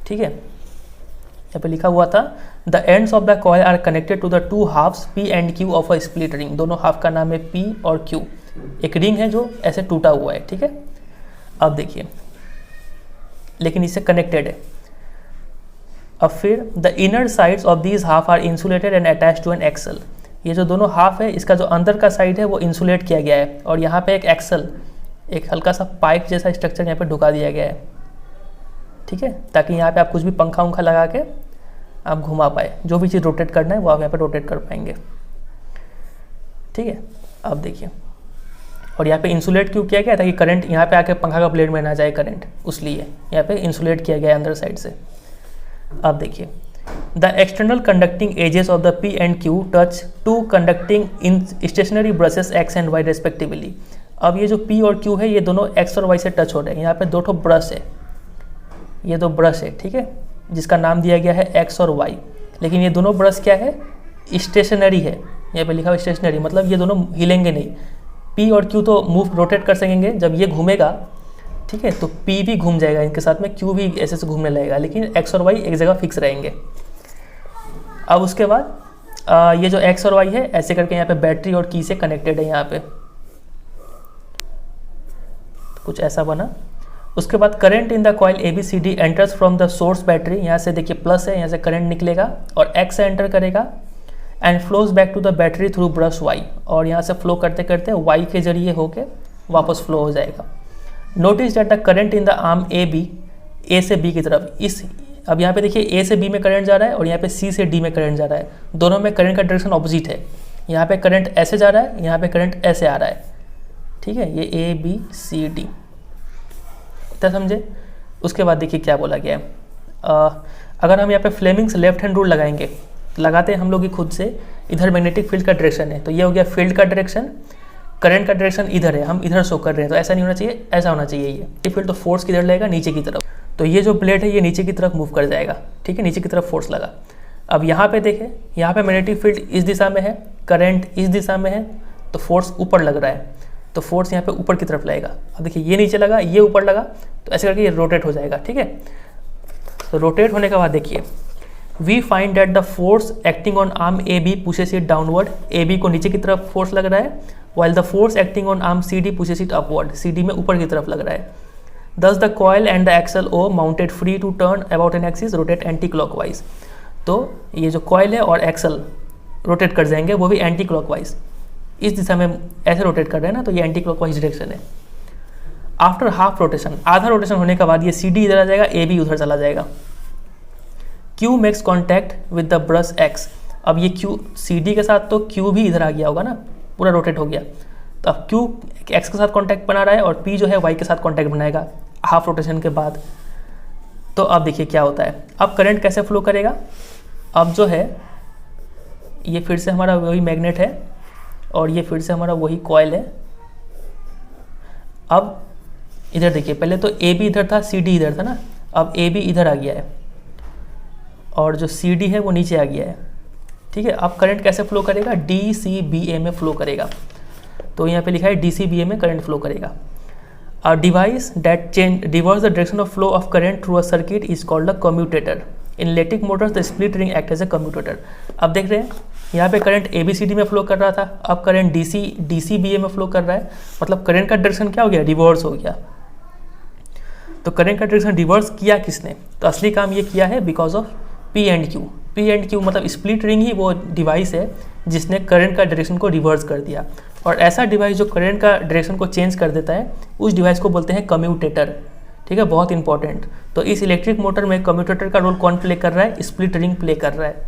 ठीक है, यहाँ पे लिखा हुआ था the ends of the coil are connected to the two halves P and Q of a split ring. दोनों हाफ का नाम है P और Q। एक रिंग है जो ऐसे टूटा हुआ है। ठीक है, अब देखिए, लेकिन इससे कनेक्टेड है। अब फिर the inner sides of these half are insulated and attached to an axle. ये जो दोनों हाफ है इसका जो अंदर का साइड है वो इंसुलेट किया गया है और यहाँ पे एक एक्सल, एक हल्का सा पाइप जैसा स्ट्रक्चर यहाँ पे ढुका दिया गया है। ठीक है, ताकि यहाँ पे आप कुछ भी पंखा उंखा लगा के आप घुमा पाए, जो भी चीज़ रोटेट करना है वो आप यहाँ पे रोटेट कर पाएंगे। ठीक है, अब देखिए, और यहाँ पे इंसुलेट क्यों किया गया ताकि करंट यहाँ पे आके पंखा का ब्लेड में ना जाए करंट, उसलिए यहाँ पे इंसुलेट किया गया है अंदर साइड से। अब देखिए the external conducting edges of the P and Q touch to conducting in stationary brushes X and Y respectively. अब ये जो P और Q है ये दोनों X और Y से टच हो रहे हैं। यहाँ पे दो ठो ब्रश है, ये दो ब्रश है। ठीक है, जिसका नाम दिया गया है X और Y, लेकिन ये दोनों ब्रश क्या है, स्टेशनरी है। यहाँ पे लिखा हुआ स्टेशनरी, मतलब ये दोनों हिलेंगे नहीं। P और Q तो मूव रोटेट कर सकेंगे, जब ये घूमेगा ठीक है तो P भी घूम जाएगा इनके साथ में, Q भी ऐसे से घूमने लगेगा, लेकिन X और Y एक जगह फिक्स रहेंगे। अब उसके बाद ये जो X और Y है ऐसे करके यहाँ पे बैटरी और की से कनेक्टेड है। यहाँ पे कुछ ऐसा बना। उसके बाद current in the coil ABCD enters from the source battery. यहाँ से देखिए प्लस है, यहाँ से करंट निकलेगा और X से एंटर करेगा and flows back to the battery through brush Y, और यहाँ से फ्लो करते करते Y के जरिए होके वापस फ्लो हो जाएगा। Notice that the current in the arm AB, A से B की तरफ, इस अब यहाँ पे देखिए A से B में करंट जा रहा है और यहाँ पे C से D में करंट जा रहा है। दोनों में करंट का डायरेक्शन ऑपोजिट है। यहाँ पे करंट ऐसे जा रहा है, यहाँ पे करंट ऐसे आ रहा है। ठीक है, ये ABCD, इतना समझे। उसके बाद देखिए क्या बोला गया है। अगर हम यहाँ पे फ्लेमिंग्स लेफ्ट हैंड रूल लगाएंगे, लगाते हैं हम लोग ही खुद से, इधर मैग्नेटिक फील्ड का डायरेक्शन है तो ये हो गया फील्ड का डायरेक्शन, करंट का डायरेक्शन इधर है, हम इधर शो कर रहे हैं, तो ऐसा नहीं होना चाहिए, ऐसा होना चाहिए। ये फील्ड तो फोर्स किधर लगेगा, नीचे की तरफ, तो ये जो प्लेट है ये नीचे की तरफ मूव कर जाएगा। ठीक है, नीचे की तरफ फोर्स लगा। अब यहाँ पे देखें, यहाँ पे मैग्नेटिक फील्ड इस दिशा में है, करंट इस दिशा में है, तो फोर्स ऊपर लग रहा है, तो फोर्स यहाँ पे ऊपर की तरफ लगेगा। अब देखिए ये नीचे लगा, ये ऊपर लगा, तो ऐसे करके ये रोटेट हो जाएगा। ठीक है, तो रोटेट होने के बाद देखिए we find that the force acting on arm AB pushes it downward. AB को नीचे की तरफ फोर्स लग रहा है, while the force acting on arm CD pushes it upward, CD में ऊपर की तरफ लग रहा है। Thus the coil and the axle O mounted free to turn about an axis rotate anti clockwise। तो ये जो coil है और एक्सल रोटेट कर जाएंगे, वो भी एंटी क्लॉकवाइज, इस दिशा में ऐसे रोटेट कर रहे हैं ना, तो ये एंटी क्लॉकवाइज डायरेक्शन है। आफ्टर हाफ रोटेशन, आधा रोटेशन होने के बाद ये CD इधर आ जाएगा, AB उधर चला जाएगा। Q makes contact with the brush X। अब ये Q CD के साथ, तो Q भी इधर आ गया होगा ना, पूरा रोटेट हो गया, तो अब Q X के साथ कांटेक्ट बना रहा है और P जो है Y के साथ कांटेक्ट बनाएगा हाफ रोटेशन के बाद। तो अब देखिए क्या होता है, अब करंट कैसे फ्लो करेगा। अब जो है ये फिर से हमारा वही मैग्नेट है और ये फिर से हमारा वही कॉइल है। अब इधर देखिए, पहले तो AB इधर था, CD इधर था ना, अब AB इधर आ गया है और जो CD है वो नीचे आ गया है। ठीक है, अब करंट कैसे फ्लो करेगा, DCBA में फ्लो करेगा। तो यहाँ पे लिखा है DCBA में करंट फ्लो करेगा। A device that reverse the direction of flow of current through a circuit is called a commutator. In electric motors, the split ring act as a commutator. अब देख रहे हैं यहाँ पे करंट ABCD में फ्लो कर रहा था, अब करंट DCBA में फ्लो कर रहा है, मतलब करंट का डायरेक्शन क्या हो गया, रिवर्स हो गया। तो करंट का डायरेक्शन रिवर्स किया किसने, तो असली काम ये किया है because of P and Q मतलब स्प्लिट रिंग ही वो डिवाइस है जिसने करंट का डायरेक्शन को रिवर्स कर दिया। और ऐसा डिवाइस जो करंट का डायरेक्शन को चेंज कर देता है उस डिवाइस को बोलते हैं कम्यूटेटर। ठीक है, बहुत इंपॉर्टेंट। तो इस इलेक्ट्रिक मोटर में कम्यूटेटर का रोल कौन प्ले कर रहा है, स्प्लिट रिंग प्ले कर रहा है।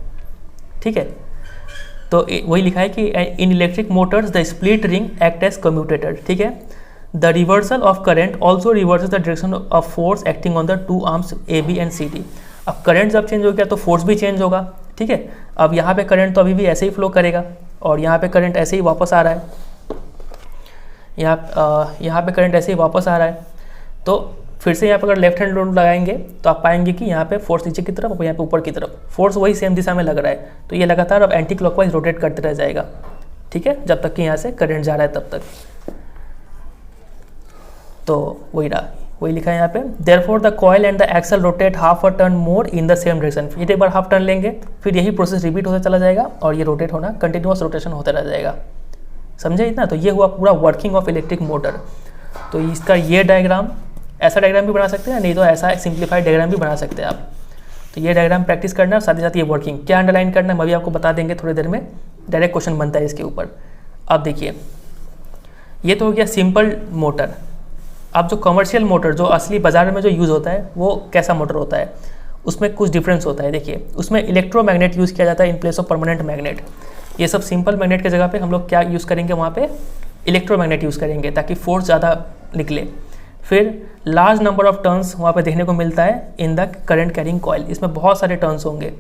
ठीक है, तो वही लिखा है कि in electric motors the split ring act as commutator. ठीक है, the reversal of current also reverses the direction of force acting on the two arms AB and CD। अब करंट जब चेंज हो गया तो फोर्स भी चेंज होगा। ठीक है, अब यहाँ पे करंट तो अभी भी ऐसे ही फ्लो करेगा और यहाँ पे करंट ऐसे ही वापस आ रहा है, यहाँ पे करंट ऐसे ही वापस आ रहा है। तो फिर से यहाँ पे अगर लेफ्ट हैंड रूल लगाएंगे तो आप पाएंगे कि यहाँ पे फोर्स नीचे की तरफ और यहाँ पे ऊपर की तरफ, फोर्स वही सेम दिशा में लग रहा है। तो ये लगातार अब एंटी क्लॉकवाइज रोटेट करते रह जाएगा। ठीक है, जब तक कि यहाँ से करंट जा रहा है तब तक। तो वही लिखा है यहाँ पे, therefore the coil and the axle rotate half a turn more in the same direction. फिर एक बार हाफ टर्न लेंगे, फिर यही प्रोसेस रिपीट होता चला जाएगा और ये रोटेट होना, कंटिन्यूअस रोटेशन होता रह जाएगा। समझे इतना? तो ये हुआ पूरा वर्किंग ऑफ इलेक्ट्रिक मोटर। तो इसका ये डायग्राम, ऐसा डायग्राम भी बना सकते हैं, नहीं तो ऐसा सिंप्लीफाइड डायग्राम भी बना सकते हैं आप। तो ये डायग्राम प्रैक्टिस करना, साथ ही साथ ये वर्किंग क्या अंडरलाइन करना है मैं भी आपको बता देंगे थोड़ी देर में। डायरेक्ट क्वेश्चन बनता है इसके ऊपर। अब देखिए, ये तो हो गया सिंपल मोटर। अब जो कमर्शियल मोटर जो असली बाजार में जो यूज़ होता है वो कैसा मोटर होता है, उसमें कुछ डिफरेंस होता है। देखिए, उसमें इलेक्ट्रोमैग्नेट यूज़ किया जाता है in place of permanent magnet. ये सब सिंपल मैग्नेट की जगह पे हम लोग क्या यूज़ करेंगे, वहाँ पे इलेक्ट्रोमैग्नेट यूज़ करेंगे ताकि फोर्स ज़्यादा निकले। फिर लार्ज नंबर ऑफ टर्न्स वहाँ पे देखने को मिलता है in the current carrying coil, इसमें बहुत सारे टर्न्स होंगे।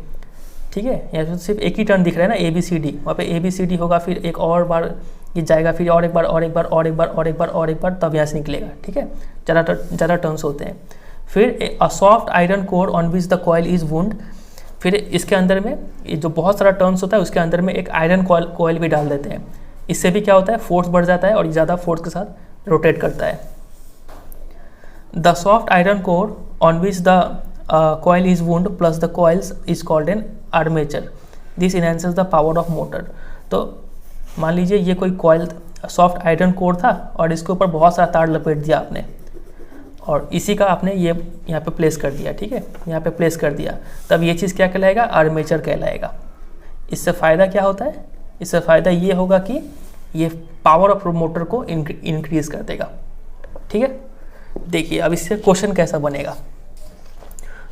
ठीक है, यहाँ पे सिर्फ एक ही टर्न दिख रहा है ना, ABCD, वहाँ पे ABCD होगा, फिर एक और बार ये जाएगा, फिर और एक बार और एक बार और एक बार और एक बार और एक बार, तब यहाँ से निकलेगा। ठीक है, ज़्यादा टर्न्स होते हैं। फिर a soft iron core on which the coil is wound, फिर इसके अंदर में ये जो बहुत सारा टर्न्स होता है उसके अंदर में एक आयरन कॉइल भी डाल देते हैं। इससे भी क्या होता है, फोर्स बढ़ जाता है और ज़्यादा फोर्स के साथ रोटेट करता है। The soft iron core on which the coil is wound plus the coils is called an armature. This enhances the power of motor. तो मान लीजिए ये कोई कॉइल सॉफ्ट आयरन कोर था और इसके ऊपर बहुत सारा तार लपेट दिया आपने और इसी का आपने ये यहाँ पे प्लेस कर दिया। ठीक है, यहाँ पे प्लेस कर दिया, तब ये चीज़ क्या कहलाएगा, आर्मेचर कहलाएगा। इससे फ़ायदा क्या होता है, इससे फ़ायदा ये होगा कि ये पावर ऑफ मोटर को इंक्रीज कर देगा। ठीक है, देखिए अब इससे क्वेश्चन कैसा बनेगा।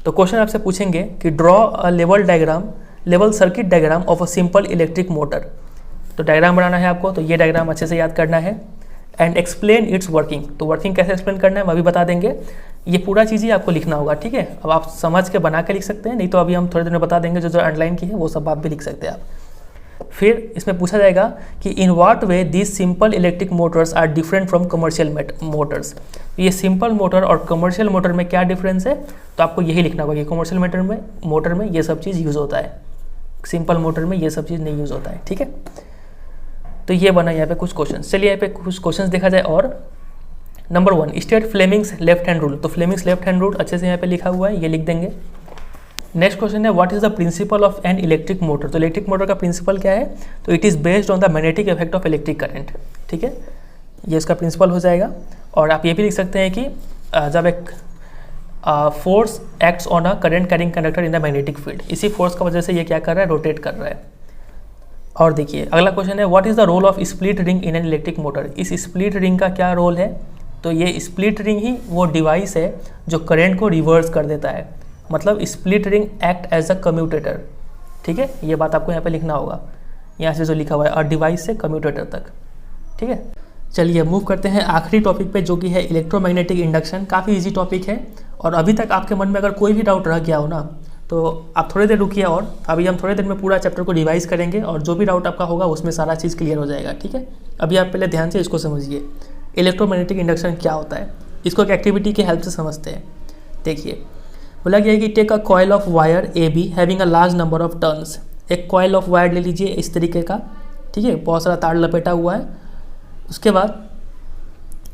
तो क्वेश्चन आपसे पूछेंगे कि draw a level circuit diagram of a simple electric motor. तो डायग्राम बनाना है आपको, तो ये डायग्राम अच्छे से याद करना है। एंड एक्सप्लेन इट्स वर्किंग, तो वर्किंग कैसे एक्सप्लेन करना है मैं भी बता देंगे। ये पूरा चीज़ ही आपको लिखना होगा। ठीक है, अब आप समझ के बना के लिख सकते हैं, नहीं तो अभी हम थोड़ी देर में बता देंगे जो अंडरलाइन की है वो सब बात भी लिख सकते हैं आप। फिर इसमें पूछा जाएगा कि in what way this simple electric motors are different from commercial motors. ये सिंपल मोटर और कमर्शियल मोटर में क्या डिफरेंस है, तो आपको यही लिखना होगा कि कमर्शियल मोटर में ये सब चीज़ यूज़ होता है, सिंपल मोटर में ये सब चीज़ नहीं यूज़ होता है। ठीक है, तो ये बना यहाँ पे कुछ क्वेश्चन। चलिए यहाँ पे कुछ क्वेश्चन देखा जाए। और number 1, state Fleming's left hand rule. तो फ्लेमिंग्स लेफ्ट हैंड रूल अच्छे से यहाँ पे लिखा हुआ है, ये लिख देंगे। नेक्स्ट क्वेश्चन है what is the principle of N electric motor. तो इलेक्ट्रिक मोटर का प्रिंसिपल क्या है, तो it is based on the magnetic effect of electric current. ठीक है, ये इसका प्रिंसिपल हो जाएगा। और आप ये भी लिख सकते हैं कि जब एक force acts on a current carrying conductor in the magnetic field, इसी फोर्स का वजह से ये क्या कर रहा है, रोटेट कर रहा है। और देखिए अगला क्वेश्चन है what is the role of split ring in an electric motor. इस स्प्लिट रिंग का क्या रोल है, तो ये स्प्लिट रिंग ही वो डिवाइस है जो करंट को रिवर्स कर देता है, मतलब split ring act as a commutator. ठीक है, ये बात आपको यहाँ पे लिखना होगा, यहाँ से जो लिखा हुआ है और डिवाइस से कम्यूटेटर तक। ठीक है, चलिए मूव करते हैं आखिरी टॉपिक पे जो कि है इलेक्ट्रोमैग्नेटिक इंडक्शन। काफ़ी इजी टॉपिक है और अभी तक आपके मन में अगर कोई भी डाउट रह गया हो ना तो आप थोड़ी देर रुकिए और अभी हम थोड़ी देर में पूरा चैप्टर को रिवाइज करेंगे और जो भी डाउट आपका होगा उसमें सारा चीज़ क्लियर हो जाएगा। ठीक है, अभी आप पहले ध्यान से इसको समझिए, इलेक्ट्रोमैग्नेटिक इंडक्शन क्या होता है, इसको एक एक्टिविटी के हेल्प से समझते हैं। देखिए बोला गया है कि take a coil of wire A B having a large number of turns. एक कॉइल ऑफ वायर ले लीजिए इस तरीके का, ठीक है, बहुत सारा तार लपेटा हुआ है, उसके बाद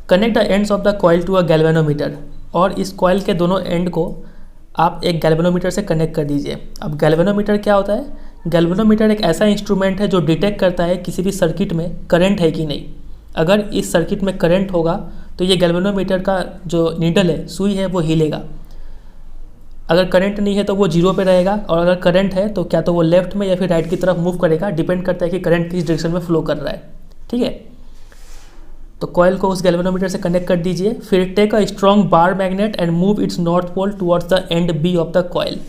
connect the ends of the coil to a galvanometer, और इस कॉइल के दोनों एंड को आप एक गैल्वेनोमीटर से कनेक्ट कर दीजिए। अब गैल्वेनोमीटर क्या होता है? गैल्वेनोमीटर एक ऐसा इंस्ट्रूमेंट है जो डिटेक्ट करता है किसी भी सर्किट में करंट है कि नहीं। अगर इस सर्किट में करंट होगा तो ये गैल्वेनोमीटर का जो नीडल है, सुई है, वो हिलेगा। अगर करंट नहीं है तो वो जीरो पे रहेगा, और अगर करंट है तो क्या तो वो लेफ्ट में या फिर राइट की तरफ मूव करेगा, डिपेंड करता है कि करंट किस डायरेक्शन में फ्लो कर रहा है। ठीक है, तो कॉइल को उस गैल्वेनोमीटर से कनेक्ट कर दीजिए। फिर take a strong bar magnet and move its north pole towards the end B of the coil.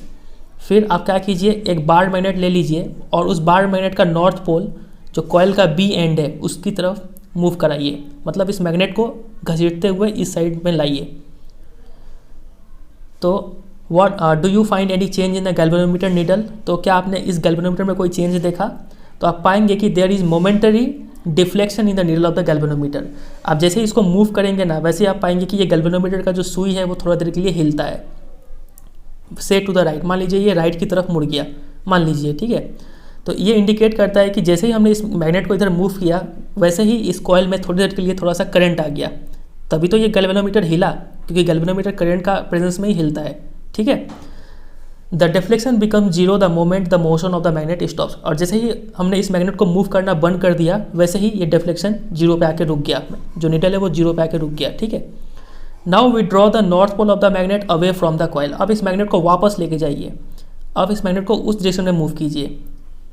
फिर आप क्या कीजिए, एक बार मैग्नेट ले लीजिए और उस बार मैग्नेट का नॉर्थ पोल जो कॉइल का बी एंड है उसकी तरफ मूव कराइए, मतलब इस मैग्नेट को घसीटते हुए इस साइड में लाइए। तो what do you find any change in the galvanometer needle? तो क्या आपने इस गैल्वेनोमीटर में कोई चेंज देखा? तो आप पाएंगे कि there is momentary deflection in the needle of the galvanometer. आप जैसे ही इसको मूव करेंगे ना, वैसे ही आप पाएंगे कि ये गैल्वेनोमीटर का जो सुई है वो थोड़ा देर के लिए हिलता है, से टू द राइट। मान लीजिए ये राइट की तरफ मुड़ गया, मान लीजिए, ठीक है। तो ये इंडिकेट करता है कि जैसे ही हमने इस मैग्नेट को इधर मूव किया, वैसे ही इस कॉइल में थोड़ी देर के लिए थोड़ा सा करंट आ गया, तभी तो ये गैल्वेनोमीटर हिला, क्योंकि गैल्वेनोमीटर करंट का प्रेजेंस में ही हिलता है। ठीक है, the deflection become zero the moment the motion of the magnet stops. और जैसे ही हमने इस मैग्नेट को मूव करना बंद कर दिया, वैसे ही ये डिफ्लेक्शन जीरो पे आके रुक गया, जो नीडल है वो जीरो पे आके रुक गया। ठीक है, now we draw the north pole of the magnet away from the coil. अब इस मैग्नेट को वापस लेके जाइए, अब इस मैग्नेट को उस डायरेक्शन में मूव कीजिए।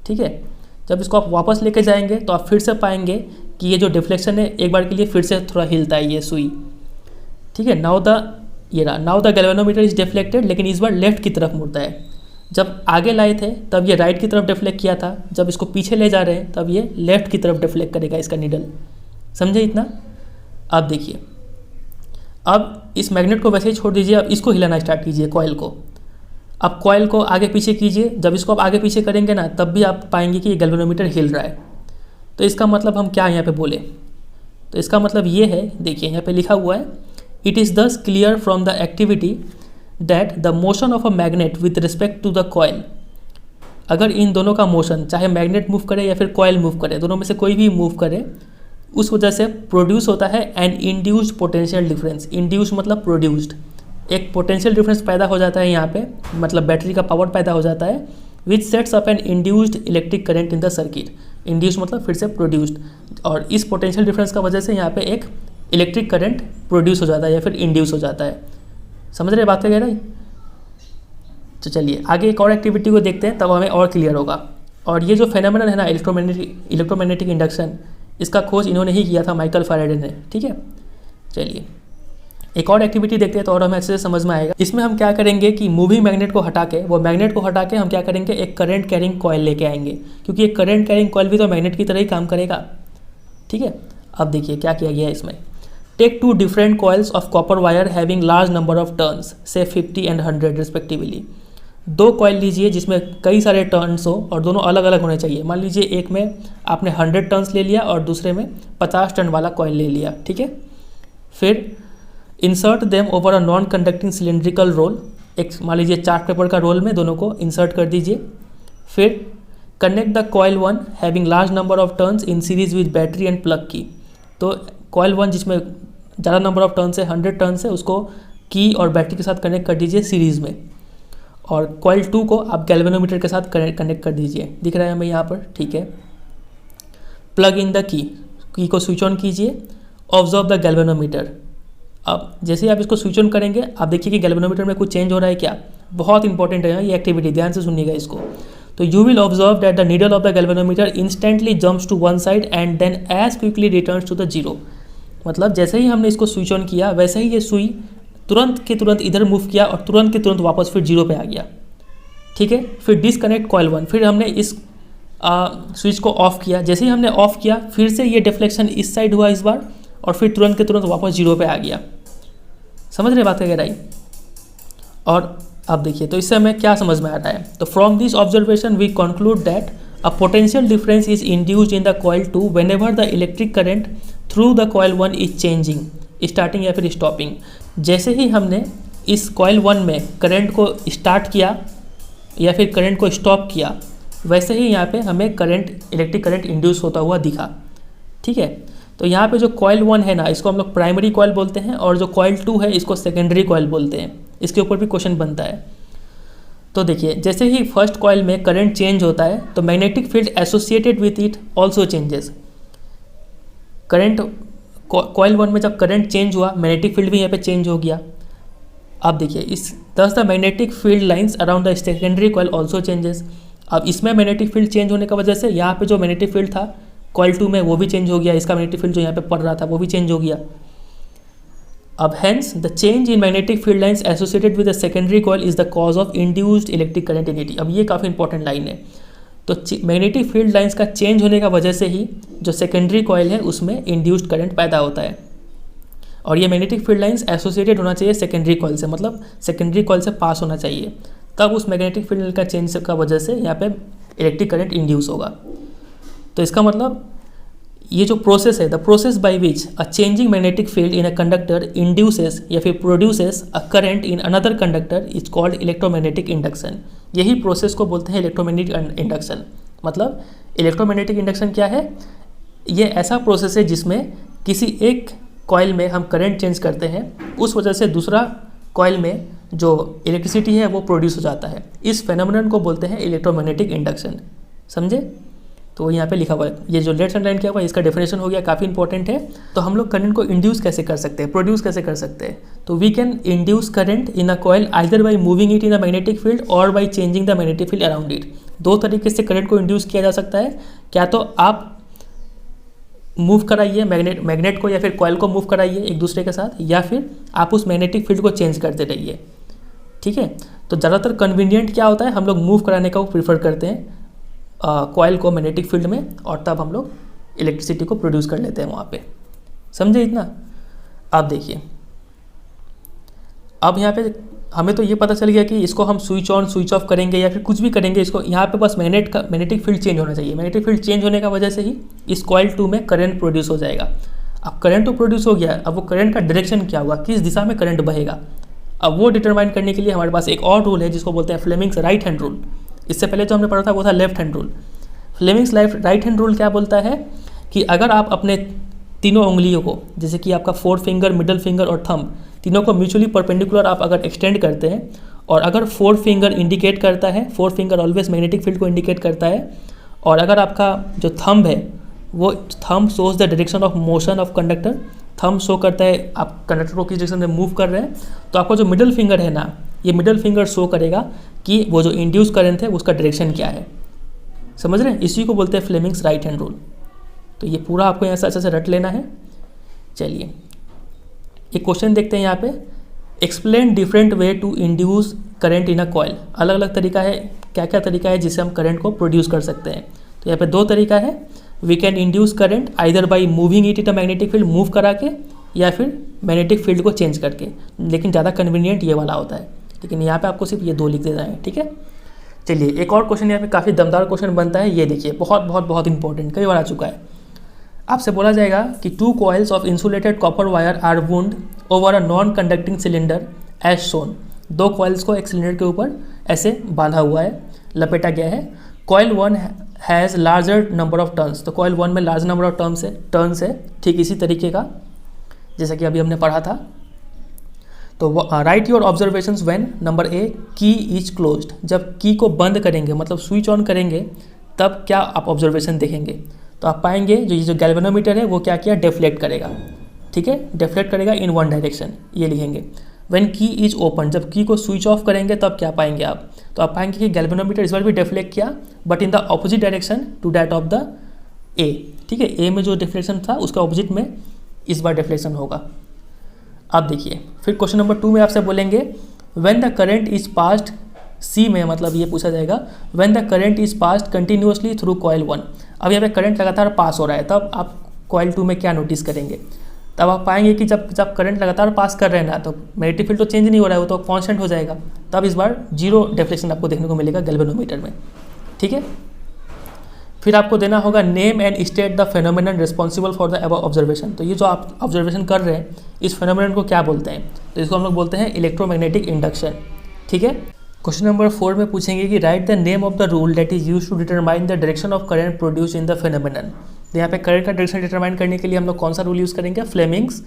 ठीक है, जब इसको आप वापस लेके जाएंगे तो आप फिर से पाएंगे कि ये जो डिफ्लेक्शन है एक बार के लिए फिर से थोड़ा हिलता है ये सुई। ठीक है, now the galvanometer is deflected, लेकिन इस बार लेफ्ट की तरफ मुड़ता है। जब आगे लाए थे तब ये राइट की तरफ डिफ्लेक्ट किया था, जब इसको पीछे ले जा रहे हैं तब ये लेफ्ट की तरफ डिफ्लेक्ट करेगा इसका नीडल। समझे इतना? अब देखिए, अब इस मैग्नेट को वैसे ही छोड़ दीजिए, अब इसको हिलाना स्टार्ट कीजिए, कॉइल को। अब कॉइल को आगे पीछे कीजिए, जब इसको आप आगे पीछे करेंगे ना, तब भी आप पाएंगे कि ये गैल्वेनोमीटर हिल रहा है। तो इसका मतलब हम क्या यहाँ पे बोले? तो इसका मतलब ये है, देखिए यहाँ पे लिखा हुआ है, it is thus clear from the activity that the motion of a magnet with respect to the coil. अगर इन दोनों का मोशन, चाहे मैग्नेट मूव करे या फिर कॉइल मूव करे, दोनों में से कोई भी मूव करे, उस वजह से प्रोड्यूस होता है an induced potential difference. Induce मतलब प्रोड्यूस्ड, एक पोटेंशियल डिफरेंस पैदा हो जाता है यहाँ पे, मतलब बैटरी का पावर पैदा हो जाता है, which sets up an induced electric current in the circuit. Induce मतलब फिर से प्रोड्यूस्ड, और इस पोटेंशियल डिफरेंस का वजह से यहाँ पे एक इलेक्ट्रिक करंट प्रोड्यूस हो जाता है या फिर इंड्यूस हो जाता है। समझ रहे बात कह रही? तो चलिए आगे एक और एक्टिविटी को देखते हैं, तब हमें और क्लियर होगा। और ये जो फेनोमेनन है ना, इलेक्ट्रोमैग्नेटिक इंडक्शन, इसका खोज इन्होंने ही किया था, माइकल फैराडे ने। ठीक है, चलिए एक और एक्टिविटी देखते हैं तो और हमें अच्छे से समझ में आएगा। इसमें हम क्या करेंगे कि मूविंग मैग्नेट को हटा के, वो मैग्नेट को हटा के हम क्या करेंगे, एक करंट कैरिंग कॉइल लेके आएंगे, क्योंकि एक करंट कैरिंग कॉइल भी तो मैग्नेट की तरह ही काम करेगा। ठीक है, अब देखिए क्या किया गया है इसमें। Take two different coils of copper wire having large number of turns, से 50 एंड 100 रिस्पेक्टिवली। दो कॉइल लीजिए जिसमें कई सारे टर्न्स हो और दोनों अलग अलग होने चाहिए। मान लीजिए एक में आपने 100 टर्न्स ले लिया और दूसरे में 50 टर्न वाला कॉइल ले लिया। ठीक है, फिर insert them over a non conducting cylindrical roll. एक मान लीजिए चार्ट पेपर का रोल में दोनों को इंसर्ट कर दीजिए। फिर connect the coil 1 having large number of turns in series with battery and plug की। तो कॉइल 1 जिसमें ज़्यादा नंबर ऑफ टर्न्स है, 100 टर्न्स है, उसको की और बैटरी के साथ कनेक्ट कर दीजिए सीरीज़ में। और कॉइल 2 को आप गैल्वेनोमीटर के साथ कनेक्ट कर दीजिए, दिख रहा है हमें यहाँ पर। ठीक है, प्लग इन द की को स्विच ऑन कीजिए, ऑब्जर्व द गैल्वेनोमीटर। अब जैसे ही आप इसको स्विच ऑन करेंगे, आप देखिए कि गैल्वेनोमीटर में कुछ चेंज हो रहा है क्या। बहुत इंपॉर्टेंट है ये एक्टिविटी, ध्यान से सुनिएगा इसको। तो you will observe that the needle of the galvanometer instantly jumps to one side and then as quickly returns to the zero. मतलब जैसे ही हमने इसको स्विच ऑन किया, वैसे ही ये सुई तुरंत के तुरंत इधर मूव किया और तुरंत के तुरंत वापस फिर जीरो पे आ गया। ठीक है, फिर डिसकनेक्ट कॉइल 1, फिर हमने इस स्विच को ऑफ किया। जैसे ही हमने ऑफ किया, फिर से ये डिफ्लेक्शन इस साइड हुआ इस बार, और फिर तुरंत के तुरंत वापस जीरो पे आ गया। समझ रहे बात वगैरह ही? और अब देखिए, तो इससे हमें क्या समझ में आ रहा है। तो from this observation we conclude that a potential difference is induced in the coil 2 whenever the electric current through the coil 1 is changing, starting या फिर स्टॉपिंग। जैसे ही हमने इस कॉइल 1 में करंट को स्टार्ट किया या फिर करंट को स्टॉप किया, वैसे ही यहाँ पे हमें करंट, इलेक्ट्रिक करंट इंड्यूस होता हुआ दिखा। ठीक है, तो यहाँ पे जो कॉइल 1 है ना, इसको हम लोग प्राइमरी कॉइल बोलते हैं, और जो कॉइल 2 है इसको सेकेंडरी कॉइल बोलते हैं। इसके ऊपर भी क्वेश्चन बनता है। तो देखिए, जैसे ही फर्स्ट कॉइल में करंट चेंज होता है तो magnetic field associated with it also changes. Current coil 1 में जब करंट चेंज हुआ, मैग्नेटिक फील्ड भी यहाँ पे चेंज हो गया। अब देखिए, इस दस the magnetic field lines around the secondary coil also changes. अब इसमें मैग्नेटिक फील्ड चेंज होने की वजह से यहाँ पे जो मैग्नेटिक फील्ड था कॉइल 2 में वो भी चेंज हो गया, इसका मैग्नेटिक फील्ड जो यहाँ पे पड़ रहा था वो भी चेंज हो गया। अब hence the change in magnetic field lines associated with the secondary coil is the cause of induced electric current in it. अब ये काफ़ी इंपॉर्टेंट लाइन है। तो मैग्नेटिक फील्ड लाइंस का चेंज होने का वजह से ही जो सेकेंडरी कॉइल है उसमें इंड्यूस्ड करंट पैदा होता है। और ये मैग्नेटिक फील्ड लाइंस एसोसिएटेड होना चाहिए सेकेंडरी कॉइल से, मतलब सेकेंडरी कॉइल से पास होना चाहिए, तब उस मैग्नेटिक फील्ड का चेंज का वजह से यहाँ पे इलेक्ट्रिक करंट इंड्यूस होगा। तो इसका मतलब ये जो प्रोसेस है, the process by which a changing magnetic field in a conductor induces या फिर produces a current in another conductor is called electromagnetic induction. यही प्रोसेस को बोलते हैं इलेक्ट्रोमैग्नेटिक इंडक्शन। मतलब इलेक्ट्रोमैग्नेटिक इंडक्शन क्या है? ये ऐसा प्रोसेस है जिसमें किसी एक कॉइल में हम करंट चेंज करते हैं, उस वजह से दूसरा कॉइल में जो इलेक्ट्रिसिटी है वो प्रोड्यूस हो जाता है। इस फेनोमेनन को बोलते हैं इलेक्ट्रोमैग्नेटिक इंडक्शन। समझे? तो यहाँ पे लिखा हुआ है, ये जो लेफ्ट हैंड लाइन किया हुआ है इसका डेफिनेशन हो गया, काफ़ी इंपॉर्टेंट है। तो हम लोग करंट को इंड्यूस कैसे कर सकते हैं, प्रोड्यूस कैसे कर सकते हैं? तो we can induce current in a coil either by moving it in a magnetic field और by changing the magnetic field around it. दो तरीके से करंट को इंड्यूस किया जा सकता है। क्या तो आप मूव कराइए मैग्नेट को या फिर कॉइल को मूव कराइए एक दूसरे के साथ, या फिर आप उस मैग्नेटिक फील्ड को चेंज करते रहिए। ठीक है, तो ज़्यादातर कन्वीनियंट क्या होता है, हम लोग मूव कराने का प्रीफर करते हैं कॉइल को मैग्नेटिक फील्ड में, और तब हम लोग इलेक्ट्रिसिटी को प्रोड्यूस कर लेते हैं वहाँ पे। समझे इतना? आप देखिए, अब यहाँ पे हमें तो ये पता चल गया कि इसको हम स्विच ऑन स्विच ऑफ करेंगे या फिर कुछ भी करेंगे, इसको यहाँ पे बस मैग्नेटिक फील्ड चेंज होना चाहिए। मैग्नेटिक फील्ड चेंज होने का वजह से ही इस कॉइल 2 में करंट प्रोड्यूस हो जाएगा। अब करंट तो प्रोड्यूस हो गया, अब वो करंट का डायरेक्शन क्या होगा, किस दिशा में करंट बहेगा, अब वो डिटरमाइन करने के लिए हमारे पास एक और रूल है जिसको बोलते हैं फ्लेमिंग्स राइट हैंड रूल। इससे पहले जो हमने पढ़ा था वो था left hand rule. Fleming's right hand rule क्या बोलता है कि अगर आप अपने तीनों उंगलियों को, जैसे कि आपका 4 फिंगर, मिडल फिंगर और थंब, तीनों को म्यूचुअली परपेंडिकुलर आप अगर एक्सटेंड करते हैं, और अगर 4 फिंगर इंडिकेट करता है, 4 फिंगर ऑलवेज मैग्नेटिक फील्ड को इंडिकेट करता है, और अगर आपका जो थंब है वो thumb shows the direction of motion of conductor, thumb show करता है आप कंडक्टर को किस डायरेक्शन में मूव कर रहे हैं, तो आपका जो मिडल फिंगर है ना, ये मिडल फिंगर शो करेगा कि वो जो इंड्यूस करंट है उसका डायरेक्शन क्या है। समझ रहे हैं? इसी को बोलते हैं फ्लेमिंग्स राइट हैंड रूल। तो ये पूरा आपको यहाँ से अच्छे से रट लेना है। चलिए एक क्वेश्चन देखते हैं यहाँ पे, explain different way to induce current in a coil. अलग अलग तरीका है, क्या क्या तरीका है जिससे हम करंट को प्रोड्यूस कर सकते हैं। तो यहाँ पे 2 तरीका है, we can induce current either by moving it in a magnetic field, move करा के, या फिर मैग्नेटिक फील्ड को चेंज करके, लेकिन ज़्यादा कन्वीनियंट ये वाला होता है। लेकिन यहाँ पे आपको सिर्फ ये 2 लिख देना है। ठीक है, चलिए एक और क्वेश्चन यहाँ पे काफ़ी दमदार क्वेश्चन बनता है। ये देखिए, बहुत बहुत बहुत इंपॉर्टेंट, कई बार आ चुका है। आपसे बोला जाएगा कि 2 coils of insulated copper wire are wound over a non conducting cylinder as shown. 2 coils को एक सिलेंडर के ऊपर ऐसे बांधा हुआ है, लपेटा गया है। Coil 1 has larger number of turns. तो कॉइल 1 में लार्ज नंबर ऑफ टर्न्स है, ठीक इसी तरीके का जैसा कि अभी हमने पढ़ा था। तो right your observations when, number A, की इज क्लोज्ड। जब की को बंद करेंगे, मतलब स्विच ऑन करेंगे, तब क्या आप ऑब्जर्वेशन देखेंगे? तो आप पाएंगे जो गैल्वेनोमीटर है वो क्या किया, डिफ्लेक्ट करेगा। ठीक है, डिफ्लेक्ट करेगा इन वन डायरेक्शन, ये लिखेंगे। व्हेन की इज ओपन, जब की को स्विच ऑफ करेंगे तब क्या पाएंगे आप? तो आप पाएंगे कि गैल्वेनोमीटर इस बार भी डिफ्लेक्ट किया, but in the opposite direction to that of the A. ठीक है, ए में जो डिफ्लेक्शन था उसका ऑपोजिट में इस बार डिफ्लेक्शन होगा। आप देखिए, फिर क्वेश्चन नंबर 2 में आपसे बोलेंगे when the current is passed, C में मतलब ये पूछा जाएगा when the current is passed continuously through coil 1। अब यहाँ पे करंट लगातार पास हो रहा है, तब आप कॉइल 2 में क्या नोटिस करेंगे? तब आप पाएंगे कि जब करंट लगातार पास कर रहे हैं ना, तो मैग्नेटिक फील्ड तो चेंज नहीं हो रहा है, वो तो कांस्टेंट हो जाएगा। तब इस बार 0 डिफ्लेक्शन आपको देखने को मिलेगा गैल्वेनोमीटर में। ठीक है, फिर आपको देना होगा name and state the phenomenon responsible for the above observation. तो ये जो आप ऑब्जर्वेशन कर रहे हैं, इस फेनोमेनन को क्या बोलते हैं? तो इसको हम लोग बोलते हैं इलेक्ट्रोमैग्नेटिक इंडक्शन। ठीक है, क्वेश्चन नंबर 4 में पूछेंगे कि write the name of the rule that is used to determine the direction of current produce in the phenomenon. तो यहाँ पे करंट का डायरेक्शन डिटरमाइन करने के लिए हम लोग कौन सा रूल यूज़ करेंगे, फ्लेमिंग्स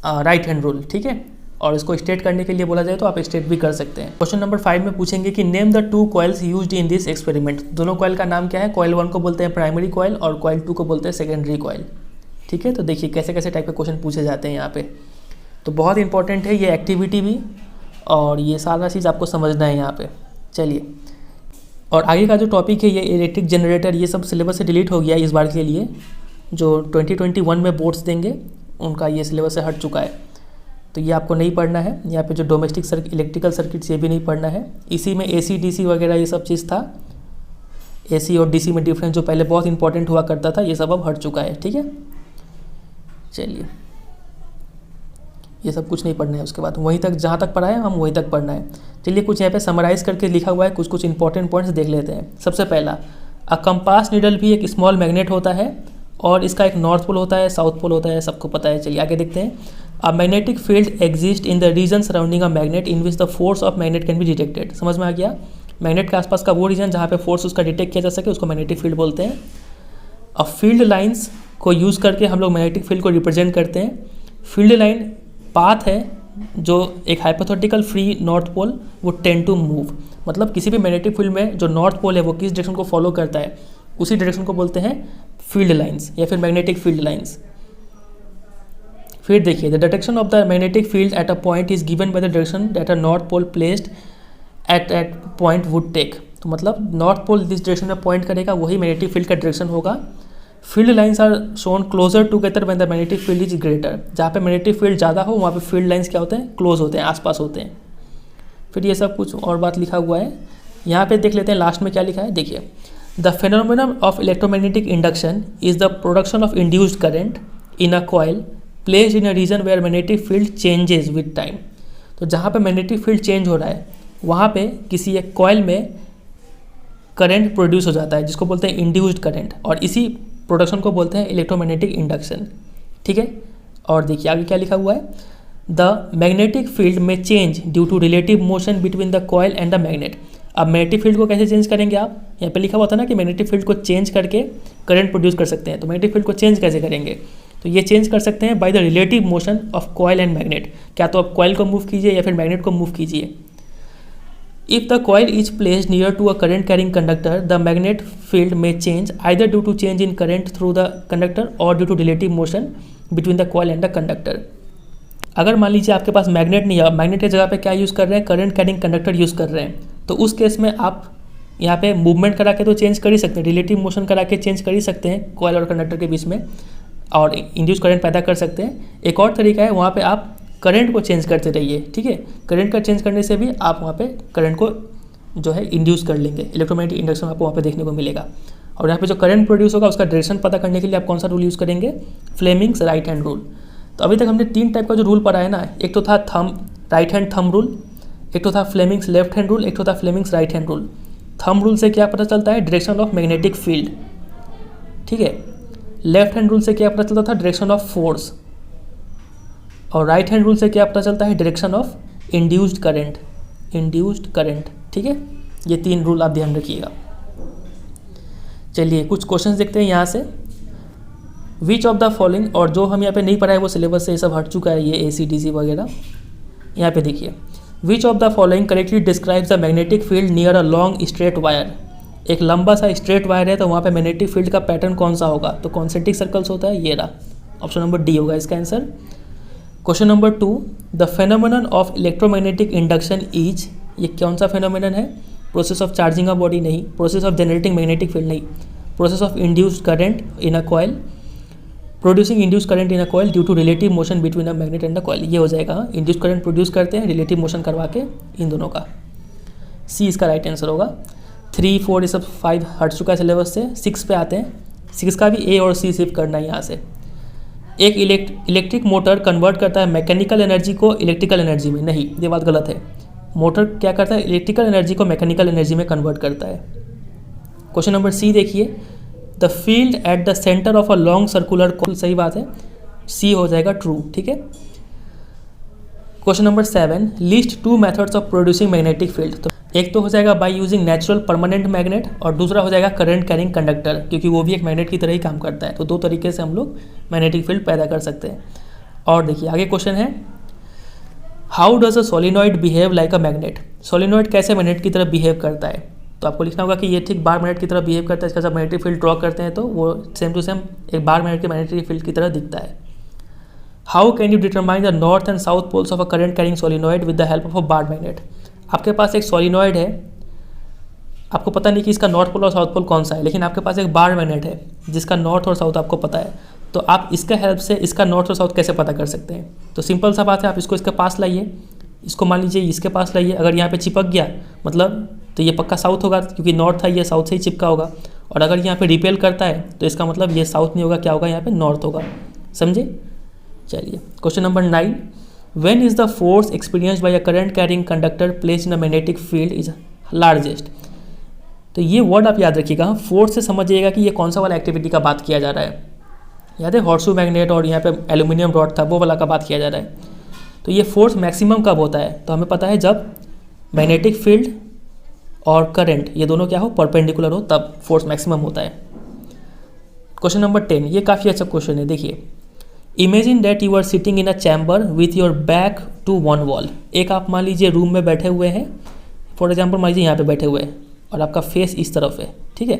राइट हैंड रूल, ठीक है। और इसको स्टेट करने के लिए बोला जाए तो आप स्टेट भी कर सकते हैं। क्वेश्चन नंबर 5 में पूछेंगे कि name the 2 coils used in this experiment. दोनों कॉइल का नाम क्या है, कॉइल 1 को बोलते हैं प्राइमरी कॉइल और कॉइल 2 को बोलते हैं सेकेंडरी कॉइल, ठीक है। तो देखिए कैसे कैसे टाइप के क्वेश्चन पूछे जाते हैं यहाँ पे। तो बहुत इंपॉर्टेंट है ये एक्टिविटी भी, और ये सारा चीज़ आपको समझना है यहाँ पे। चलिए, और आगे का जो टॉपिक है ये इलेक्ट्रिक जनरेटर, ये सब सिलेबस से डिलीट हो गया है इस बार के लिए। जो 2021 में बोर्ड्स देंगे उनका ये सिलेबस से हट चुका है, तो ये आपको नहीं पढ़ना है। यहाँ पे जो डोमेस्टिक इलेक्ट्रिकल सर्किट्स ये भी नहीं पढ़ना है। इसी में AC DC वगैरह ये सब चीज़ था। AC और DC में डिफरेंस जो पहले बहुत इंपॉर्टेंट हुआ करता था, ये सब अब हट चुका है, ठीक है। चलिए, ये सब कुछ नहीं पढ़ना है। उसके बाद वहीं तक जहाँ तक पढ़ा है हम वहीं तक पढ़ना है। चलिए, कुछ यहाँ पे समराइज़ करके लिखा हुआ है, कुछ कुछ इंपॉर्टेंट पॉइंट्स देख लेते हैं। सबसे पहला, अ कंपास नीडल भी एक स्मॉल मैग्नेट होता है और इसका एक नॉर्थ पोल होता है, साउथ पोल होता है, सबको पता है। चलिए आगे देखते हैं। A magnetic field exist in the region surrounding a magnet in which the force of magnet can be detected. समझ में आ गया। मैग्नेट के आसपास का वो रीजन जहाँ पे फोर्स उसका डिटेक्ट किया जा सके उसको मैग्नेटिक फील्ड बोलते हैं। अब फील्ड लाइंस को यूज़ करके हम लोग मैग्नेटिक फील्ड को रिप्रेजेंट करते हैं। फील्ड लाइन पाथ है जो एक हाइपोथेटिकल फ्री नॉर्थ पोल वो टेंड टू मूव, मतलब किसी भी मैग्नेटिक फील्ड में जो नॉर्थ पोल है वो किस डायरेक्शन को फॉलो करता है उसी डायरेक्शन को बोलते हैं फील्ड लाइंस या फिर मैग्नेटिक फील्ड लाइंस। फिर देखिए, the direction of the magnetic field at a point is given by the direction that a north pole placed at point would take. तो मतलब नॉर्थ पोल जिस डायरेक्शन में पॉइंट करेगा वही मैग्नेटिक फील्ड का डायरेक्शन होगा। Field lines are shown closer together when the magnetic field is greater. जहाँ पे मैग्नेटिक फील्ड ज़्यादा हो वहाँ पे फील्ड लाइंस क्या होते हैं, क्लोज होते हैं, आसपास होते हैं। फिर ये सब कुछ और बात लिखा हुआ है यहाँ पे, देख लेते हैं लास्ट में क्या लिखा है। देखिए, the phenomenon of electromagnetic induction is the production of induced current in a coil placed in a region where magnetic field changes with time। तो जहाँ पे मैग्नेटिक फील्ड चेंज हो रहा है वहाँ पे किसी एक कॉइल में करंट प्रोड्यूस हो जाता है जिसको बोलते हैं इंड्यूस्ड करंट, और इसी प्रोडक्शन को बोलते हैं इलेक्ट्रोमैग्नेटिक इंडक्शन, ठीक है। और देखिए आगे क्या लिखा हुआ है, द मैग्नेटिक फील्ड में change due to relative motion between the coil and the magnet. अब मैग्नेटिक फील्ड को कैसे चेंज करेंगे आप, यहाँ पे लिखा हुआ था ना कि मैग्नेटिक फील्ड को चेंज करके करंट प्रोड्यूस कर सकते हैं। तो मैग्नेटिक फील्ड को चेंज कैसे करेंगे, तो ये चेंज कर सकते हैं by the relative motion of coil and magnet. क्या तो आप कॉइल को मूव कीजिए या फिर मैग्नेट को मूव कीजिए। If the coil is placed near to a current carrying conductor the magnet field में change either due to change in current through the conductor और due to relative motion between the coil and the conductor. अगर मान लीजिए आपके पास मैग्नेट नहीं है, मैग्नेट की जगह पे क्या यूज़ कर रहे हैं, करंट कैरिंग कंडक्टर यूज़ कर रहे हैं, तो उस केस में आप यहाँ पे मूवमेंट करा के तो चेंज कर ही सकते हैं, रिलेटिव मोशन करा के चेंज कर ही सकते हैं कॉइल और कंडक्टर के बीच में, और इंड्यूस करंट पैदा कर सकते हैं। एक और तरीका है, वहाँ पे आप करंट को चेंज करते रहिए, ठीक है। करंट का चेंज करने से भी आप वहाँ पे करंट को जो है इंड्यूस कर लेंगे, इलेक्ट्रोमैग्नेटिक इंडक्शन आपको वहाँ पे देखने को मिलेगा। और यहाँ पे जो करंट प्रोड्यूस होगा उसका डायरेक्शन पता करने के लिए आप कौन सा रूल यूज़ करेंगे, फ्लेमिंग्स राइट हैंड रूल। तो अभी तक हमने 3 टाइप का जो रूल पढ़ा है ना, एक तो था राइट हैंड थंब रूल, एक तो था फ्लेमिंग्स लेफ्ट हैंड रूल, एक तो था Fleming's right hand rule. Thumb rule से क्या पता चलता है, डायरेक्शन ऑफ मैग्नेटिक फील्ड, ठीक है। लेफ्ट हैंड रूल से क्या पता चलता था, डायरेक्शन ऑफ फोर्स। और राइट हैंड रूल से क्या पता चलता है, डायरेक्शन ऑफ इंड्यूस्ड करंट, ठीक है। ये 3 रूल आप ध्यान रखिएगा। चलिए कुछ क्वेश्चंस देखते हैं यहाँ से। विच ऑफ द फॉलोइंग, और जो हम यहाँ पे नहीं पढ़ा है वो सिलेबस से ये सब हट चुका है, ये AC DC वगैरह। यहाँ पे देखिए, which of the following correctly describes the magnetic field near a long straight wire. एक लंबा सा स्ट्रेट वायर है तो वहाँ पे मैग्नेटिक फील्ड का पैटर्न कौन सा होगा, तो कॉन्सेंट्रिक सर्कल्स होता है, ये रहा। ऑप्शन नंबर डी होगा इसका answer. Question number 2, the phenomenon of electromagnetic induction is, ये कौन सा फेनोमेनन है, process of charging a body नहीं, process of generating magnetic field नहीं, process of induced current in a coil, producing induce current in a coil due to relative motion between a magnet and the coil. ये हो जाएगा, इंड्यूस करंट प्रोड्यूस करते हैं रिलेटिव मोशन करवा के, इन दोनों का। सी इसका राइट आंसर होगा। 3, 4 ये सब 5 हट चुका है सिलेबस से। 6 पे आते हैं। 6 का भी ए और सी शिफ्ट करना है यहाँ से। एक इलेक्ट्रिक मोटर कन्वर्ट करता है मैकेनिकल एनर्जी को इलेक्ट्रिकल एनर्जी में, नहीं, ये बात गलत है। मोटर क्या करता है, इलेक्ट्रिकल एनर्जी को मैकेनिकल एनर्जी में कन्वर्ट करता है। क्वेश्चन नंबर सी देखिए, the field at the centre of a long circular coil, सही बात है, सी हो जाएगा ट्रू, ठीक है। Question number 7, list 2 methods of producing magnetic field. तो एक तो हो जाएगा by using natural permanent magnet और दूसरा हो जाएगा करंट कैरिंग कंडक्टर, क्योंकि वो भी एक मैग्नेट की तरह ही काम करता है। तो दो तरीके से हम लोग मैग्नेटिक फील्ड पैदा कर सकते हैं। और देखिए आगे क्वेश्चन है, how does a solenoid behave like a magnet. Solenoid कैसे मैग्नेट की तरह बिहेव करता है। तो आपको लिखना होगा कि ये ठीक बार मैग्नेट की तरह बिहेव करता है। इसका जब मैग्नेटिक फील्ड ड्रॉ करते हैं तो वो सेम टू सेम एक बार मैग्नेट के मैग्नेटिक फील्ड की तरह दिखता है। How can you determine the north and south poles of a current carrying solenoid with the help of a bar magnet. आपके पास एक सोलिनॉइड है, आपको पता नहीं कि इसका नॉर्थ पोल और साउथ पोल कौन सा है, लेकिन आपके पास एक बार मैग्नेट है जिसका नॉर्थ और साउथ आपको पता है। तो आप इसका हेल्प से इसका नॉर्थ और साउथ कैसे पता कर सकते हैं। तो सिंपल सा बात है, आप इसको इसके पास लाइए, इसको मान लीजिए इसके पास लाइए, अगर यहाँ पे चिपक गया मतलब तो ये पक्का साउथ होगा, क्योंकि नॉर्थ था, ये साउथ से ही चिपका होगा। और अगर यहाँ पे रिपेल करता है तो इसका मतलब ये साउथ नहीं होगा, क्या होगा यहाँ पे नॉर्थ होगा। समझे। चलिए question number 9, when is the force experienced bye a current carrying conductor placed in a magnetic field is largest. तो ये वर्ड आप याद रखिएगा, फोर्स से समझिएगा कि ये कौन सा वाला एक्टिविटी का बात किया जा रहा है। याद है हॉर्सू मैग्नेट और यहाँ पे एल्यूमिनियम रॉड था, वो वाला का बात किया जा रहा है। तो ये फोर्स मैक्सिमम कब होता है, तो हमें पता है जब मैग्नेटिक फील्ड और करंट ये दोनों क्या हो, परपेंडिकुलर हो, तब फोर्स मैक्सिमम होता है। क्वेश्चन नंबर 10, ये काफ़ी अच्छा क्वेश्चन है। देखिए, imagine that you are sitting in a chamber with your back to one wall. एक आप मान लीजिए रूम में बैठे हुए हैं, फॉर एग्जाम्पल मान लीजिए यहाँ पे बैठे हुए हैं और आपका फेस इस तरफ है, ठीक है।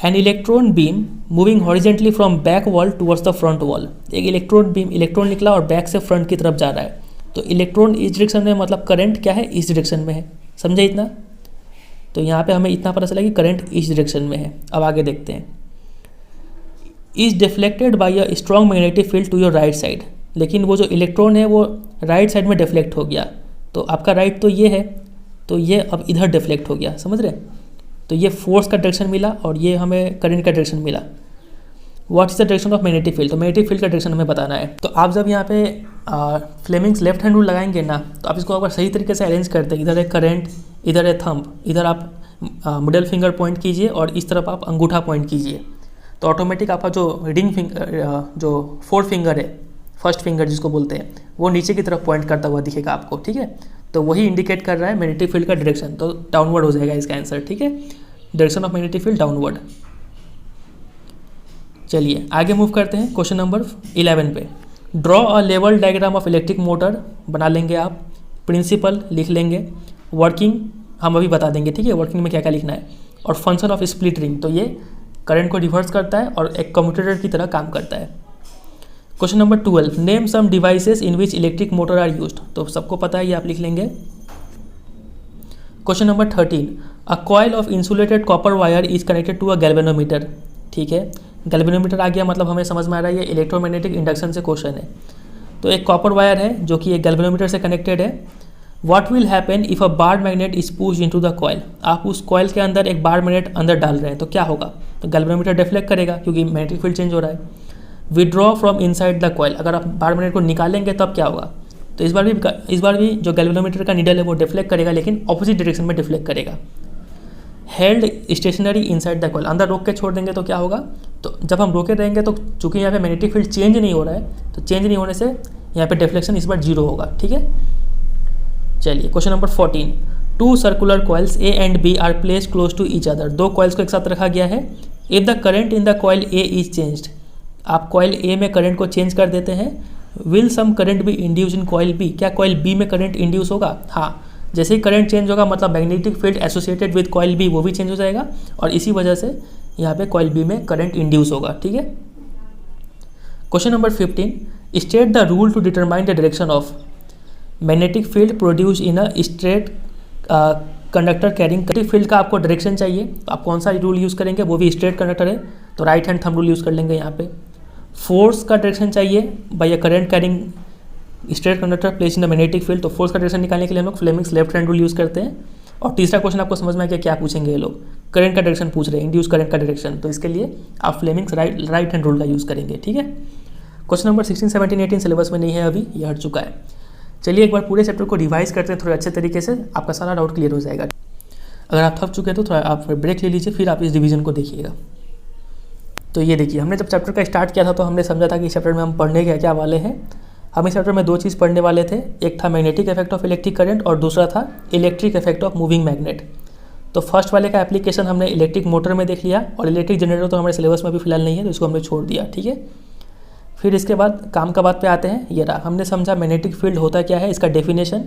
An electron beam moving horizontally from back wall towards the front wall. एक इलेक्ट्रॉन निकला और बैक से फ्रंट की तरफ जा रहा है। तो इलेक्ट्रॉन इस डायरेक्शन में, मतलब करंट क्या है, इस डायरेक्शन में है। समझे इतना। तो यहाँ पे हमें इतना पता चला कि करंट इस डायरेक्शन में है। अब आगे देखते हैं, is deflected by a strong magnetic field to your right side. लेकिन वो जो इलेक्ट्रॉन है वो राइट साइड में डिफ्लेक्ट हो गया। तो आपका राइट तो ये है, तो ये अब इधर डिफ्लेक्ट हो गया, समझ रहे। तो ये फोर्स का डायरेक्शन मिला और ये हमें करंट का डायरेक्शन मिला। What is the direction of magnetic field. तो मैग्नेटिक फील्ड का डायरेक्शन हमें बताना है। तो आप जब यहाँ पे फ्लेमिंग्स लेफ्ट हैंड रूल लगाएंगे ना, तो आप इसको अगर सही तरीके से अरेंज करते हैं, इधर है करंट, इधर है थंब, इधर आप मिडल फिंगर पॉइंट कीजिए और इस तरफ आप अंगूठा पॉइंट कीजिए, तो ऑटोमेटिक आपका जो रिंग फिंगर, जो फोर्थ फिंगर है, फर्स्ट फिंगर जिसको बोलते हैं, वो नीचे की तरफ पॉइंट करता हुआ दिखेगा आपको, ठीक है। तो वही इंडिकेट कर रहा है मैग्नेटिक फील्ड का डायरेक्शन। तो डाउनवर्ड हो जाएगा इसका आंसर, ठीक है। Direction of magnetic field downward. चलिए आगे मूव करते हैं क्वेश्चन नंबर 11 पे। Draw a level diagram of electric motor बना लेंगे आप, प्रिंसिपल लिख लेंगे, वर्किंग हम अभी बता देंगे, ठीक है, वर्किंग में क्या क्या लिखना है, और फंक्शन ऑफ स्प्लिट रिंग। तो ये करंट को रिवर्स करता है और एक कम्यूटेटर की तरह काम करता है। Question number 12, name some devices in which electric motor are used. तो सबको पता है, ये आप लिख लेंगे। Question number 13, a coil of insulated copper wire is connected to a galvanometer. ठीक है, गैल्वेनोमीटर आ गया, मतलब हमें समझ में आ रहा है ये इलेक्ट्रोमैग्नेटिक इंडक्शन से क्वेश्चन है। तो एक कॉपर वायर है जो कि एक गैल्वेनोमीटर से कनेक्टेड है। What will happen if a bar magnet is pushed into the coil. आप उस कॉइल के अंदर एक बार मैग्नेट अंदर डाल रहे हैं, तो क्या होगा, तो गैल्वेनोमीटर डिफ्लेक्ट करेगा क्योंकि मैग्नेटिक फील्ड चेंज हो रहा है। Withdraw from inside the coil, अगर आप बार मैग्नेट को निकालेंगे तब क्या होगा, तो इस बार भी जो गैल्वेनोमीटर का नीडल है वो डिफ्लेक्ट करेगा, लेकिन ऑपोजिट डायरेक्शन में डिफ्लेक्ट करेगा। Held stationary inside the coil, अंदर रोक के छोड़ देंगे तो क्या होगा, तो जब हम रोके रहेंगे तो चूंकि यहाँ पे मैग्नेटिक फील्ड चेंज नहीं हो रहा है, तो चेंज नहीं होने से यहाँ पे डिफ्लेक्शन इस बार 0 होगा, ठीक है। चलिए question number 14, two circular coils A and B are placed close to each other. दो कॉइल्स को एक साथ रखा गया है। If the current in the coil A is changed, आप कॉइल ए में करंट को चेंज कर देते हैं। Will some current be induce in coil B, क्या कॉइल बी में करंट इंड्यूस होगा। हाँ, जैसे ही करंट चेंज होगा मतलब magnetic field associated with coil B वो भी चेंज हो जाएगा, और इसी वजह से यहाँ पे कॉइल बी में करंट इंड्यूस होगा, ठीक है। Question number 15, state the rule to determine the direction of magnetic field produce in a straight conductor carrying. Magnetic field का आपको डायरेक्शन चाहिए, तो आप कौन सा रूल यूज़ करेंगे, वो भी स्ट्रेट कंडक्टर है तो right hand thumb rule use कर लेंगे यहाँ पे। फोर्स का डायरेक्शन चाहिए by a current carrying straight conductor place in the magnetic field, तो फोर्स का डायरेक्शन निकालने के लिए हम लोग Fleming's left hand rule use करते हैं। और तीसरा क्वेश्चन आपको समझ में आया कि क्या पूछेंगे ये लोग, करंट का डायरेक्शन पूछ रहे हैं, इंड्यूस करंट का डायरेक्शन, तो इसके लिए आप फ्लेमिंग्स राइट हैंड रूल का यूज़ करेंगे, ठीक है। क्वेश्चन नंबर 16, 17, 18 सिलेबस में नहीं है अभी, ये हट चुका है। चलिए एक बार पूरे चैप्टर को रिवाइज करते हैं थोड़े अच्छे तरीके से, आपका सारा डाउट क्लियर हो जाएगा। अगर आप थक चुके हैं तो थोड़ा आप ब्रेक ले लीजिए, फिर आप इस डिवीजन को देखिएगा। तो ये देखिए, हमने जब चैप्टर का स्टार्ट किया था तो हमने समझा था कि इस चैप्टर में हम पढ़ने क्या वाले हैं, हम इस चैप्टर में 2 चीज़ पढ़ने वाले थे, एक था magnetic effect of electric current और दूसरा था electric effect of moving magnet. तो फर्स्ट वाले का एप्लीकेशन हमने इलेक्ट्रिक मोटर में देख लिया, और इलेक्ट्रिक जनरेटर तो हमारे सिलेबस में भी फिलहाल नहीं है, तो इसको हमने छोड़ दिया, ठीक है। फिर इसके बाद काम का बात पे आते हैं। ये रहा, हमने समझा मैग्नेटिक फील्ड होता क्या है, इसका डेफिनेशन,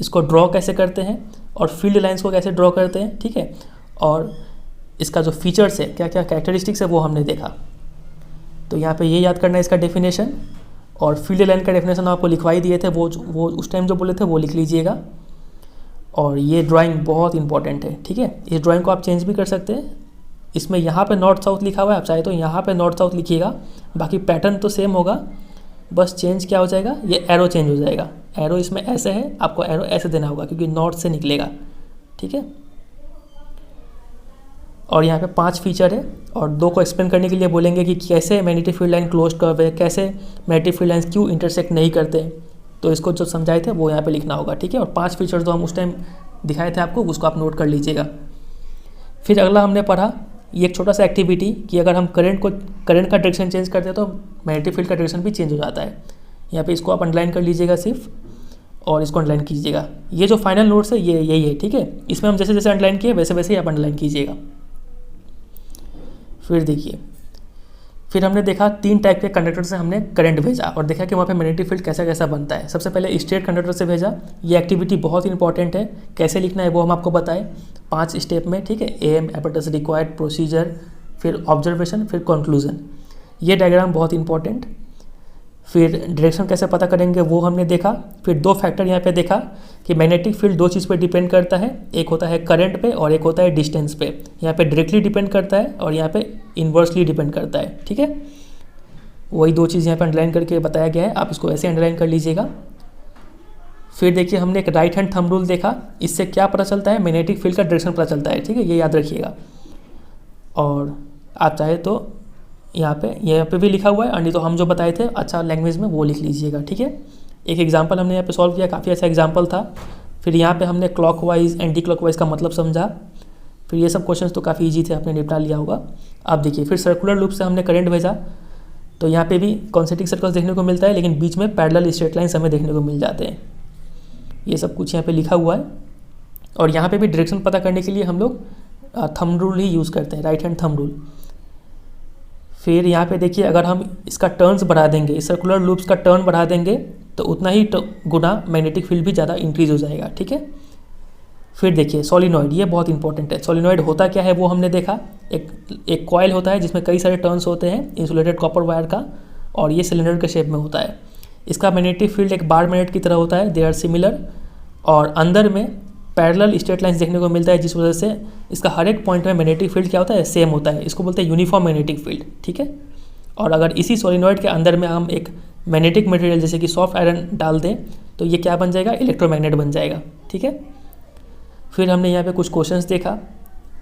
इसको ड्रॉ कैसे करते हैं और फील्ड लाइंस को कैसे ड्रॉ करते हैं, ठीक है। और इसका जो फीचर्स है, क्या क्या कैरेक्टरिस्टिक्स है, वो हमने देखा। तो यहाँ पे ये याद करना है इसका डेफिनेशन, और फील्ड लाइन का डेफिनेशन आपको लिखवाई दिए थे, वो उस टाइम जो बोले थे वो लिख लीजिएगा। और ये ड्राइंग बहुत इंपॉर्टेंट है, ठीक है। इस ड्राइंग को आप चेंज भी कर सकते हैं, इसमें यहाँ पे नॉर्थ साउथ लिखा हुआ है, आप चाहे तो यहाँ पे नॉर्थ साउथ लिखिएगा, बाकी पैटर्न तो सेम होगा, बस चेंज क्या हो जाएगा, ये एरो चेंज हो जाएगा। एरो इसमें ऐसे है, आपको एरो ऐसे देना होगा क्योंकि नॉर्थ से निकलेगा, ठीक है। और यहाँ पे 5 फीचर है, और 2 को एक्सप्लेन करने के लिए बोलेंगे कि कैसे magnetic field line close curve है, कैसे मैग्नेटिक फील्ड लाइन क्यों इंटरसेक्ट नहीं करते, तो इसको जो समझाए थे वो यहाँ पे लिखना होगा, ठीक है। और 5 फीचर जो हम उस टाइम दिखाए थे आपको, उसको आप नोट कर लीजिएगा। फिर अगला हमने पढ़ा ये एक छोटा सा एक्टिविटी कि अगर हम करंट का डायरेक्शन चेंज करते हैं तो मैग्नेटिक फील्ड का डायरेक्शन भी चेंज हो जाता है। यहाँ पे इसको आप अंडरलाइन कर लीजिएगा सिर्फ, और इसको अंडरलाइन कीजिएगा। ये जो फाइनल नोट्स है ये यही है, ठीक है। इसमें हम जैसे जैसे अंडरलाइन किए वैसे वैसे ही आप अंडरलाइन कीजिएगा। फिर देखिए, फिर हमने देखा 3 टाइप के कंडक्टर से हमने करंट भेजा और देखा कि वहाँ पे मैग्नेटिक फील्ड कैसा कैसा बनता है। सबसे पहले स्ट्रेट कंडक्टर से भेजा, ये एक्टिविटी बहुत इंपॉर्टेंट है, कैसे लिखना है वो हम आपको बताएं 5 स्टेप में, ठीक है। एम, एपर्टस रिक्वायर्ड, प्रोसीजर, फिर ऑब्जर्वेशन, फिर कंक्लूजन। ये डायग्राम बहुत इंपॉर्टेंट। फिर डायरेक्शन कैसे पता करेंगे वो हमने देखा। फिर 2 फैक्टर यहाँ पे देखा कि मैग्नेटिक फील्ड 2 चीज़ पे डिपेंड करता है, एक होता है करंट पे और एक होता है डिस्टेंस पे। यहाँ पे डायरेक्टली डिपेंड करता है और यहाँ पे इन्वर्सली डिपेंड करता है, ठीक है। वही 2 चीज़ यहाँ पे अंडरलाइन करके बताया गया है, आप इसको ऐसे अंडरलाइन कर लीजिएगा। फिर देखिए हमने एक राइट हैंड थंब रूल देखा, इससे क्या पता चलता है, मैग्नेटिक फील्ड का डायरेक्शन पता चलता है, ठीक है, ये याद रखिएगा। और आप चाहे तो यहाँ पे भी लिखा हुआ है, और नहीं तो हम जो बताए थे अच्छा लैंग्वेज में वो लिख लीजिएगा, ठीक है। एक एग्जांपल हमने यहाँ पे सॉल्व किया, काफ़ी अच्छा एग्जांपल था। फिर यहाँ पे हमने क्लॉकवाइज एंटी क्लॉकवाइज का मतलब समझा। फिर ये सब क्वेश्चंस तो काफ़ी इजी थे, आपने निपटा लिया होगा। आप देखिए फिर सर्कुलर लूप से हमने करंट भेजा, तो यहाँ पे भी कॉन्सेंट्रिक सर्कल्स देखने को मिलता है, लेकिन बीच में पैरेलल स्ट्रेट लाइन्स हमें देखने को मिल जाते हैं। ये सब कुछ यहाँ पे लिखा हुआ है। और यहाँ पे भी डायरेक्शन पता करने के लिए हम लोग थंब रूल ही यूज़ करते हैं, राइट हैंड थंब रूल। फिर यहाँ पे देखिए अगर हम इसका टर्न्स बढ़ा देंगे, इस सर्कुलर लूप्स का टर्न बढ़ा देंगे तो उतना ही गुना मैग्नेटिक फील्ड भी ज़्यादा इंक्रीज हो जाएगा, ठीक है। फिर देखिए सोलिनॉइड, ये बहुत इंपॉर्टेंट है। सोलिनॉइड होता क्या है वो हमने देखा, एक कॉइल होता है जिसमें कई सारे टर्न्स होते हैं इंसुलेटेड कॉपर वायर का, और ये सिलेंडर के शेप में होता है। इसका मैग्नेटिक फील्ड एक बार मैग्नेट की तरह होता है, दे आर सिमिलर, और अंदर में पैरेलल स्ट्रेट लाइन्स देखने को मिलता है, जिस वजह से इसका हर एक पॉइंट में मैग्नेटिक फील्ड क्या होता है, सेम होता है। इसको बोलते हैं यूनिफॉर्म मैग्नेटिक फील्ड, ठीक है। और अगर इसी सोलिनॉइड के अंदर में हम एक मैग्नेटिक मटेरियल जैसे कि सॉफ्ट आयरन डाल दें तो ये क्या बन जाएगा, इलेक्ट्रोमैग्नेट बन जाएगा, ठीक है। फिर हमने यहाँ पे कुछ क्वेश्चंस देखा।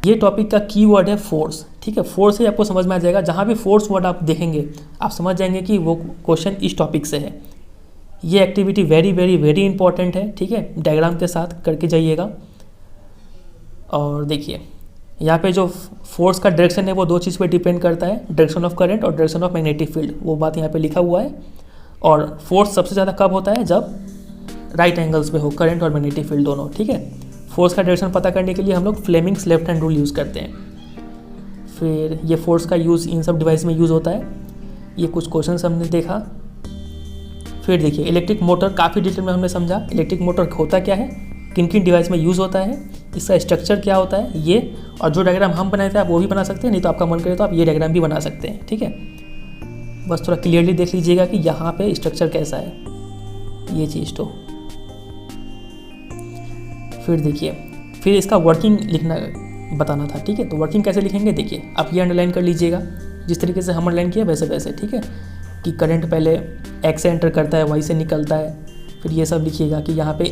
ये टॉपिक का की वर्ड है फोर्स, ठीक है। फोर्स ही आपको समझ में आ जाएगा, जहाँ भी फोर्स वर्ड आप देखेंगे आप समझ जाएंगे कि वो क्वेश्चन इस टॉपिक से है। ये activity very very very important है, ठीक है, डायग्राम के साथ करके जाइएगा। और देखिए यहाँ पे जो फोर्स का डायरेक्शन है वो 2 चीज़ पे डिपेंड करता है, डायरेक्शन ऑफ करंट और डायरेक्शन ऑफ मैग्नेटिक फील्ड, वो बात यहाँ पे लिखा हुआ है। और फोर्स सबसे ज़्यादा कब होता है, जब राइट एंगल्स पे हो करंट और मैग्नेटिक फील्ड दोनों, ठीक है। फोर्स का डायरेक्शन पता करने के लिए हम लोग Fleming's left hand rule use करते हैं। फिर ये फोर्स का यूज़ इन सब डिवाइस में यूज़ होता है। ये कुछ क्वेश्चन हमने देखा। फिर देखिए इलेक्ट्रिक मोटर, काफ़ी डिटेल में हमने समझा इलेक्ट्रिक मोटर होता क्या है, किन किन डिवाइस में यूज़ होता है, इसका स्ट्रक्चर क्या होता है, ये। और जो डायग्राम हम बनाए थे आप वो भी बना सकते हैं, नहीं तो आपका मन करे तो आप ये डायग्राम भी बना सकते हैं, ठीक है। बस थोड़ा क्लियरली देख लीजिएगा कि यहाँ पे स्ट्रक्चर कैसा है, ये चीज़ तो। फिर देखिए फिर इसका वर्किंग लिखना बताना था, ठीक है। तो वर्किंग कैसे लिखेंगे, देखिए आप ये अंडरलाइन कर लीजिएगा जिस तरीके से हम अंडरलाइन किया वैसे वैसे, ठीक है। कि करंट पहले एक्स से एंटर करता है, वाई से निकलता है। फिर ये सब लिखिएगा कि यहाँ पे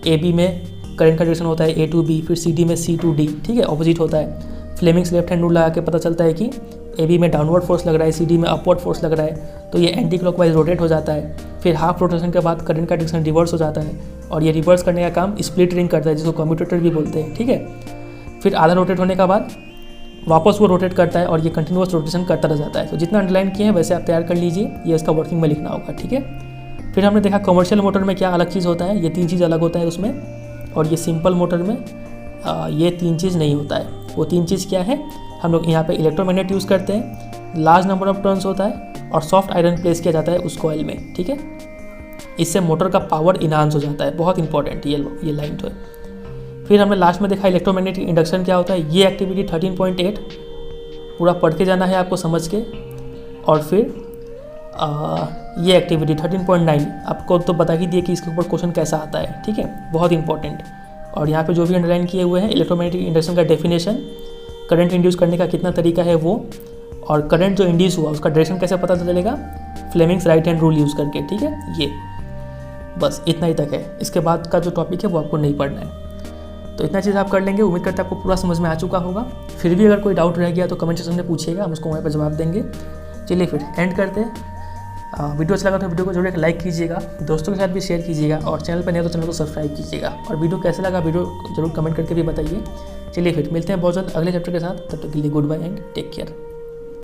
ए बी में करंट का डायरेक्शन होता है A to B, फिर सी डी में C to D, ठीक है, ऑपोजिट होता है। फ्लेमिंग्स लेफ्ट हैंड रूल लगा के पता चलता है कि ए बी में डाउनवर्ड फोर्स लग रहा है, सी डी में अपवर्ड फोर्स लग रहा है, तो ये एंटी क्लॉकवाइज रोटेट हो जाता है। फिर हाफ रोटेशन के बाद करंट का डायरेक्शन रिवर्स हो जाता है, और ये रिवर्स करने का काम स्प्लिट रिंग करता है, जिसको कम्यूटेटर भी बोलते हैं, ठीक है। फिर आधा रोटेट होने के बाद वापस वो रोटेट करता है और ये कंटिन्यूअस रोटेशन करता रह जाता है। तो जितना अंडरलाइन किए हैं वैसे आप तैयार कर लीजिए, ये इसका वर्किंग में लिखना होगा, ठीक है। फिर हमने देखा कमर्शियल मोटर में क्या अलग चीज़ होता है, ये 3 चीज़ अलग होता है उसमें, और ये सिंपल मोटर में ये 3 चीज़ नहीं होता है। वो 3 चीज़ क्या है, हम लोग यहाँ पे इलेक्ट्रोमैग्नेट यूज़ करते हैं, लार्ज नंबर ऑफ टर्न्स होता है, और सॉफ्ट आयरन प्लेस किया जाता है उस कॉइल में, ठीक है। इससे मोटर का पावर इन्हांस हो जाता है, बहुत इंपॉर्टेंट ये लाइन तो है। फिर हमने लास्ट में देखा इलेक्ट्रोमैग्नेटिक इंडक्शन क्या होता है। ये एक्टिविटी 13.8 पूरा पढ़ के जाना है आपको समझ के, और फिर ये एक्टिविटी 13.9 आपको तो बता ही दिए कि इसके ऊपर क्वेश्चन कैसा आता है, ठीक है, बहुत इंपॉर्टेंट। और यहाँ पे जो भी अंडरलाइन किए हुए हैं, इलेक्ट्रोमैग्नेटिक इंडक्शन का डेफिनेशन, करंट इंड्यूस करने का कितना तरीका है वो, और करंट जो इंड्यूस हुआ उसका डायरेक्शन कैसे पता चलेगा, Fleming's right hand rule use करके, ठीक है। ये बस इतना ही तक है, इसके बाद का जो टॉपिक है वो आपको नहीं पढ़ना है। तो इतना चीज़ आप कर लेंगे, उम्मीद करते हैं आपको पूरा समझ में आ चुका होगा। फिर भी अगर कोई डाउट रह गया तो कमेंट सेक्शन में पूछिएगा, हम उसको वहाँ पर जवाब देंगे। चलिए फिर एंड करते हैं। वीडियो अच्छा लगा तो वीडियो को जरूर एक लाइक कीजिएगा, दोस्तों के साथ भी शेयर कीजिएगा, और चैनल पर नहीं तो चैनल को सब्सक्राइब कीजिएगा। और वीडियो कैसे लगा वीडियो जरूर कमेंट करके भी बताइए। चलिए फिर मिलते हैं बहुत जल्द अगले चैप्टर के साथ, तब तक के लिए goodbye and take care.